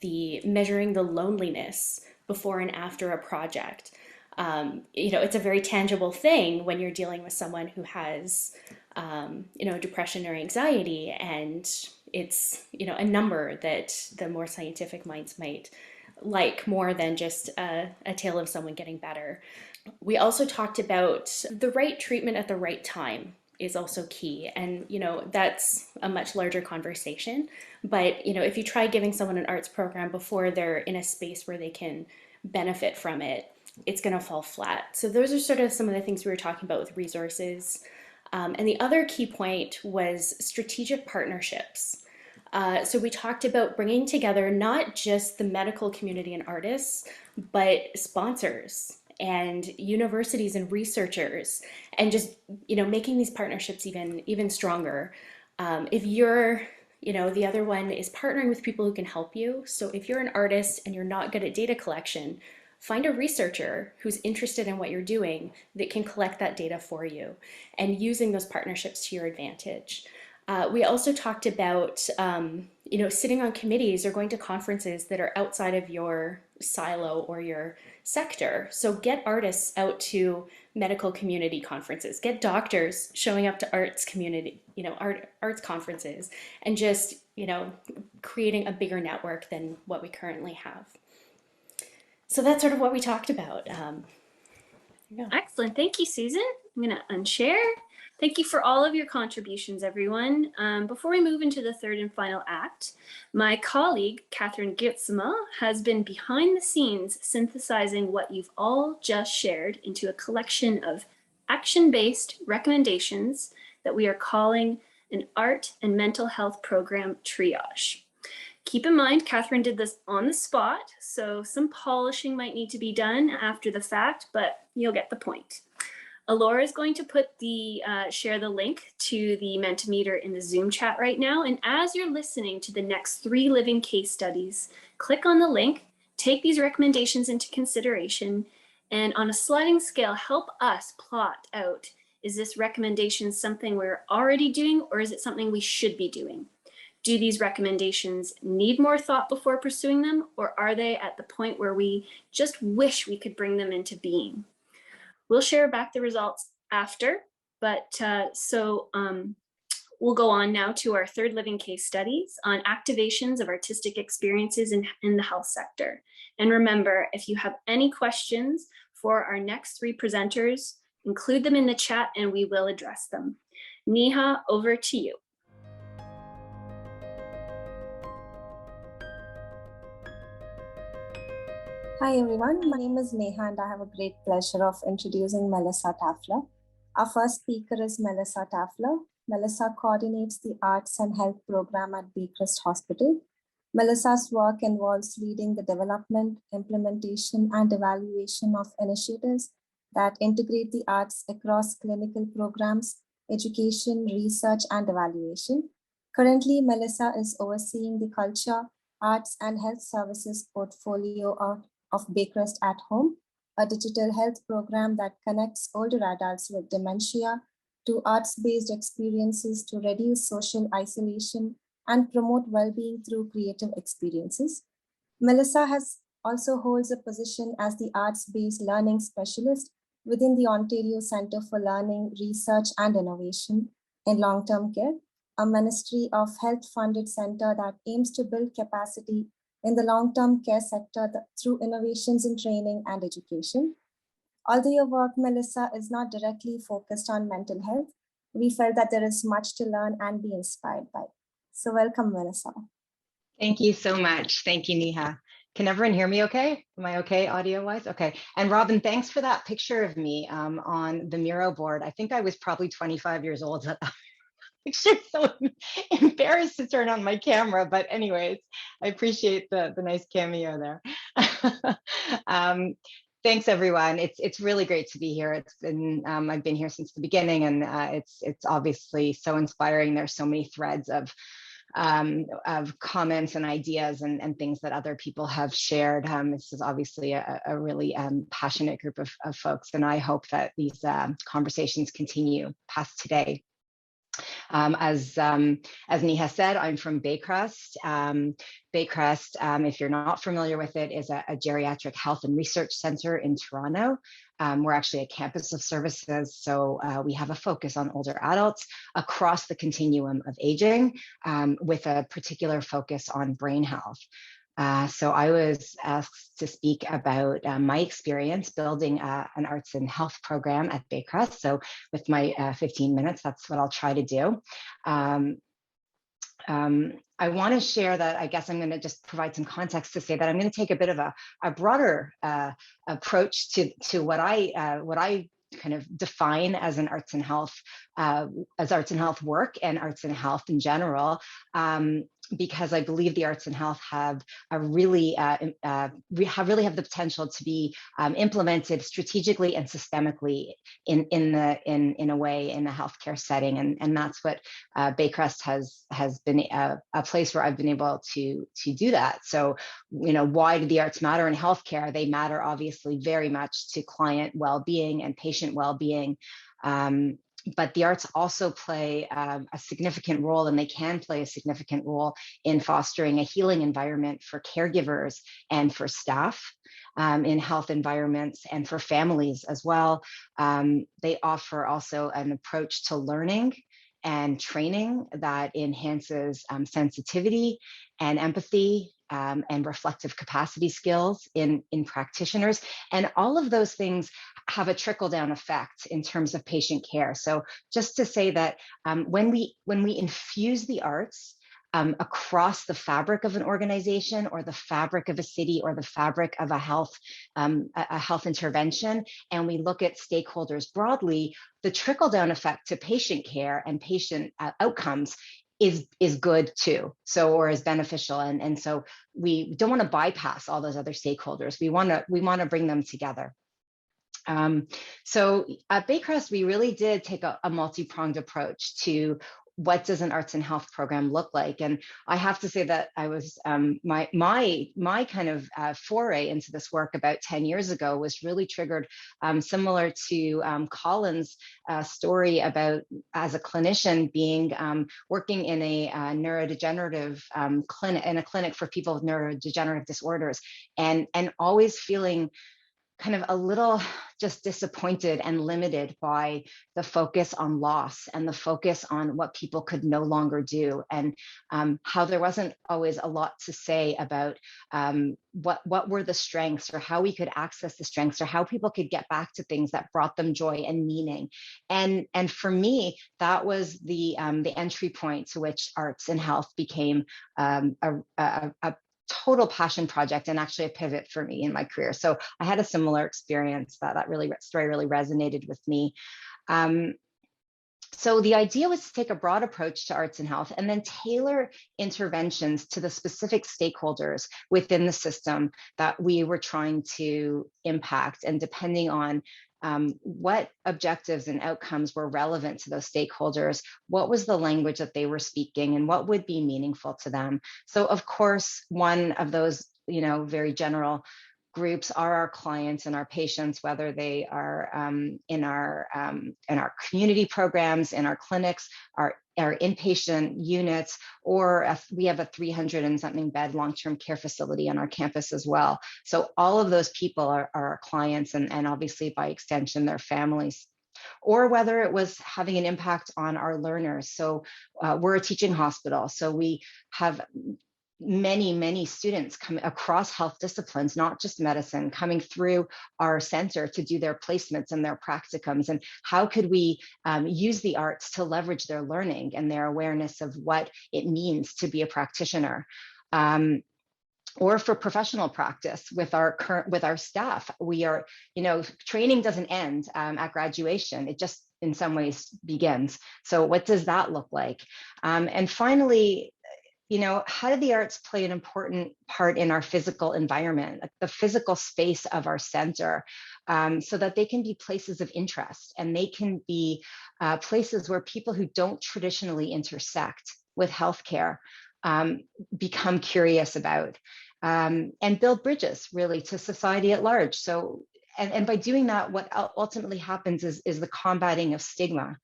[SPEAKER 1] measuring the loneliness before and after a project. It's a very tangible thing when you're dealing with someone who has, depression or anxiety, and it's, a number that the more scientific minds might like more than just a tale of someone getting better. We also talked about the right treatment at the right time is also key. And, that's a much larger conversation. But, if you try giving someone an arts program before they're in a space where they can benefit from it, it's going to fall flat. So those are sort of some of the things we were talking about with resources. And the other key point was strategic partnerships. So we talked about bringing together not just the medical community and artists, but sponsors and universities and researchers, and just, making these partnerships even stronger. If you're, the other one is partnering with people who can help you. So if you're an artist and you're not good at data collection, find a researcher who's interested in what you're doing that can collect that data for you, and using those partnerships to your advantage. We also talked about, sitting on committees or going to conferences that are outside of your silo or your sector. So get artists out to medical community conferences, get doctors showing up to arts community, arts conferences, and just, creating a bigger network than what we currently have. So that's sort of what we talked about.
[SPEAKER 4] Excellent. Thank you, Susan. I'm going to unshare. Thank you for all of your contributions, everyone. Before we move into the third and final act, my colleague, Kathryn Geertsema, has been behind the scenes synthesizing what you've all just shared into a collection of action-based recommendations that we are calling an art and mental health program triage. Keep in mind, Kathryn did this on the spot, so some polishing might need to be done after the fact, but you'll get the point. Alora is going to share the link to the Mentimeter in the Zoom chat right now. And as you're listening to the next 3 living case studies, click on the link, take these recommendations into consideration, and on a sliding scale, help us plot out, is this recommendation something we're already doing, or is it something we should be doing? Do these recommendations need more thought before pursuing them, or are they at the point where we just wish we could bring them into being? We'll share back the results after, but we'll go on now to our third living case studies on activations of artistic experiences in the health sector. And remember, if you have any questions for our next 3 presenters, include them in the chat and we will address them. Neha, over to you.
[SPEAKER 21] Hi everyone, my name is Neha and I have a great pleasure of introducing Melissa Tafler. Our first speaker is Melissa Tafler. Melissa coordinates the Arts and Health program at Baycrest Hospital. Melissa's work involves leading the development, implementation, and evaluation of initiatives that integrate the arts across clinical programs, education, research, and evaluation. Currently, Melissa is overseeing the Culture, Arts, and Health Services portfolio of Baycrest at Home, a digital health program that connects older adults with dementia to arts-based experiences to reduce social isolation and promote well-being through creative experiences. Melissa also holds a position as the arts-based learning specialist within the Ontario Centre for Learning, Research and Innovation in Long-Term Care, a Ministry of Health-funded centre that aims to build capacity in the long-term care sector through innovations in training and education. Although your work, Melissa, is not directly focused on mental health, we felt that there is much to learn and be inspired by. So welcome, Melissa.
[SPEAKER 22] Thank you so much. Thank you, Neha. Can everyone hear me okay? Am I okay audio-wise? Okay. And Robin, thanks for that picture of me on the Miro board. I think I was probably 25 years old at that picture, so embarrassed to turn on my camera, but anyways, I appreciate the nice cameo there. Thanks everyone. It's really great to be here. It's been I've been here since the beginning, and it's obviously so inspiring. There's so many threads of comments and ideas and things that other people have shared. This is obviously a really passionate group of folks, and I hope that these conversations continue past today. As Neha said, I'm from Baycrest. Baycrest, if you're not familiar with it, is a geriatric health and research center in Toronto. We're actually a campus of services, so we have a focus on older adults across the continuum of aging, with a particular focus on brain health. So I was asked to speak about my experience building an arts and health program at Baycrest. So with my 15 minutes, that's what I'll try to do. I want to share that I guess I'm going to just provide some context to say that I'm going to take a bit of a broader approach to what I kind of define as an arts and health, as arts and health work and arts and health in general, because I believe the arts and health have really have the potential to be implemented strategically and systemically in a way in a healthcare setting, and that's what Baycrest has been a place where I've been able to do that. So, why do the arts matter in healthcare? They matter obviously very much to client well-being and patient patient well-being. But the arts also play a significant role, and they can play a significant role in fostering a healing environment for caregivers and for staff in health environments, and for families as well. They offer also an approach to learning and training that enhances sensitivity and empathy and reflective capacity skills in practitioners. And all of those things have a trickle-down effect in terms of patient care. So just to say that when we infuse the arts across the fabric of an organization, or the fabric of a city, or the fabric of a health intervention, and we look at stakeholders broadly, the trickle-down effect to patient care and patient outcomes is good too, or is beneficial. And so we don't want to bypass all those other stakeholders. We want to bring them together. So at Baycrest, we really did take a multi-pronged approach to what does an arts and health program look like. And I have to say that I was my kind of foray into this work about 10 years ago was really triggered similar to Colin's story about, as a clinician, being working in a neurodegenerative clinic for people with neurodegenerative disorders, and always feeling kind of a little just disappointed and limited by the focus on loss and the focus on what people could no longer do, and how there wasn't always a lot to say about what were the strengths, or how we could access the strengths, or how people could get back to things that brought them joy and meaning. And for me, that was the entry point to which arts and health became a total passion project, and actually a pivot for me in my career. So I had a similar experience. That story really resonated with me. So the idea was to take a broad approach to arts and health, and then tailor interventions to the specific stakeholders within the system that we were trying to impact. And depending on what objectives and outcomes were relevant to those stakeholders, what was the language that they were speaking, and what would be meaningful to them. So of course, one of those, very general groups are our clients and our patients, whether they are in our community programs, in our clinics, our inpatient units, or we have a 300 and something bed long-term care facility on our campus as well. So all of those people are our clients, and obviously by extension, their families. Or whether it was having an impact on our learners. So we're a teaching hospital, so we have many students coming across health disciplines, not just medicine, coming through our center to do their placements and their practicums. And how could we use the arts to leverage their learning and their awareness of what it means to be a practitioner? Or for professional practice with our staff, we are, training doesn't end at graduation. It just in some ways begins. So what does that look like? And finally, how do the arts play an important part in our physical environment, like the physical space of our center, so that they can be places of interest, and they can be places where people who don't traditionally intersect with healthcare become curious about, and build bridges really to society at large. So, and by doing that, what ultimately happens is the combating of stigma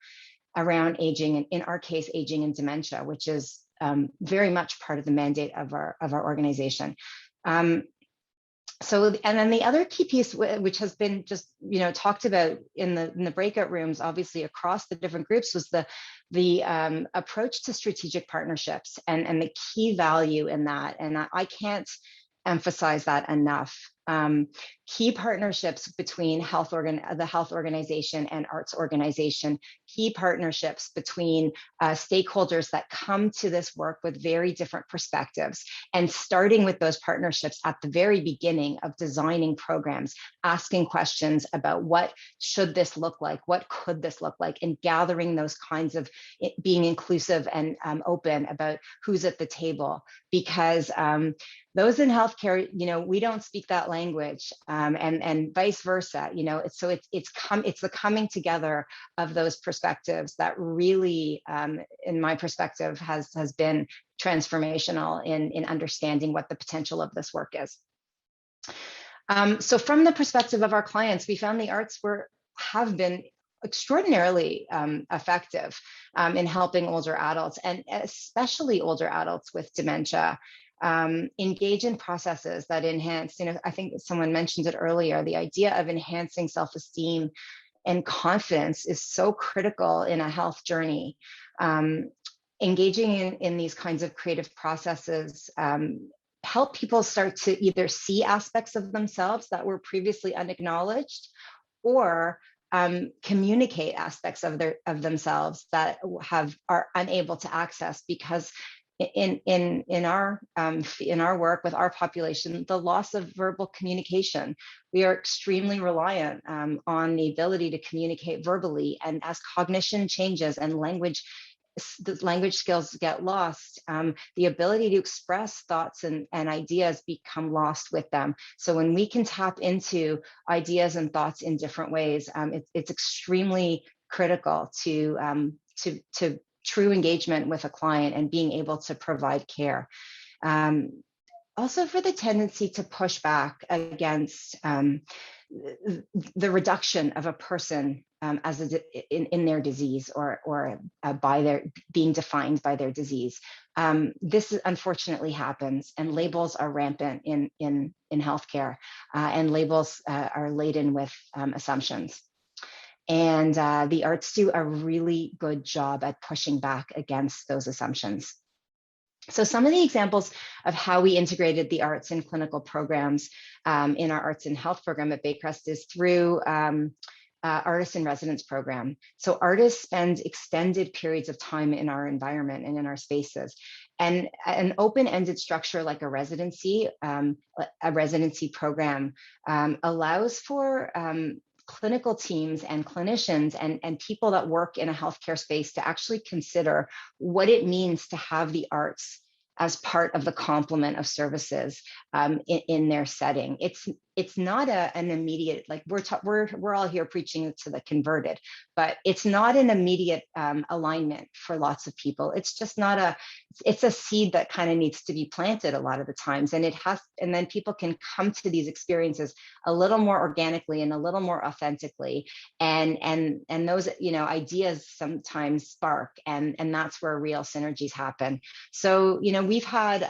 [SPEAKER 22] around aging, and in our case, aging and dementia, which is very much part of the mandate of our organization. So, and then the other key piece, which has been just talked about in the breakout rooms, obviously across the different groups, was the approach to strategic partnerships and the key value in that. And I can't emphasize that enough. Key partnerships between the health organization and arts organization, key partnerships between stakeholders that come to this work with very different perspectives, and starting with those partnerships at the very beginning of designing programs, asking questions about what should this look like, what could this look like, and gathering those kinds of being inclusive and open about who's at the table, because those in healthcare, we don't speak that language, and vice versa. It's the coming together of those perspectives that really, in my perspective, has been transformational in understanding what the potential of this work is. So from the perspective of our clients, we found the arts were have been extraordinarily effective in helping older adults, and especially older adults with dementia, engage in processes that enhance, I think someone mentioned it earlier, the idea of enhancing self-esteem and confidence is so critical in a health journey. Engaging in these kinds of creative processes help people start to either see aspects of themselves that were previously unacknowledged, or communicate aspects of themselves that are unable to access, because in our work with our population, the loss of verbal communication, we are extremely reliant on the ability to communicate verbally. And as cognition changes and the language skills get lost, the ability to express thoughts and ideas become lost with them. So when we can tap into ideas and thoughts in different ways, it's extremely critical to true engagement with a client and being able to provide care. Also for the tendency to push back against the reduction of a person in their disease, or by their being defined by their disease. This unfortunately happens, and labels are rampant in healthcare, and labels are laden with assumptions. And the arts do a really good job at pushing back against those assumptions. So some of the examples of how we integrated the arts in clinical programs in our Arts and Health program at Baycrest is through Artists in Residence program. So artists spend extended periods of time in our environment and in our spaces. And an open-ended structure like a residency program allows for clinical teams and clinicians and people that work in a healthcare space to actually consider what it means to have the arts as part of the complement of services in their setting. It's not an immediate, like we're all here preaching to the converted, but it's not an immediate alignment for lots of people. It's just not it's a seed that kind of needs to be planted a lot of the times, and then people can come to these experiences a little more organically and a little more authentically, and those ideas sometimes spark, and that's where real synergies happen. So we've had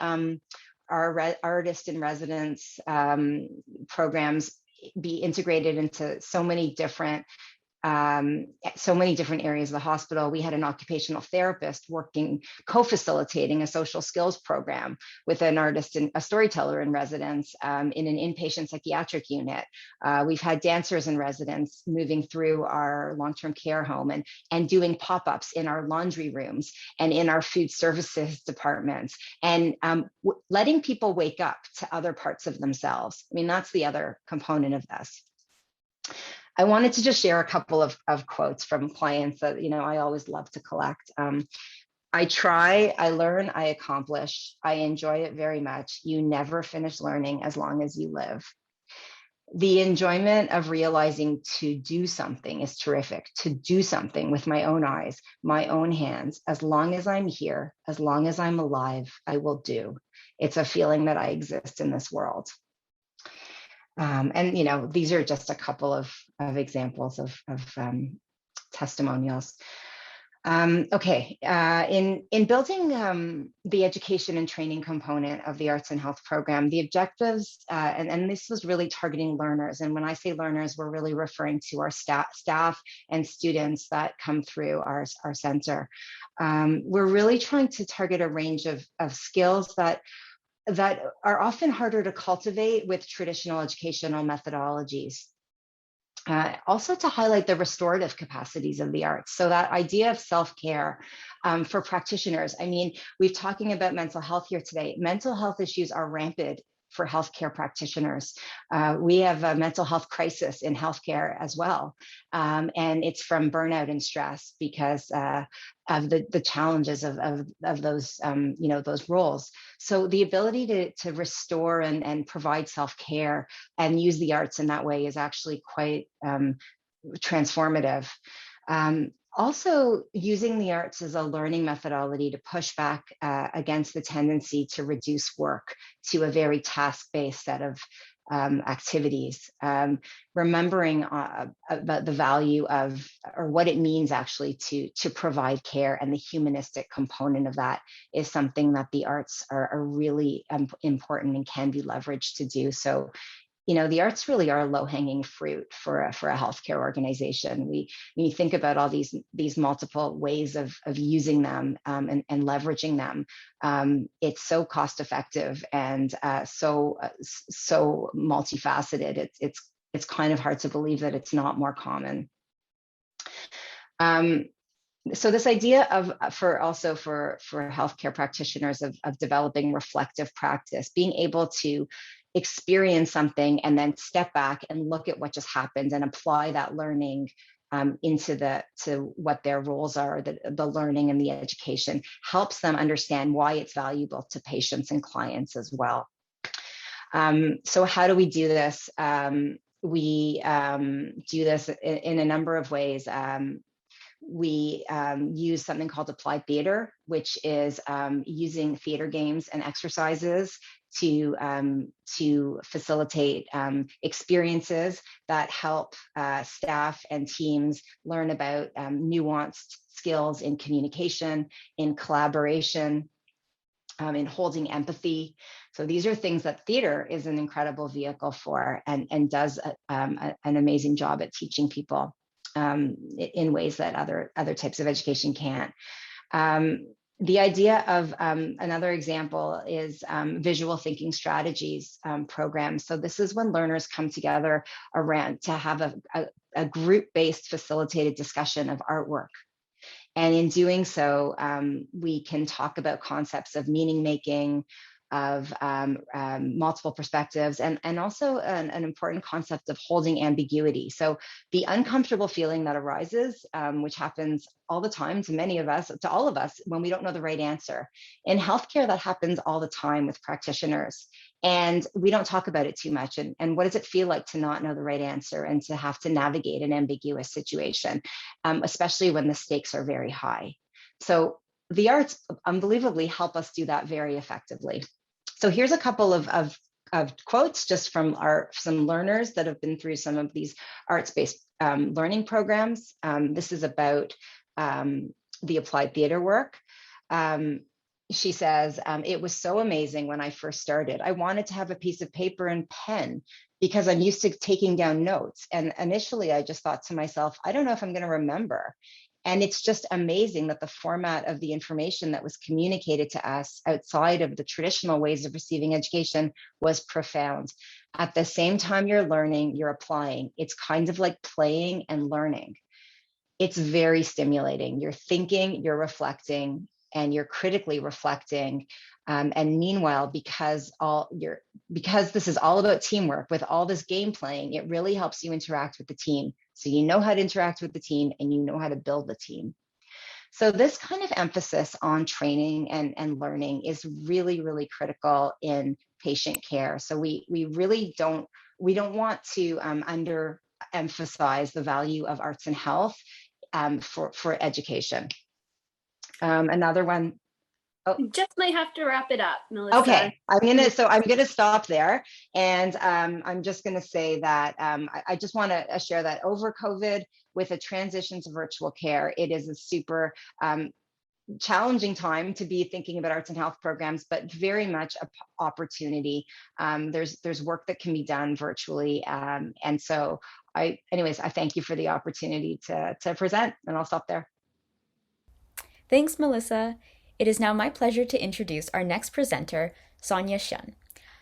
[SPEAKER 22] our artist in residence programs be integrated into so many different areas of the hospital. We had an occupational therapist co-facilitating a social skills program with an artist and a storyteller in residence in an inpatient psychiatric unit. We've had dancers in residence moving through our long-term care home and doing pop-ups in our laundry rooms and in our food services departments, and letting people wake up to other parts of themselves. I mean, that's the other component of this. I wanted to just share a couple of quotes from clients that, I always love to collect. I try, I learn, I accomplish. I enjoy it very much. You never finish learning as long as you live. The enjoyment of realizing to do something is terrific. To do something with my own eyes, my own hands, as long as I'm here, as long as I'm alive, I will do. It's a feeling that I exist in this world. And these are just a couple of examples of testimonials. Okay, in building the education and training component of the Arts and Health program, the objectives, and this was really targeting learners. And when I say learners, we're really referring to our staff and students that come through our center. We're really trying to target a range of skills that are often harder to cultivate with traditional educational methodologies. Also to highlight the restorative capacities of the arts. So that idea of self-care for practitioners. I mean, we're talking about mental health here today. Mental health issues are rampant for healthcare practitioners. We have a mental health crisis in healthcare as well. And it's from burnout and stress because of the challenges of those, those roles. So the ability to restore and provide self-care and use the arts in that way is actually quite transformative. Also, using the arts as a learning methodology to push back against the tendency to reduce work to a very task-based set of activities. Remembering about the value of, or what it means actually to provide care, and the humanistic component of that is something that the arts are really important and can be leveraged to do. So, the arts really are low-hanging fruit for a healthcare organization. When you think about all these multiple ways of using them and leveraging them, it's so cost-effective and so multifaceted. It's kind of hard to believe that it's not more common. So this idea for healthcare practitioners of developing reflective practice, being able to experience something and then step back and look at what just happened and apply that learning to what their roles are, the learning and the education, helps them understand why it's valuable to patients and clients as well. So how do we do this? We do this in a number of ways. We use something called applied theater, which is using theater games and exercises to facilitate experiences that help staff and teams learn about nuanced skills in communication, in collaboration, in holding empathy. So these are things that theater is an incredible vehicle for, and does an amazing job at teaching people in ways that other types of education can't. The idea of another example is visual thinking strategies programs. So this is when learners come together around to have a group-based facilitated discussion of artwork. And in doing so, we can talk about concepts of meaning making, of multiple perspectives, and also an important concept of holding ambiguity. So the uncomfortable feeling that arises, which happens all the time to all of us, when we don't know the right answer. In healthcare, that happens all the time with practitioners, and we don't talk about it too much. And what does it feel like to not know the right answer and to have to navigate an ambiguous situation, especially when the stakes are very high? So the arts unbelievably help us do that very effectively. So here's a couple of quotes just from some learners that have been through some of these arts-based learning programs. This is about the applied theater work. She says, it was so amazing when I first started. I wanted to have a piece of paper and pen because I'm used to taking down notes. And initially I just thought to myself, I don't know if I'm going to remember. And it's just amazing that the format of the information that was communicated to us outside of the traditional ways of receiving education was profound. At the same time you're learning, you're applying. It's kind of like playing and learning. It's very stimulating. You're thinking, you're reflecting, and you're critically reflecting. And meanwhile, because this is all about teamwork, with all this game playing, it really helps you interact with the team. So you know how to interact with the team and you know how to build the team. So this kind of emphasis on training and learning is really, really critical in patient care. So we really don't want to underemphasize the value of arts and health for education. Another one.
[SPEAKER 4] Oh. You just might have to wrap it up, Melissa.
[SPEAKER 22] Okay, I'm gonna stop there, and I'm just gonna say that I just want to share that over COVID, with a transition to virtual care, it is a super challenging time to be thinking about arts and health programs, but very much an opportunity. There's work that can be done virtually, and so I thank you for the opportunity to present, and I'll stop there.
[SPEAKER 5] Thanks, Melissa. It is now my pleasure to introduce our next presenter, Sonia Shun.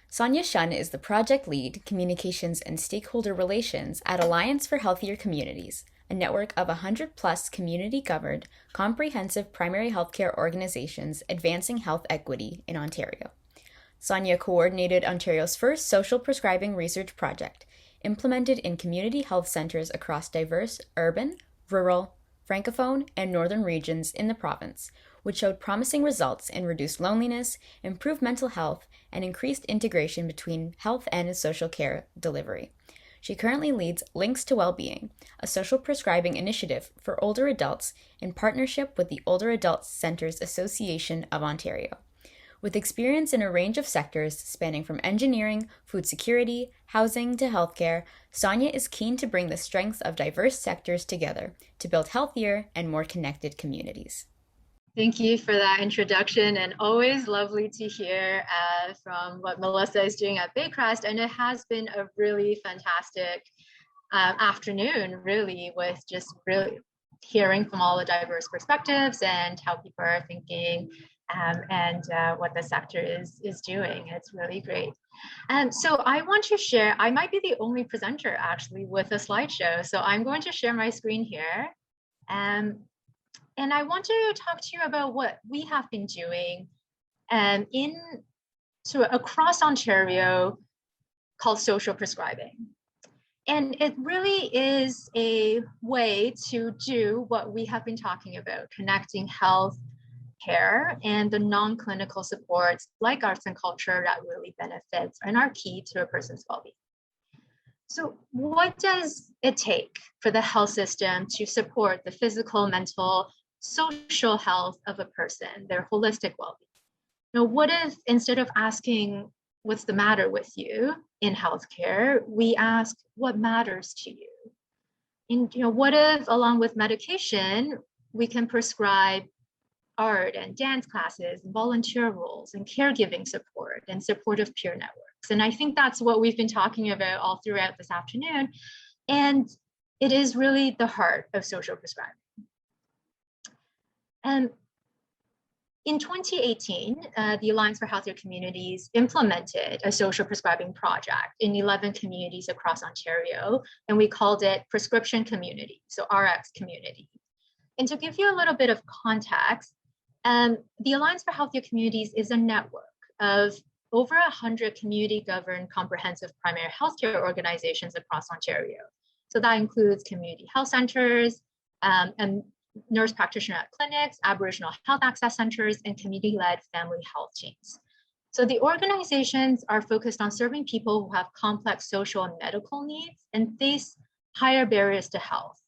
[SPEAKER 5] Sonia Shun is the project lead, communications and stakeholder relations at Alliance for Healthier Communities, a network of 100+ community-governed, comprehensive primary healthcare organizations advancing health equity in Ontario. Sonia coordinated Ontario's first social prescribing research project, implemented in community health centers across diverse urban, rural, francophone, and northern regions in the province, which showed promising results in reduced loneliness, improved mental health, and increased integration between health and social care delivery. She currently leads Links to Wellbeing, a social prescribing initiative for older adults in partnership with the Older Adults Centres Association of Ontario. With experience in a range of sectors spanning from engineering, food security, housing to healthcare, Sonia is keen to bring the strengths of diverse sectors together to build healthier and more connected communities.
[SPEAKER 2] Thank you for that introduction, and always lovely to hear from what Melissa is doing at Baycrest. And it has been a really fantastic afternoon, really, with just really hearing from all the diverse perspectives and how people are thinking and what the sector is doing. It's really great. So I want to share, I might be the only presenter actually with a slideshow. So I'm going to share my screen here. And I want to talk to you about what we have been doing across Ontario called social prescribing. And it really is a way to do what we have been talking about, connecting health care and the non-clinical supports like arts and culture that really benefits and are key to a person's well-being. So what does it take for the health system to support the physical, mental, social health of a person, their holistic well-being? Now, what if instead of asking what's the matter with you in healthcare, we ask what matters to you? And what if along with medication, we can prescribe art and dance classes, and volunteer roles, and caregiving support, and supportive peer networks? And I think that's what we've been talking about all throughout this afternoon. And it is really the heart of social prescribing. And in 2018, the Alliance for Healthier Communities implemented a social prescribing project in 11 communities across Ontario, and we called it Prescription Community, so RX Community. And to give you a little bit of context, the Alliance for Healthier Communities is a network of over 100 community-governed comprehensive primary healthcare organizations across Ontario. So that includes community health centers, and nurse practitioner clinics, Aboriginal health access centers, and community-led family health teams. So the organizations are focused on serving people who have complex social and medical needs and face higher barriers to health.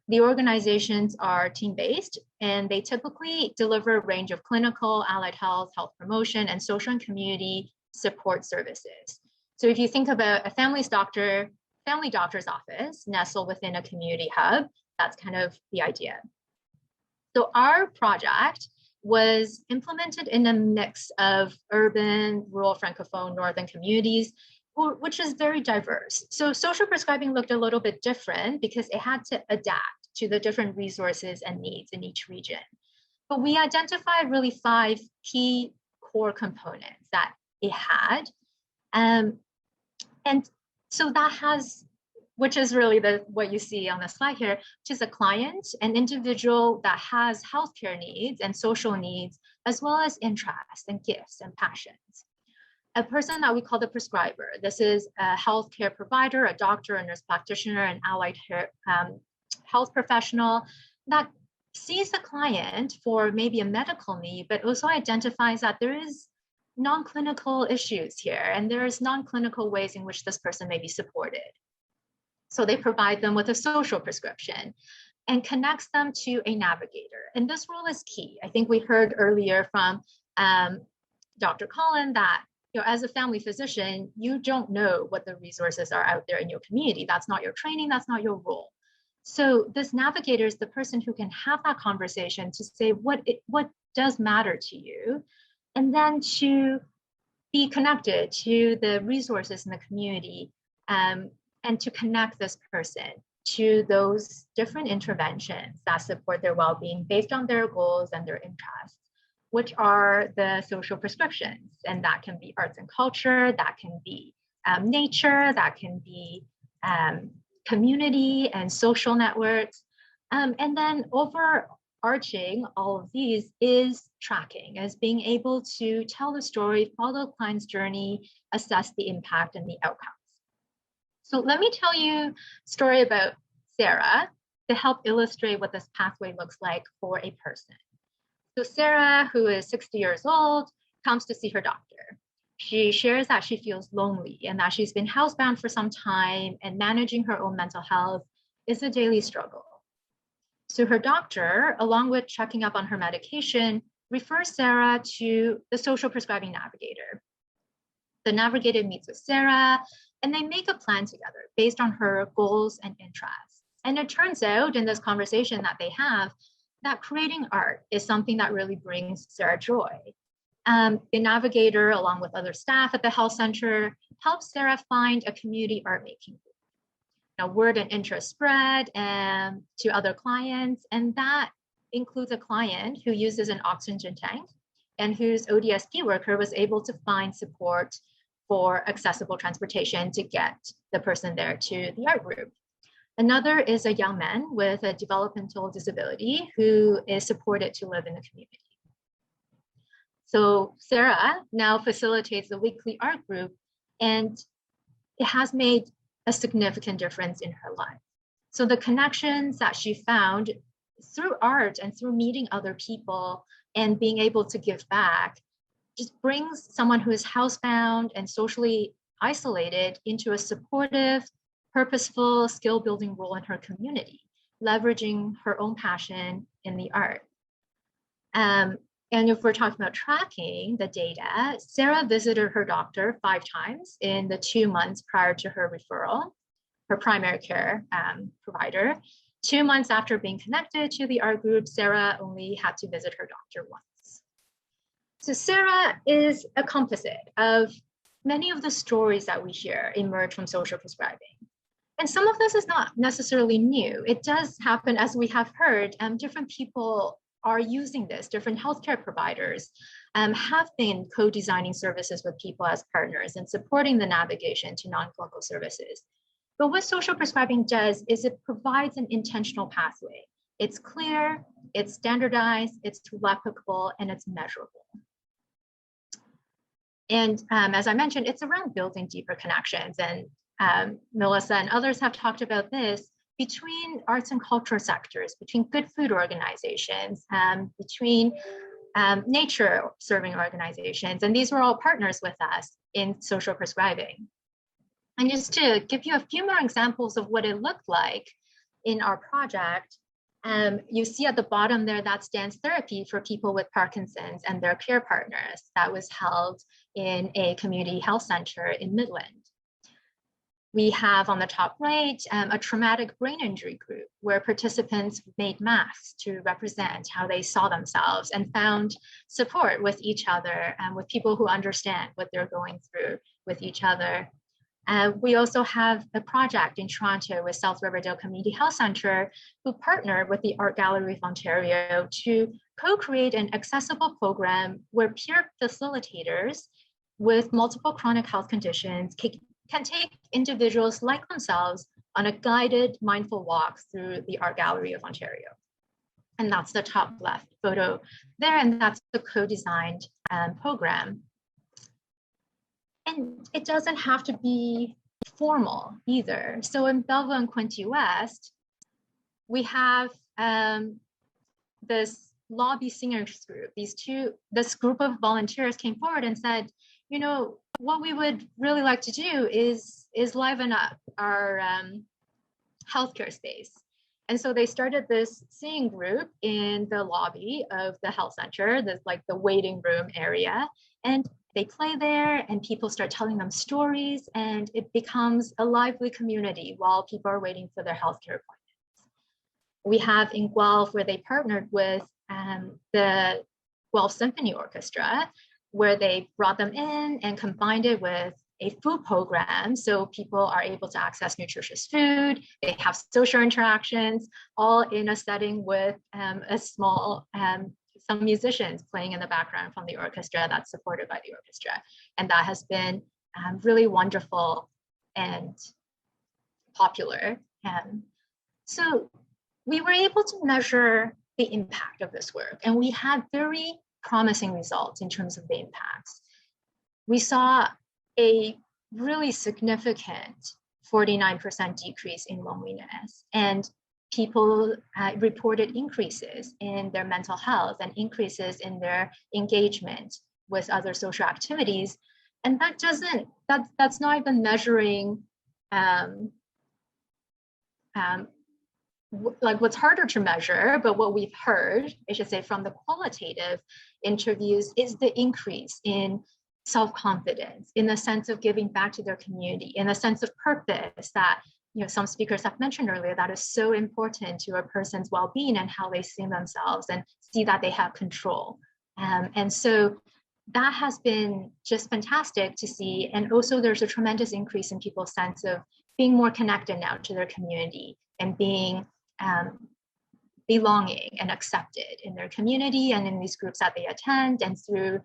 [SPEAKER 2] The organizations are team-based, and they typically deliver a range of clinical, allied health, health promotion, and social and community support services. So if you think about a family doctor's office nestled within a community hub, that's kind of the idea. So our project was implemented in a mix of urban, rural, francophone, northern communities, which is very diverse. So social prescribing looked a little bit different because it had to adapt to the different resources and needs in each region. But we identified really 5 key core components that it had. And so that has, which is really what you see on the slide here, which is a client, an individual that has healthcare needs and social needs, as well as interests and gifts and passions. A person that we call the prescriber. This is a healthcare provider, a doctor, a nurse practitioner, an allied health professional that sees the client for maybe a medical need, but also identifies that there is non-clinical issues here, and there's non-clinical ways in which this person may be supported. So they provide them with a social prescription and connects them to a navigator. And this role is key. I think we heard earlier from Dr. Colin that as a family physician, you don't know what the resources are out there in your community. That's not your training, that's not your role. So this navigator is the person who can have that conversation to say what does matter to you, and then to be connected to the resources in the community, and to connect this person to those different interventions that support their well-being based on their goals and their interests, which are the social prescriptions. And that can be arts and culture, that can be nature, that can be community and social networks. And then overarching all of these is tracking, as being able to tell the story, follow the client's journey, assess the impact and the outcomes. So let me tell you a story about Sarah to help illustrate what this pathway looks like for a person. So Sarah, who is 60 years old, comes to see her doctor. She shares that she feels lonely and that she's been housebound for some time, and managing her own mental health is a daily struggle. So her doctor, along with checking up on her medication, refers Sarah to the social prescribing navigator. The navigator meets with Sarah and they make a plan together based on her goals and interests. And it turns out in this conversation that they have that creating art is something that really brings Sarah joy. The navigator, along with other staff at the health center, helps Sarah find a community art making group. Now, word and interest spread to other clients, and that includes a client who uses an oxygen tank and whose ODSP worker was able to find support for accessible transportation to get the person there to the art group. Another is a young man with a developmental disability who is supported to live in the community. So Sarah now facilitates the weekly art group, and it has made a significant difference in her life. So the connections that she found through art and through meeting other people and being able to give back just brings someone who is housebound and socially isolated into a supportive, purposeful, skill-building role in her community, leveraging her own passion in the art. And if we're talking about tracking the data, Sarah visited her doctor 5 times in the 2 months prior to her referral, her primary care provider. 2 months after being connected to the art group, Sarah only had to visit her doctor once. So Sarah is a composite of many of the stories that we hear emerge from social prescribing. And some of this is not necessarily new. It does happen, as we have heard, different people are using this. Different healthcare providers have been co-designing services with people as partners and supporting the navigation to non-clinical services. But what social prescribing does is it provides an intentional pathway. It's clear, it's standardized, it's replicable, and it's measurable. And as I mentioned, it's around building deeper connections. And Melissa and others have talked about this between arts and culture sectors, between good food organizations, between nature serving organizations. And these were all partners with us in social prescribing. And just to give you a few more examples of what it looked like in our project, you see at the bottom there, that's dance therapy for people with Parkinson's and their peer partners. That was held in a community health center in Midland. We have on the top right, a traumatic brain injury group where participants made masks to represent how they saw themselves and found support with each other and with people who understand what they're going through with each other. We also have a project in Toronto with South Riverdale Community Health Centre who partnered with the Art Gallery of Ontario to co-create an accessible program where peer facilitators with multiple chronic health conditions can take individuals like themselves on a guided mindful walk through the Art Gallery of Ontario. And that's the top left photo there, and that's the co-designed program. And it doesn't have to be formal either. So in Belleville and Quinte West, we have this lobby singers group. This group of volunteers came forward and said, you know, what we would really like to do is liven up our healthcare space. And so they started this singing group in the lobby of the health center, there's like the waiting room area. And they play there and people start telling them stories and it becomes a lively community while people are waiting for their healthcare appointments. We have in Guelph where they partnered with the Guelph Symphony Orchestra, where they brought them in and combined it with a food program so people are able to access nutritious food. They have social interactions, all in a setting with a small, some musicians playing in the background from the orchestra that's supported by the orchestra. And that has been really wonderful and popular. So we were able to measure the impact of this work, and we had very promising results in terms of the impacts. We saw a really significant 49% decrease in loneliness, and people reported increases in their mental health and increases in their engagement with other social activities. And that's not even measuring like what's harder to measure, but what we've heard, I should say, from the qualitative interviews is the increase in self-confidence, in the sense of giving back to their community, in a sense of purpose that, you know, some speakers have mentioned earlier, that is so important to a person's well-being and how they see themselves and see that they have control. And so that has been just fantastic to see. And also there's a tremendous increase in people's sense of being more connected now to their community and being belonging and accepted in their community and in these groups that they attend, and through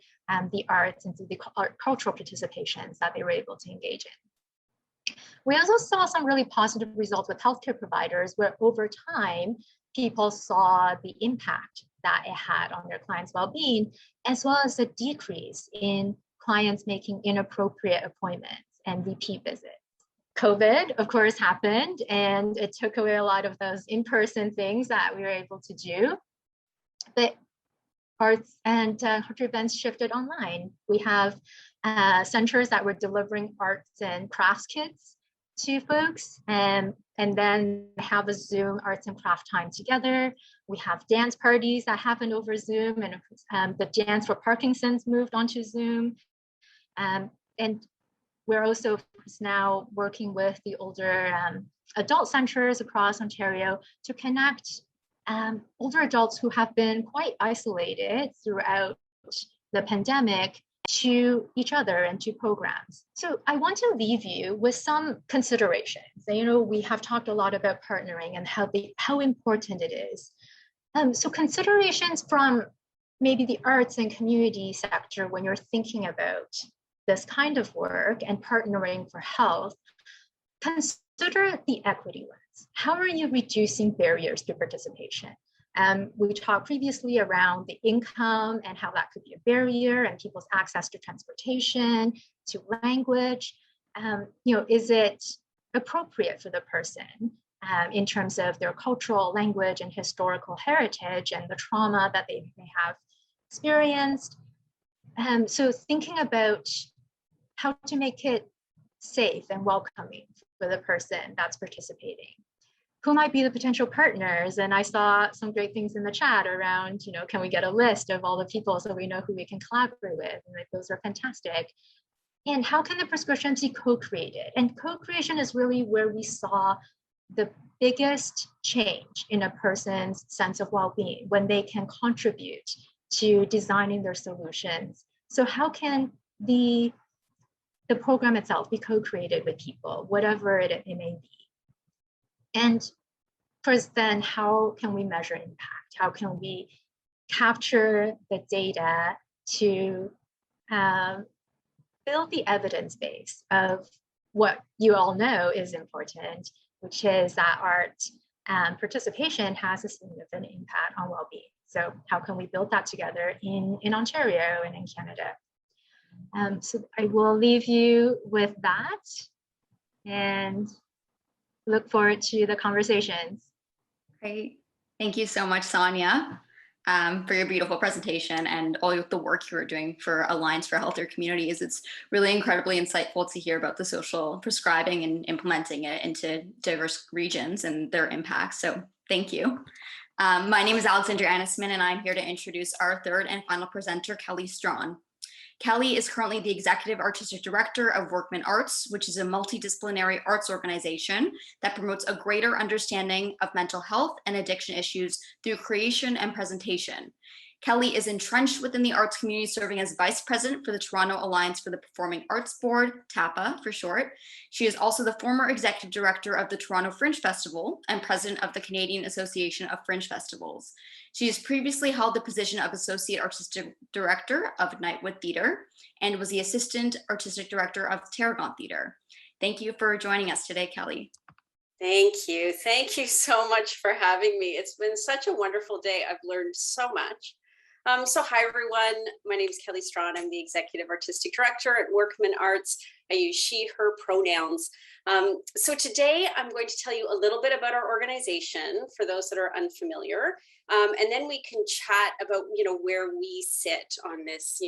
[SPEAKER 2] the arts and through the cultural participations that they were able to engage in. We also saw some really positive results with healthcare providers, where over time, people saw the impact that it had on their clients' well-being, as well as a decrease in clients making inappropriate appointments and repeat visits. COVID, of course, happened, and it took away a lot of those in-person things that we were able to do. But arts and culture events shifted online. We have centers that were delivering arts and crafts kits to folks, and then have a Zoom arts and craft time together. We have dance parties that happen over Zoom, and the Dance for Parkinson's moved onto Zoom. And we're also now working with the older adult centers across Ontario to connect older adults who have been quite isolated throughout the pandemic to each other and to programs. So I want to leave you with some considerations. You know, we have talked a lot about partnering and how important it is. So considerations from maybe the arts and community sector when you're thinking about this kind of work and partnering for health, consider the equity lens. How are you reducing barriers to participation? We talked previously around the income and how that could be a barrier, and people's access to transportation, to language. You know, is it appropriate for the person in terms of their cultural, language, and historical heritage and the trauma that they may have experienced? So thinking about how to make it safe and welcoming for the person that's participating. Who might be the potential partners? And I saw some great things in the chat around, you know, can we get a list of all the people so we know who we can collaborate with? And those are fantastic. And how can the prescriptions be co-created? And co-creation is really where we saw the biggest change in a person's sense of well-being, when they can contribute to designing their solutions. So how can the program itself be co-created with people, whatever it may be? And first, then, how can we measure impact? How can we capture the data to build the evidence base of what you all know is important, which is that art participation has a significant impact on well-being. So how can we build that together in Ontario and in Canada? So I will leave you with that and look forward to the conversations.
[SPEAKER 3] Great. Thank you so much, Sonia, for your beautiful presentation and all of the work you are doing for Alliance for Healthier Communities. It's really incredibly insightful to hear about the social prescribing and implementing it into diverse regions and their impacts. So thank you. My name is Alexandra Anisman, and I'm here to introduce our third and final presenter, Kelly Straughan. Kelly is currently the Executive Artistic Director of Workman Arts, which is a multidisciplinary arts organization that promotes a greater understanding of mental health and addiction issues through creation and presentation. Kelly is entrenched within the arts community, serving as Vice President for the Toronto Alliance for the Performing Arts Board, TAPA for short. She is also the former Executive Director of the Toronto Fringe Festival and President of the Canadian Association of Fringe Festivals. She has previously held the position of Associate Artistic Director of Nightwood Theatre and was the Assistant Artistic Director of Tarragon Theatre. Thank you for joining us today, Kelly.
[SPEAKER 6] Thank you. Thank you so much for having me. It's been such a wonderful day. I've learned so much. So hi, everyone. My name is Kelly Straughan. I'm the Executive Artistic Director at Workman Arts. I use she, her pronouns. So today I'm going to tell you a little bit about our organization for those that are unfamiliar. And then we can chat about, where we sit on this,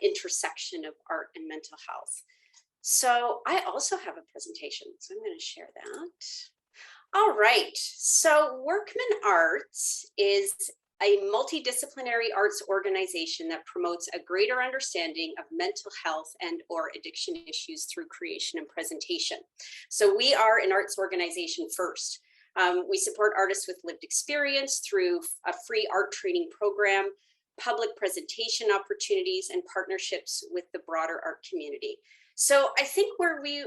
[SPEAKER 6] intersection of art and mental health. So I also have a presentation, so I'm going to share that. All right, so Workman Arts is a multidisciplinary arts organization that promotes a greater understanding of mental health and or addiction issues through creation and presentation. So we are an arts organization first. We support artists with lived experience through a free art training program, public presentation opportunities, and partnerships with the broader art community. So I think where we,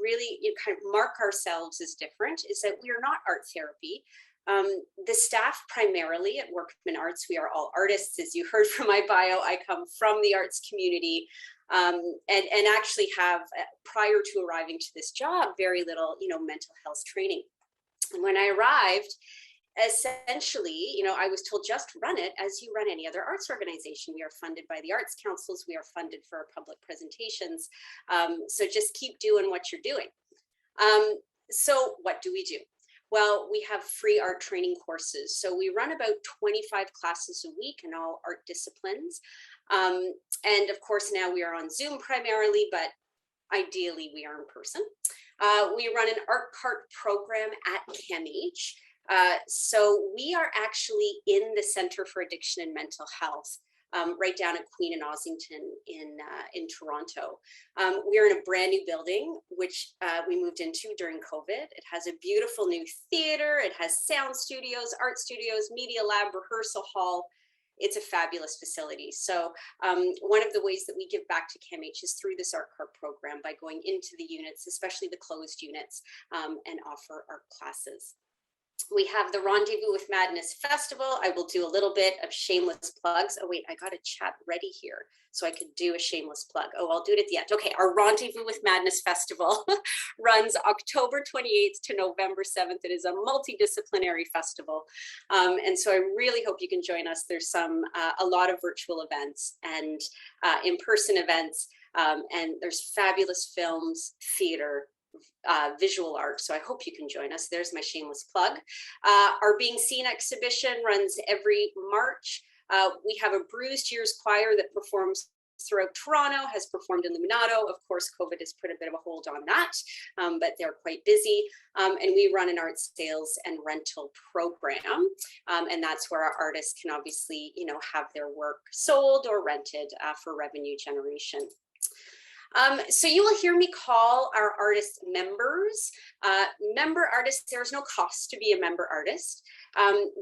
[SPEAKER 6] really kind of mark ourselves as different is that we are not art therapy. The staff primarily at Workman Arts, we are all artists. As you heard from my bio, I come from the arts community and actually have, prior to arriving to this job, very little, mental health training. And when I arrived, essentially, I was told just run it as you run any other arts organization. We are funded by the arts councils. We are funded for our public presentations. So just keep doing what you're doing. So what do we do? Well, we have free art training courses. So we run about 25 classes a week in all art disciplines. And of course, now we are on Zoom primarily, but ideally we are in person. We run an art cart program at CAMH. So we are actually in the Center for Addiction and Mental Health, right down at Queen and Ossington in Toronto. We are in a brand new building, which we moved into during COVID. It has a beautiful new theater. It has sound studios, art studios, media lab, rehearsal hall. It's a fabulous facility. So one of the ways that we give back to CAMH is through this art cart program by going into the units, especially the closed units, and offer art classes. We have the Rendezvous with Madness Festival. I will do a little bit of shameless plugs. Oh wait, I got a chat ready here so I could do a shameless plug. Oh, I'll do it at the end. Okay, our Rendezvous with Madness Festival runs October 28th to November 7th. It is a multidisciplinary festival. And so I really hope you can join us. There's a lot of virtual events and in-person events, and there's fabulous films, theater, visual art. So I hope you can join us. There's my shameless plug. Our Being Seen exhibition runs every March. We have a Bruised Years choir that performs throughout Toronto, has performed in Luminato. Of course, COVID has put a bit of a hold on that, but they're quite busy. And we run an art sales and rental program. And that's where our artists can obviously, have their work sold or rented for revenue generation. So you will hear me call our artists members. Member artists, there's no cost to be a member artist.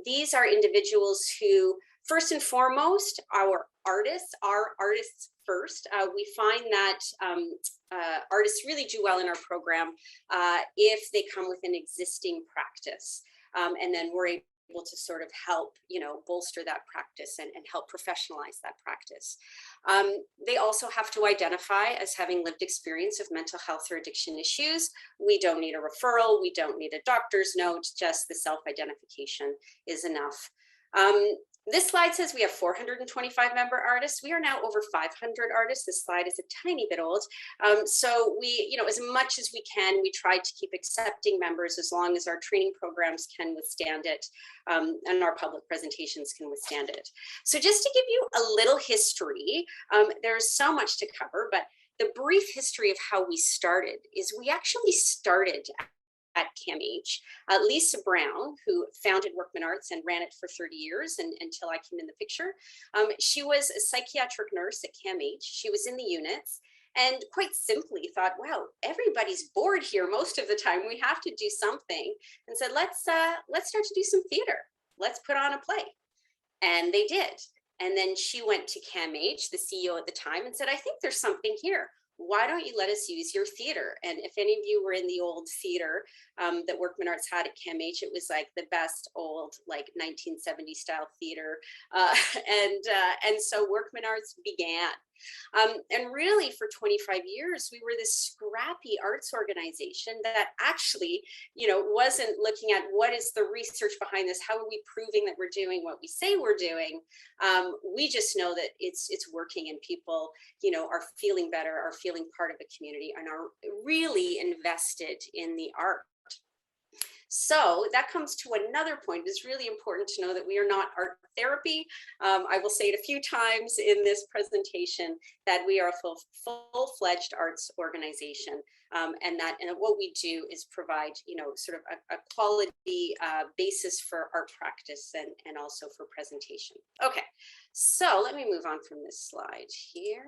[SPEAKER 6] These are individuals who, first and foremost, our artists are artists first. We find that artists really do well in our program if they come with an existing practice. And then we're able to sort of help, bolster that practice and help professionalize that practice. They also have to identify as having lived experience of mental health or addiction issues. We don't need a referral. We don't need a doctor's note. Just the self-identification is enough. This slide says we have 425 member artists. We are now over 500 artists. This slide is a tiny bit old. So we, as much as we can, we try to keep accepting members as long as our training programs can withstand it and our public presentations can withstand it. So just to give you a little history, there's so much to cover, but the brief history of how we started is we actually started at CAMH. Lisa Brown, who founded Workman Arts and ran it for 30 years until I came in the picture. She was a psychiatric nurse at CAMH. She was in the units and quite simply thought, wow, everybody's bored here most of the time. We have to do something. And said, let's start to do some theater. Let's put on a play. And they did. And then she went to CAMH, the CEO at the time, and said, I think there's something here. Why don't you let us use your theater? And if any of you were in the old theater that Workman Arts had at CAMH, it was like the best old 1970 style theater. And so Workman Arts began. And really for 25 years, we were this scrappy arts organization that actually, wasn't looking at what is the research behind this? How are we proving that we're doing what we say we're doing? We just know that it's working and people, are feeling better, are feeling part of a community and are really invested in the art. So that comes to another point. It's really important to know that we are not art therapy. I will say it a few times in this presentation that we are a full-fledged arts organization, and what we do is provide, sort of a quality basis for art practice and also for presentation. Okay, so let me move on from this slide here.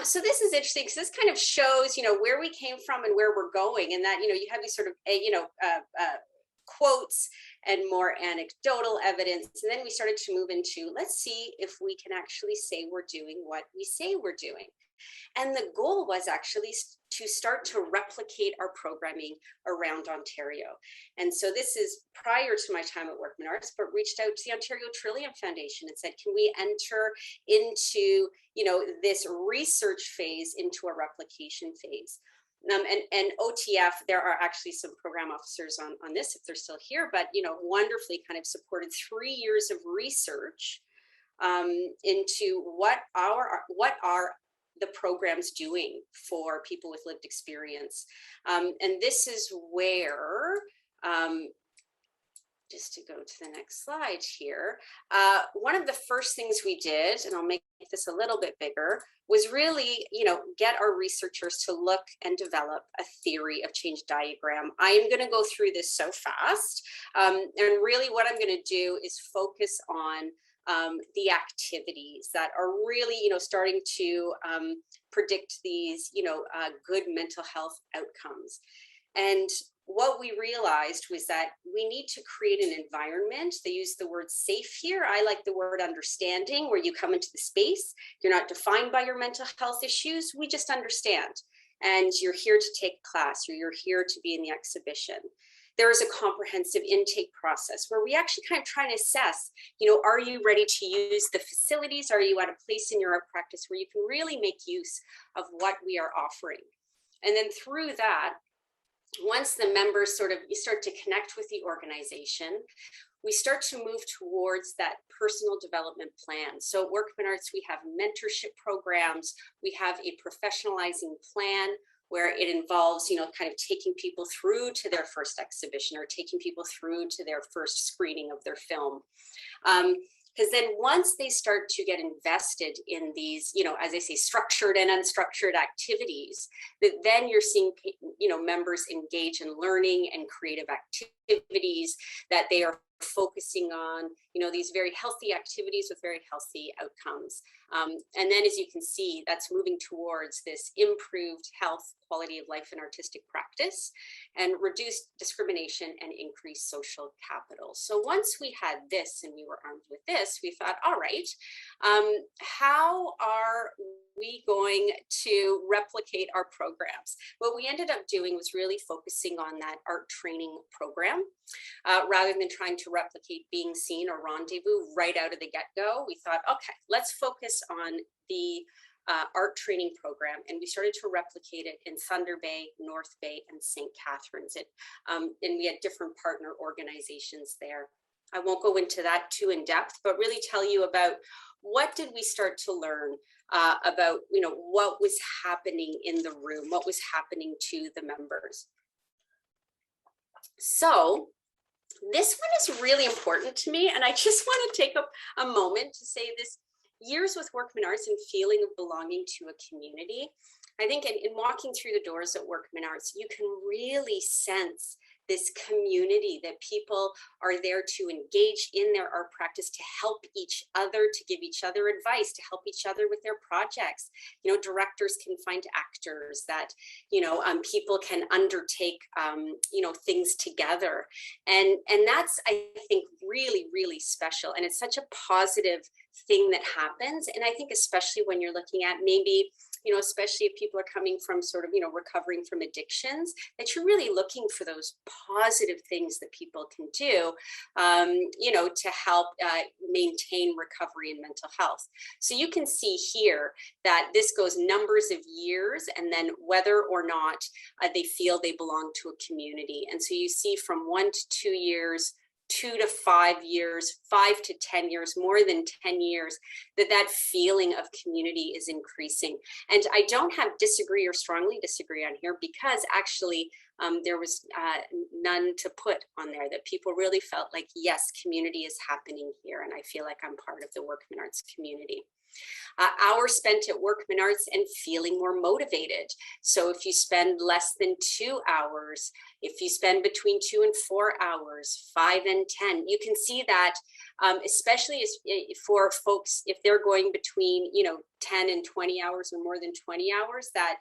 [SPEAKER 6] So this is interesting because this kind of shows, where we came from and where we're going, and that, you have these sort of, quotes and more anecdotal evidence. And then we started to move into, let's see if we can actually say we're doing what we say we're doing. And the goal was actually to start to replicate our programming around Ontario. And so this is prior to my time at Workman Arts, but reached out to the Ontario Trillium Foundation and said, can we enter into, this research phase into a replication phase? And OTF, there are actually some program officers on this if they're still here, but wonderfully kind of supported 3 years of research into what are the programs doing for people with lived experience. And this is where, just to go to the next slide here, one of the first things we did, and I'll make this a little bit bigger, was really, get our researchers to look and develop a theory of change diagram. I am going to go through this so fast, and really what I'm going to do is focus on the activities that are really, starting to predict these, good mental health outcomes. And what we realized was that we need to create an environment. They use the word safe here. I like the word understanding, where you come into the space. You're not defined by your mental health issues. We just understand. And you're here to take a class, or you're here to be in the exhibition. There is a comprehensive intake process where we actually kind of try to assess, are you ready to use the facilities? Are you at a place in your art practice where you can really make use of what we are offering? And then through that, once the members you start to connect with the organization, we start to move towards that personal development plan. So at Workman Arts, we have mentorship programs. We have a professionalizing plan where it involves, kind of taking people through to their first exhibition, or taking people through to their first screening of their film. Because then once they start to get invested in these, as I say, structured and unstructured activities, then you're seeing, members engage in learning and creative activities that they are focusing on, these very healthy activities with very healthy outcomes. And then, as you can see, that's moving towards this improved health, quality of life, and artistic practice, and reduced discrimination and increased social capital. So once we had this and we were armed with this, we thought, all right, how are we going to replicate our programs? What we ended up doing was really focusing on that art training program, rather than trying to replicate Being Seen or Rendezvous right out of the get-go. We thought, okay, let's focus on the art training program, and we started to replicate it in Thunder Bay, North Bay, and St. Catharines. And we had different partner organizations there. I won't go into that too in depth, but really tell you about what did we start to learn about, what was happening in the room, what was happening to the members. So this one is really important to me, and I just want to take a moment to say this. Years with Workman Arts and feeling of belonging to a community. I think in walking through the doors at Workman Arts, you can really sense this community, that people are there to engage in their art practice, to help each other, to give each other advice, to help each other with their projects. Directors can find actors, that, people can undertake, things together. And that's, I think, really, really special. And it's such a positive thing that happens. And I think especially when you're looking at maybe, especially if people are coming from recovering from addictions, that you're really looking for those positive things that people can do, to help maintain recovery and mental health. So you can see here that this goes numbers of years, and then whether or not they feel they belong to a community. And so you see from 1 to 2 years, 2 to 5 years, 5 to 10 years, more than 10 years, that feeling of community is increasing. And I don't have disagree or strongly disagree on here, because actually there was none to put on there, that people really felt like, yes, community is happening here, and I feel like I'm part of the Workman Arts community. Hours spent at Workman Arts and feeling more motivated. So if you spend less than 2 hours, if you spend between 2 and 4 hours, 5 and 10, you can see that, especially for folks, if they're going between, 10 and 20 hours or more than 20 hours, that,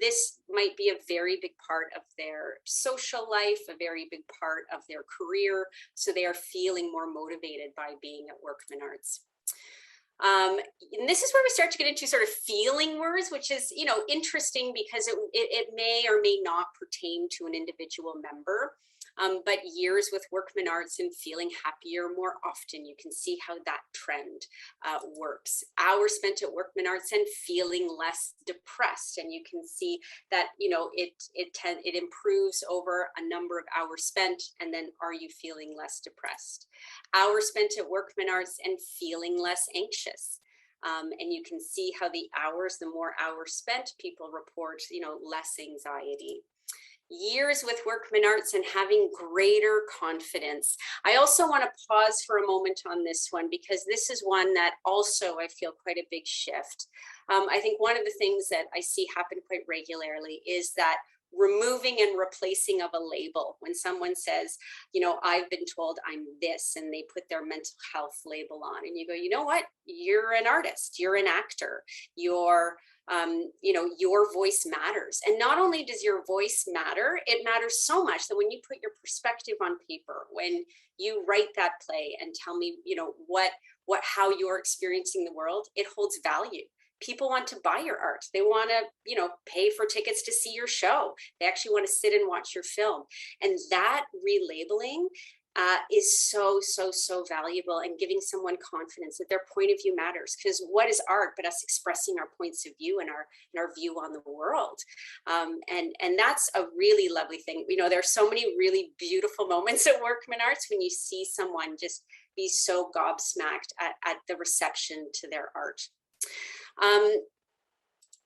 [SPEAKER 6] this might be a very big part of their social life, a very big part of their career. So they are feeling more motivated by being at Workman Arts. And this is where we start to get into sort of feeling words, which is, interesting because it may or may not pertain to an individual member. But years with Workman Arts and feeling happier more often, you can see how that trend works. Hours spent at Workman Arts and feeling less depressed, and you can see that it improves over a number of hours spent, and then are you feeling less depressed? Hours spent at Workman Arts and feeling less anxious. And you can see how the more hours spent, people report, less anxiety. Years with Workman Arts and having greater confidence. I also want to pause for a moment on this one, because this is one that also I feel quite a big shift. I think one of the things that I see happen quite regularly is that removing and replacing of a label. When someone says, I've been told I'm this, and they put their mental health label on, and you go, you know what? You're an artist, you're an actor, your voice matters. And not only does your voice matter, it matters so much that when you put your perspective on paper, when you write that play and tell me, how you're experiencing the world, it holds value. People want to buy your art. They want to, pay for tickets to see your show. They actually want to sit and watch your film. And that relabeling is so valuable, and giving someone confidence that their point of view matters. Because what is art but us expressing our points of view and our view on the world? And that's a really lovely thing. There are so many really beautiful moments at Workman Arts when you see someone just be so gobsmacked at the reception to their art.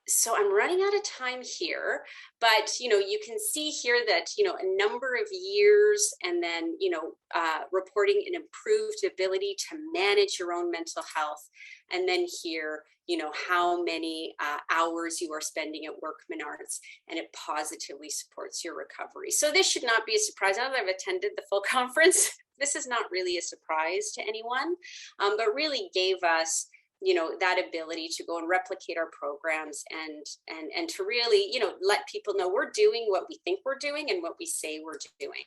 [SPEAKER 6] So I'm running out of time here, but, you can see here that, a number of years, and then, reporting an improved ability to manage your own mental health. And then here, how many hours you are spending at Workman Arts, and it positively supports your recovery. So this should not be a surprise. Now that I've attended the full conference, this is not really a surprise to anyone, but really gave us that ability to go and replicate our programs and to really, let people know we're doing what we think we're doing and what we say we're doing.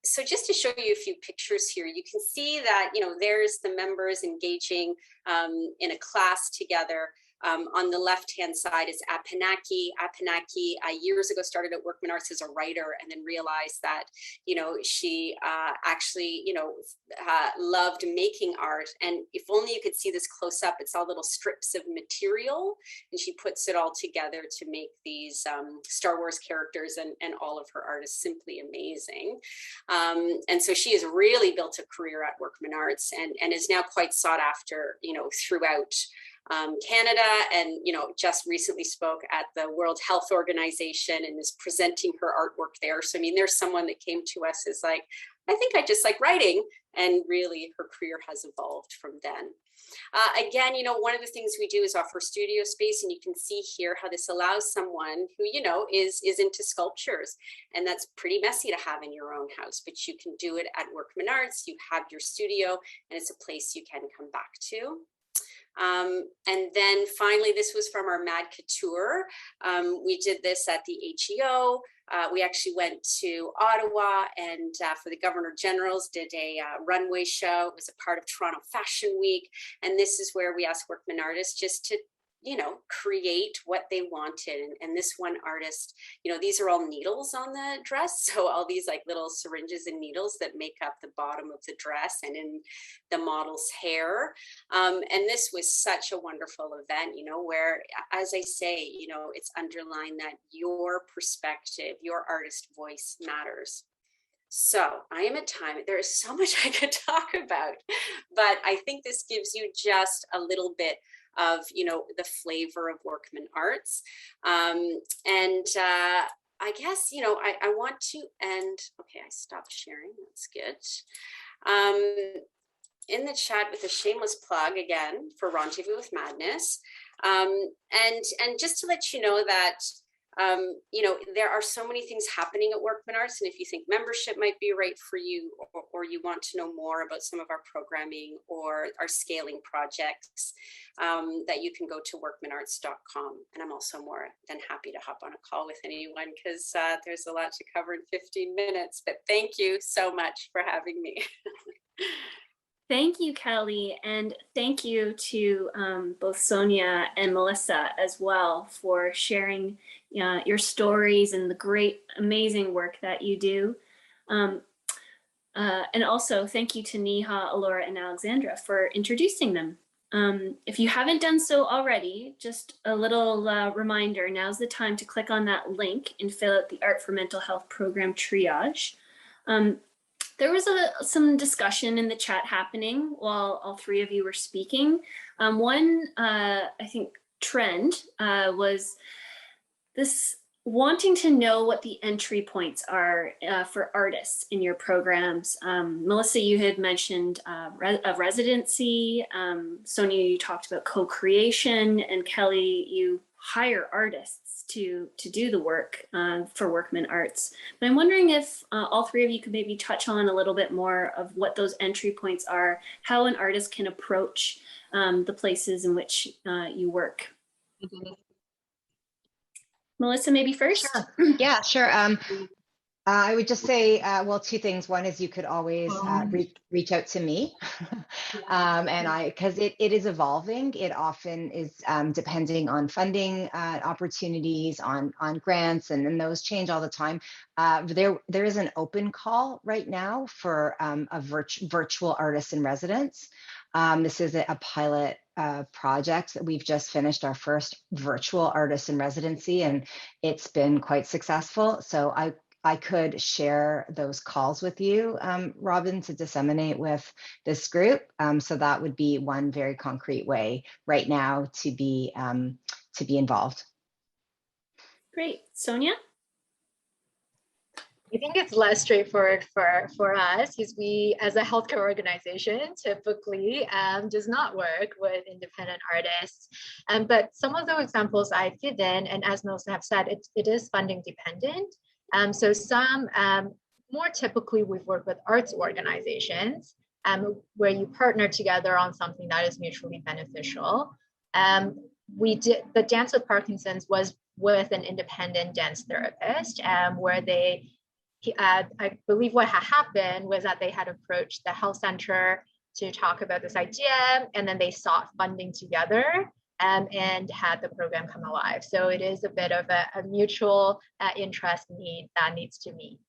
[SPEAKER 6] So just to show you a few pictures here, you can see that, there's the members engaging in a class together. On the left-hand side is Apanaki. Apanaki years ago started at Workman Arts as a writer, and then realized that, she actually, loved making art. And if only you could see this close up, it's all little strips of material, and she puts it all together to make these Star Wars characters, and all of her art is simply amazing. And so she has really built a career at Workman Arts, and is now quite sought after, throughout Canada, and just recently spoke at the World Health Organization and is presenting her artwork there. So there's someone that came to us as like, I think I just like writing, and really her career has evolved from then. Again, one of the things we do is offer studio space, and you can see here how this allows someone who, is into sculptures, and that's pretty messy to have in your own house, but you can do it at Workman Arts. You have your studio, and it's a place you can come back to. And then finally, this was from our Mad Couture. We did this at the HEO. We actually went to Ottawa, and for the Governor General's did a runway show. It was a part of Toronto Fashion Week. And this is where we asked Workman artists just to, create what they wanted. And this one artist, these are all needles on the dress. So all these like little syringes and needles that make up the bottom of the dress and in the model's hair. And this was such a wonderful event, where, as I say, it's underlined that your perspective, your artist voice matters. So I am at time. There is so much I could talk about, but I think this gives you just a little bit of, the flavor of Workman Arts. And I guess, I want to end, okay, I stopped sharing, that's good. In the chat with a shameless plug again for Rendezvous with Madness. And just to let you know that, there are so many things happening at Workman Arts, and if you think membership might be right for you, or you want to know more about some of our programming or our scaling projects, that you can go to workmanarts.com. And I'm also more than happy to hop on a call with anyone because there's a lot to cover in 15 minutes. But thank you so much for having me.
[SPEAKER 4] Thank you, Kelly, and thank you to both Sonia and Melissa as well for sharing your stories and the great, amazing work that you do. And also thank you to Neha, Alora, and Alexandra for introducing them. If you haven't done so already, just a little reminder, now's the time to click on that link and fill out the Art for Mental Health program triage. There was some discussion in the chat happening while all three of you were speaking. One, I think, trend was this wanting to know what the entry points are for artists in your programs. Melissa, you had mentioned a residency. Sonia, you talked about co-creation, and Kelly, you hire artists to do the work for Workman Arts. But I'm wondering if all three of you could maybe touch on a little bit more of what those entry points are, how an artist can approach the places in which you work. Melissa, maybe first?
[SPEAKER 22] Sure. Yeah, sure. I would just say, well, two things. One is you could always reach out to me, because it is evolving. It often is depending on funding opportunities, on grants, and those change all the time. There is an open call right now for a virtual artist in residence. This is a pilot project that we've just finished our first virtual artist in residency, and it's been quite successful. So I could share those calls with you, Robin, to disseminate with this group. So that would be one very concrete way right now to be involved.
[SPEAKER 4] Great. Sonia?
[SPEAKER 2] I think it's less straightforward for us because we, as a healthcare organization, typically does not work with independent artists. But some of the examples I've given, and as most have said, it is funding dependent. So some, more typically, we've worked with arts organizations where you partner together on something that is mutually beneficial. We did the Dance with Parkinson's was with an independent dance therapist where they, I believe what had happened was that they had approached the health center to talk about this idea, and then they sought funding together and had the program come alive. So it is a bit of a mutual interest need that needs to meet.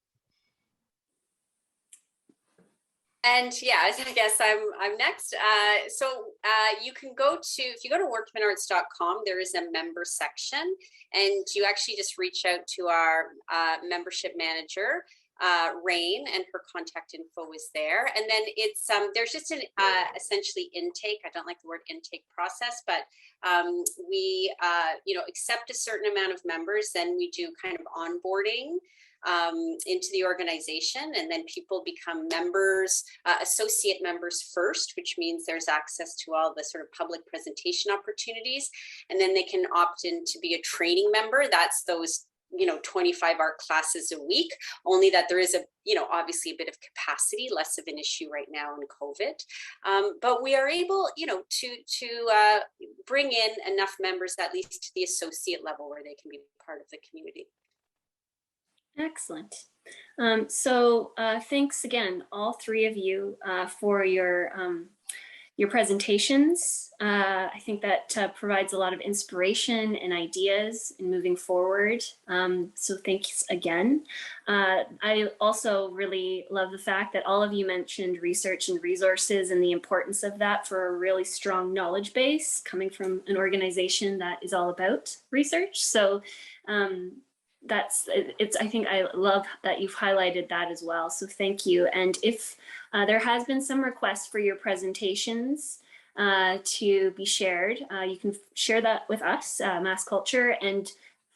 [SPEAKER 6] And yeah, I guess I'm next. So you can go to, if you go to workmanarts.com, there is a member section, and you actually just reach out to our membership manager, Rain, and her contact info is there. And then it's there's just an essentially intake. I don't like the word intake process, but we accept a certain amount of members. Then we do kind of onboarding into the organization, and then people become members, associate members first, which means there's access to all the sort of public presentation opportunities, and then they can opt in to be a training member. That's those 25 art classes a week, only that there is obviously a bit of capacity, less of an issue right now in COVID. But we are able, to bring in enough members, at least to the associate level, where they can be part of the community.
[SPEAKER 4] Excellent. So thanks again, all three of you, for your presentations. I think that provides a lot of inspiration and ideas in moving forward. So thanks again. I also really love the fact that all of you mentioned research and resources and the importance of that for a really strong knowledge base coming from an organization that is all about research. So I think I love that you've highlighted that as well. So thank you. And if there has been some requests for your presentations to be shared, you can share that with us, Mass Culture, and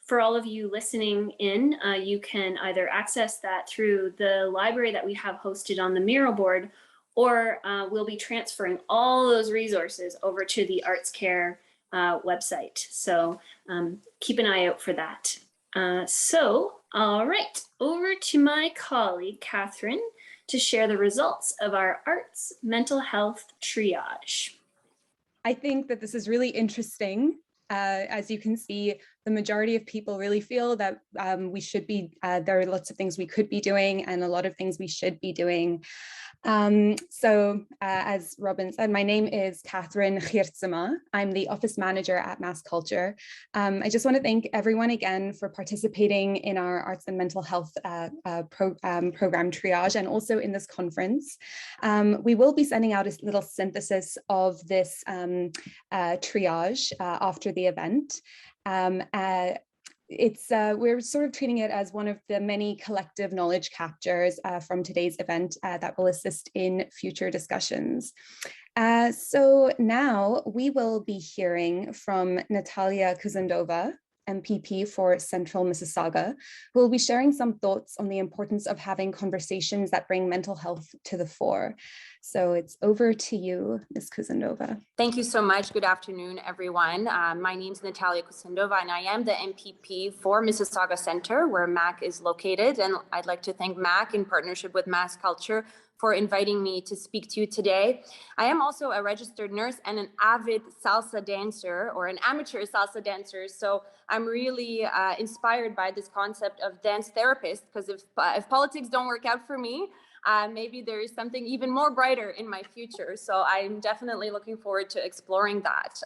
[SPEAKER 4] For all of you listening in, you can either access that through the library that we have hosted on the Miro board, or we'll be transferring all those resources over to the ArtsCare website. So keep an eye out for that. All right, over to my colleague, Kathryn, to share the results of our arts mental health triage.
[SPEAKER 7] I think that this is really interesting. As you can see, the majority of people really feel that we should be, there are lots of things we could be doing and a lot of things we should be doing. As Robin said, my name is Kathryn Geertsema. I'm the office manager at Mass Culture. I just want to thank everyone again for participating in our arts and mental health program Triage, and also in this conference. We will be sending out a little synthesis of this triage after the event. We're sort of treating it as one of the many collective knowledge captures from today's event that will assist in future discussions. So now we will be hearing from Natalia Kusendova, MPP for Central Mississauga, who will be sharing some thoughts on the importance of having conversations that bring mental health to the fore. So it's over to you, Ms. Kusendova.
[SPEAKER 8] Thank you so much. Good afternoon, everyone. My name is Natalia Kusendova, and I am the MPP for Mississauga Center, where MAC is located. And I'd like to thank MAC in partnership with Mass Culture for inviting me to speak to you today. I am also a registered nurse and an avid salsa dancer, or an amateur salsa dancer. So I'm really inspired by this concept of dance therapist, because if politics don't work out for me, maybe there is something even more brighter in my future. So I'm definitely looking forward to exploring that.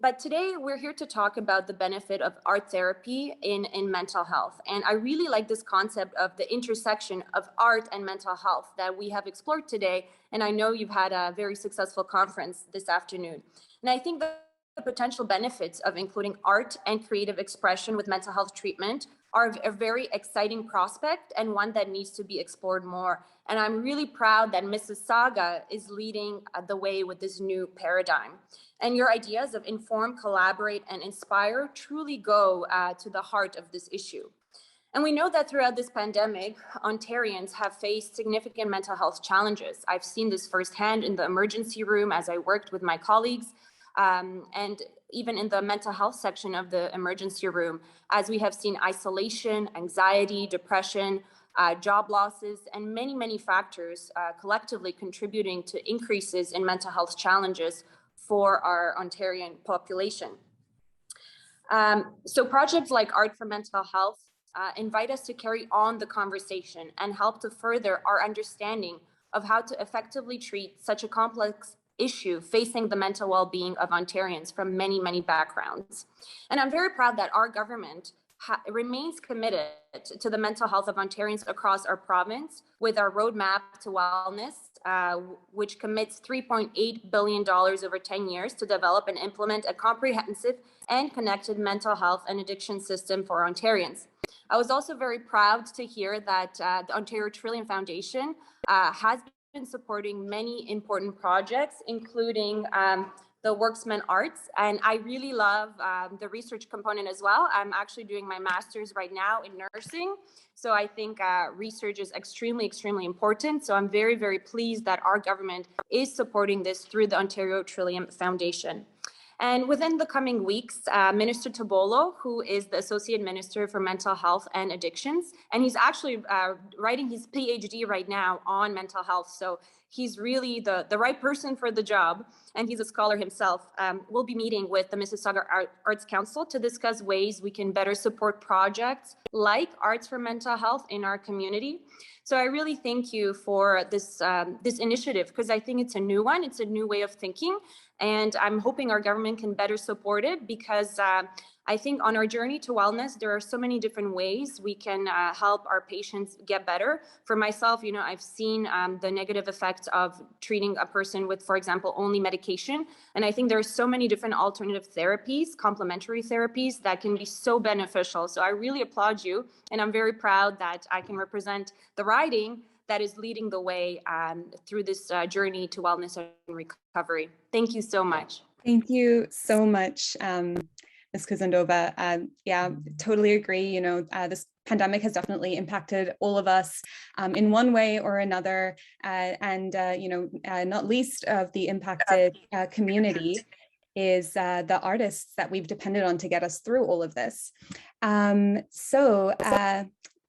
[SPEAKER 8] But today we're here to talk about the benefit of art therapy in mental health. And I really like this concept of the intersection of art and mental health that we have explored today. And I know you've had a very successful conference this afternoon. And I think that the potential benefits of including art and creative expression with mental health treatment are a very exciting prospect, and one that needs to be explored more. And I'm really proud that Mississauga is leading the way with this new paradigm. And your ideas of inform, collaborate, and inspire truly go to the heart of this issue. And we know that throughout this pandemic, Ontarians have faced significant mental health challenges. I've seen this firsthand in the emergency room as I worked with my colleagues, and even in the mental health section of the emergency room, as we have seen isolation, anxiety, depression, job losses, and many, many factors collectively contributing to increases in mental health challenges for our Ontarian population. So projects like Art for Mental Health invite us to carry on the conversation and help to further our understanding of how to effectively treat such a complex issue facing the mental well-being of Ontarians from many, many backgrounds. And I'm very proud that our government remains committed to the mental health of Ontarians across our province with our roadmap to wellness, which commits $3.8 billion over 10 years to develop and implement a comprehensive and connected mental health and addiction system for Ontarians. I was also very proud to hear that the Ontario Trillium Foundation has been supporting many important projects, including the Workman Arts. And I really love the research component as well. I'm actually doing my master's right now in nursing. So I think research is extremely, extremely important. So I'm very, very pleased that our government is supporting this through the Ontario Trillium Foundation. And within the coming weeks, Minister Tibollo, who is the Associate Minister for Mental Health and Addictions, and he's actually writing his PhD right now on mental health. So he's really the right person for the job, and he's a scholar himself. We'll be meeting with the Mississauga Arts Council to discuss ways we can better support projects like Arts for Mental Health in our community. So I really thank you for this initiative, because I think it's a new one. It's a new way of thinking. And I'm hoping our government can better support it, because I think on our journey to wellness, there are so many different ways we can help our patients get better. For myself, I've seen the negative effects of treating a person with, for example, only medication. And I think there are so many different alternative therapies, complementary therapies that can be so beneficial. So I really applaud you. And I'm very proud that I can represent the riding that is leading the way through this journey to wellness and recovery. Thank you so much.
[SPEAKER 7] Thank you so much. Ms. Kusendova. Yeah, totally agree. You know, this pandemic has definitely impacted all of us in one way or another, and you know, not least of the impacted community is the artists that we've depended on to get us through all of this.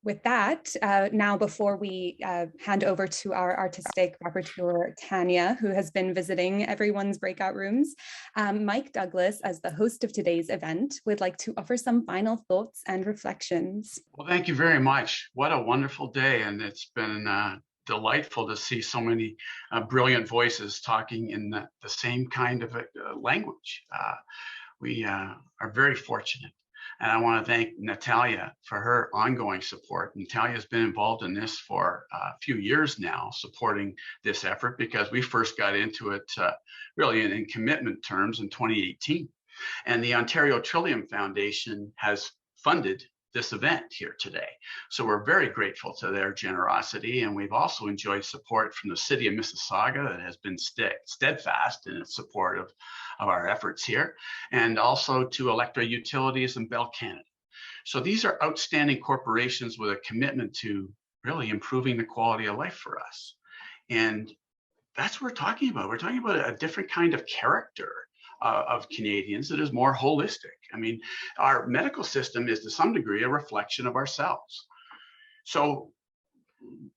[SPEAKER 7] With that, now before we hand over to our artistic rapporteur, Tanya, who has been visiting everyone's breakout rooms, Mike Douglas, as the host of today's event, would like to offer some final thoughts and reflections.
[SPEAKER 20] Well, thank you very much. What a wonderful day. And it's been delightful to see so many brilliant voices talking in the same kind of language. We are very fortunate. And I want to thank Natalia for her ongoing support. Natalia has been involved in this for a few years now, supporting this effort, because we first got into it really in commitment terms in 2018. And the Ontario Trillium Foundation has funded this event here today. So we're very grateful to their generosity. And we've also enjoyed support from the city of Mississauga that has been steadfast in its support of our efforts here, and also to Electra Utilities and Bell Canada. So these are outstanding corporations with a commitment to really improving the quality of life for us. And that's what we're talking about. We're talking about a different kind of character of Canadians that is more holistic. I mean, our medical system is to some degree a reflection of ourselves. So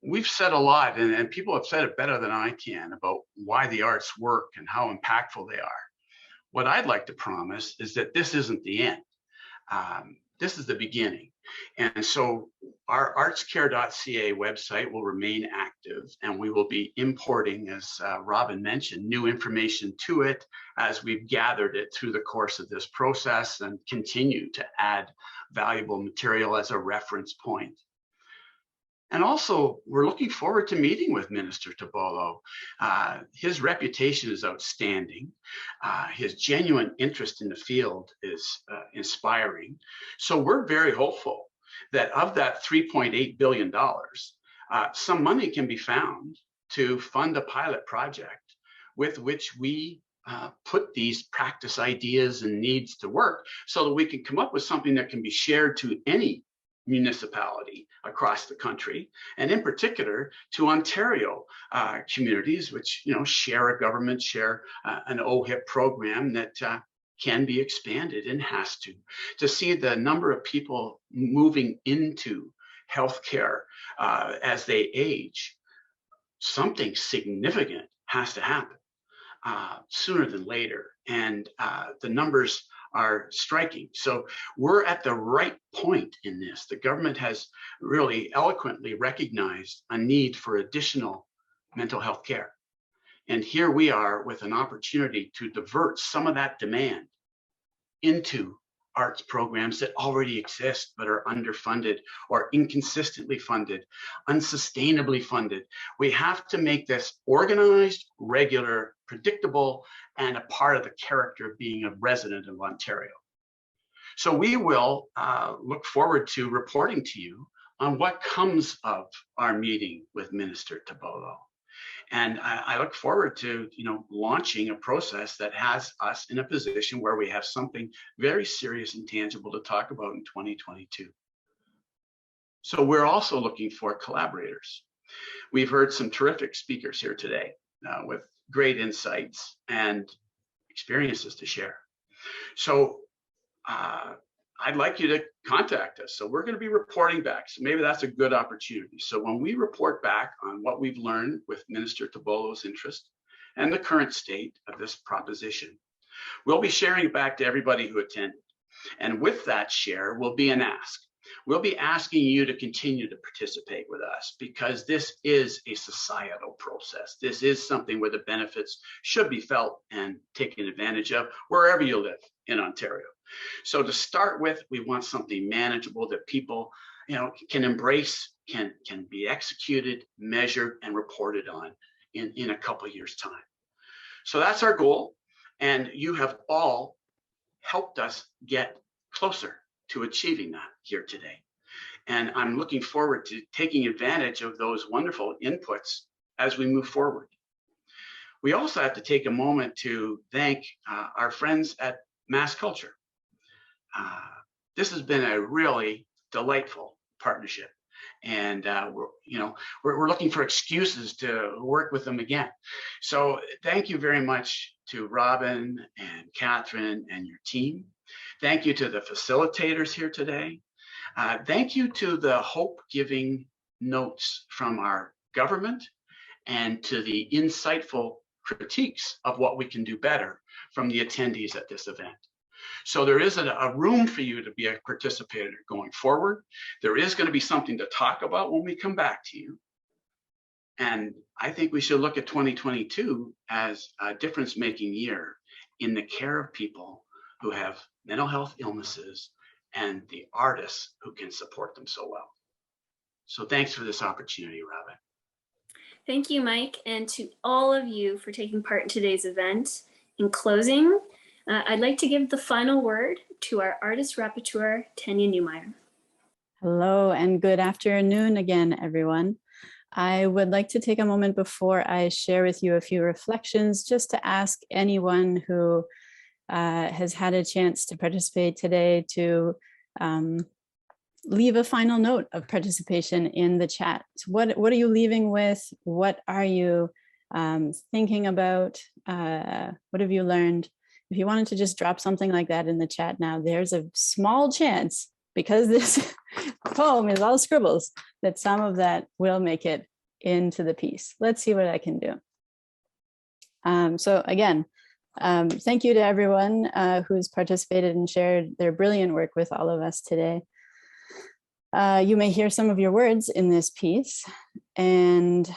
[SPEAKER 20] we've said a lot, and people have said it better than I can, about why the arts work and how impactful they are. What I'd like to promise is that this isn't the end. This is the beginning. And so our artscare.ca website will remain active, and we will be importing, as Robin mentioned, new information to it as we've gathered it through the course of this process, and continue to add valuable material as a reference point. And also, we're looking forward to meeting with Minister Tibollo. His reputation is outstanding. His genuine interest in the field is inspiring. So we're very hopeful that of that $3.8 billion, some money can be found to fund a pilot project with which we put these practice ideas and needs to work, so that we can come up with something that can be shared to any municipality across the country, and in particular to Ontario communities, which share a government, share an OHIP program that can be expanded and has to see the number of people moving into healthcare as they age. Something significant has to happen sooner than later, and the numbers are striking. So we're at the right point in this. The government has really eloquently recognized a need for additional mental health care. And here we are with an opportunity to divert some of that demand into arts programs that already exist but are underfunded or inconsistently funded, unsustainably funded. We have to make this organized, regular, predictable, and a part of the character of being a resident of Ontario. So we will look forward to reporting to you on what comes of our meeting with Minister Tibollo. And I look forward to launching a process that has us in a position where we have something very serious and tangible to talk about in 2022. So we're also looking for collaborators. We've heard some terrific speakers here today with great insights and experiences to share. So I'd like you to contact us. So we're going to be reporting back. So maybe that's a good opportunity. So when we report back on what we've learned with Minister Tibollo's interest and the current state of this proposition, we'll be sharing it back to everybody who attended. And with that share will be an ask. We'll be asking you to continue to participate with us, because this is a societal process. This is something where the benefits should be felt and taken advantage of wherever you live in Ontario. So to start with, we want something manageable that people can embrace, can be executed, measured, and reported on in a couple of years' time. So that's our goal. And you have all helped us get closer to achieving that here today. And I'm looking forward to taking advantage of those wonderful inputs as we move forward. We also have to take a moment to thank our friends at Mass Culture. this has been a really delightful partnership. And we're looking for excuses to work with them again. So thank you very much to Robin and Kathryn and your team. Thank you to the facilitators here today. Thank you to the hope-giving notes from our government and to the insightful critiques of what we can do better from the attendees at this event. So there is a room for you to be a participator going forward. There is going to be something to talk about when we come back to you. And I think we should look at 2022 as a difference-making year in the care of people who have mental health illnesses and the artists who can support them so well. So thanks for this opportunity, Robin.
[SPEAKER 4] Thank you, Mike, and to all of you for taking part in today's event. In closing, I'd like to give the final word to our Artist Rapporteur, Tanya Neumeyer.
[SPEAKER 11] Hello and good afternoon again, everyone. I would like to take a moment before I share with you a few reflections just to ask anyone who has had a chance to participate today to leave a final note of participation in the chat. What are you leaving with? What are you thinking about? What have you learned? If you wanted to just drop something like that in the chat now, there's a small chance, because this poem is all scribbles, that some of that will make it into the piece. Let's see what I can do. So again, thank you to everyone who's participated and shared their brilliant work with all of us today. You may hear some of your words in this piece, and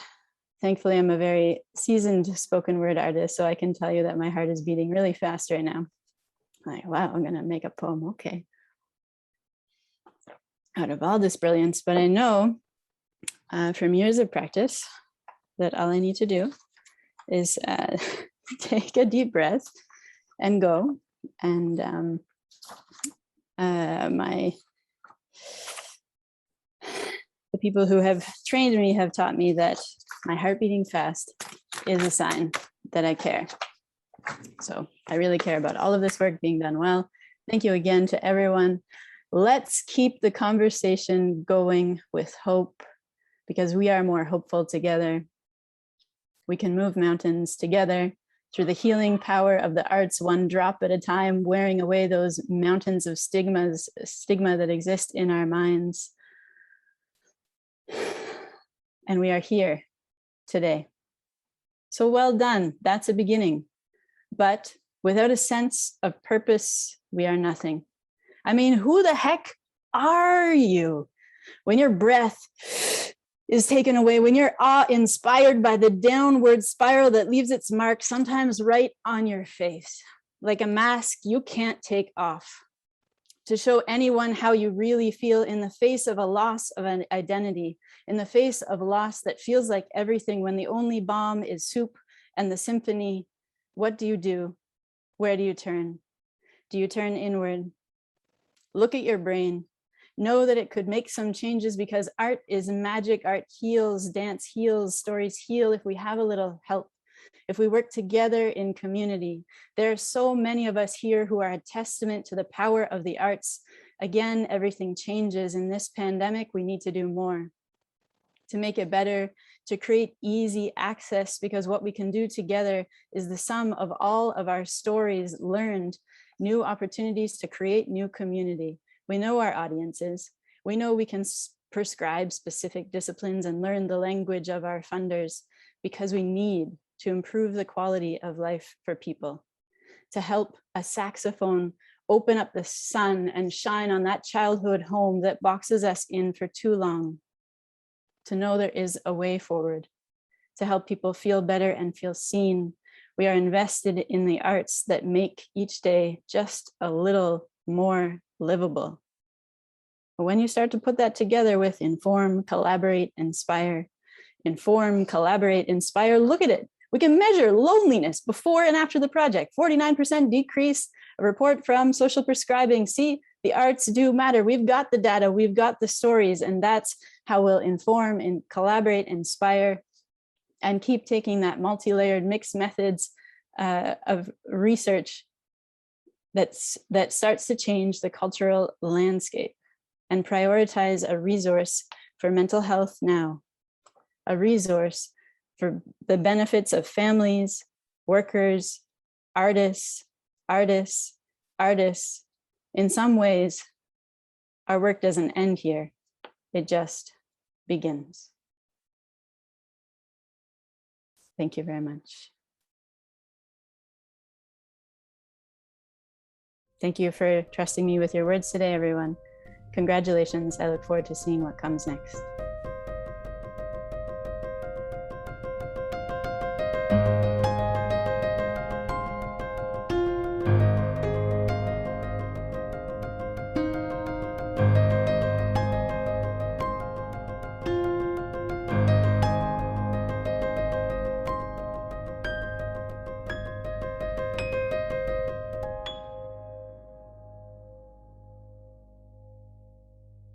[SPEAKER 11] thankfully I'm a very seasoned spoken word artist, so I can tell you that my heart is beating really fast right now. Like, wow, I'm gonna make a poem, okay. Out of all this brilliance, but I know from years of practice that all I need to do is take a deep breath and go. And the people who have trained me have taught me that my heart beating fast is a sign that I care. So I really care about all of this work being done well. Thank you again to everyone. Let's keep the conversation going with hope, because we are more hopeful together. We can move mountains together through the healing power of the arts, one drop at a time, wearing away those mountains of stigma that exist in our minds. And we are here today. So well done, that's a beginning. But without a sense of purpose, we are nothing. I mean, who the heck are you when your breath is taken away, when you're awe-inspired by the downward spiral that leaves its mark, sometimes right on your face, like a mask you can't take off, to show anyone how you really feel in the face of a loss of an identity, in the face of loss that feels like everything when the only balm is soup and the symphony. What do you do? Where do you turn? Do you turn inward? Look at your brain. Know that it could make some changes, because art is magic. Art heals, dance heals, stories heal if we have a little help, if we work together in community. There are so many of us here who are a testament to the power of the arts. Again, everything changes. In this pandemic, we need to do more to make it better, to create easy access, because what we can do together is the sum of all of our stories learned, new opportunities to create new community. We know our audiences. We know we can prescribe specific disciplines and learn the language of our funders, because we need to improve the quality of life for people, to help a saxophone open up the sun and shine on that childhood home that boxes us in for too long, to know there is a way forward, to help people feel better and feel seen. We are invested in the arts that make each day just a little more livable. But when you start to put that together with inform, collaborate, inspire, inform, collaborate, inspire, look at it. We can measure loneliness before and after the project, 49% decrease, a report from social prescribing. See, the arts do matter. We've got the data, we've got the stories, and that's how we'll inform and collaborate, inspire, and keep taking that multi-layered mixed methods of research that starts to change the cultural landscape and prioritize a resource for mental health now, a resource for the benefits of families, workers, artists. In some ways, our work doesn't end here, it just begins. Thank you very much. Thank you for trusting me with your words today, everyone. Congratulations. I look forward to seeing what comes next.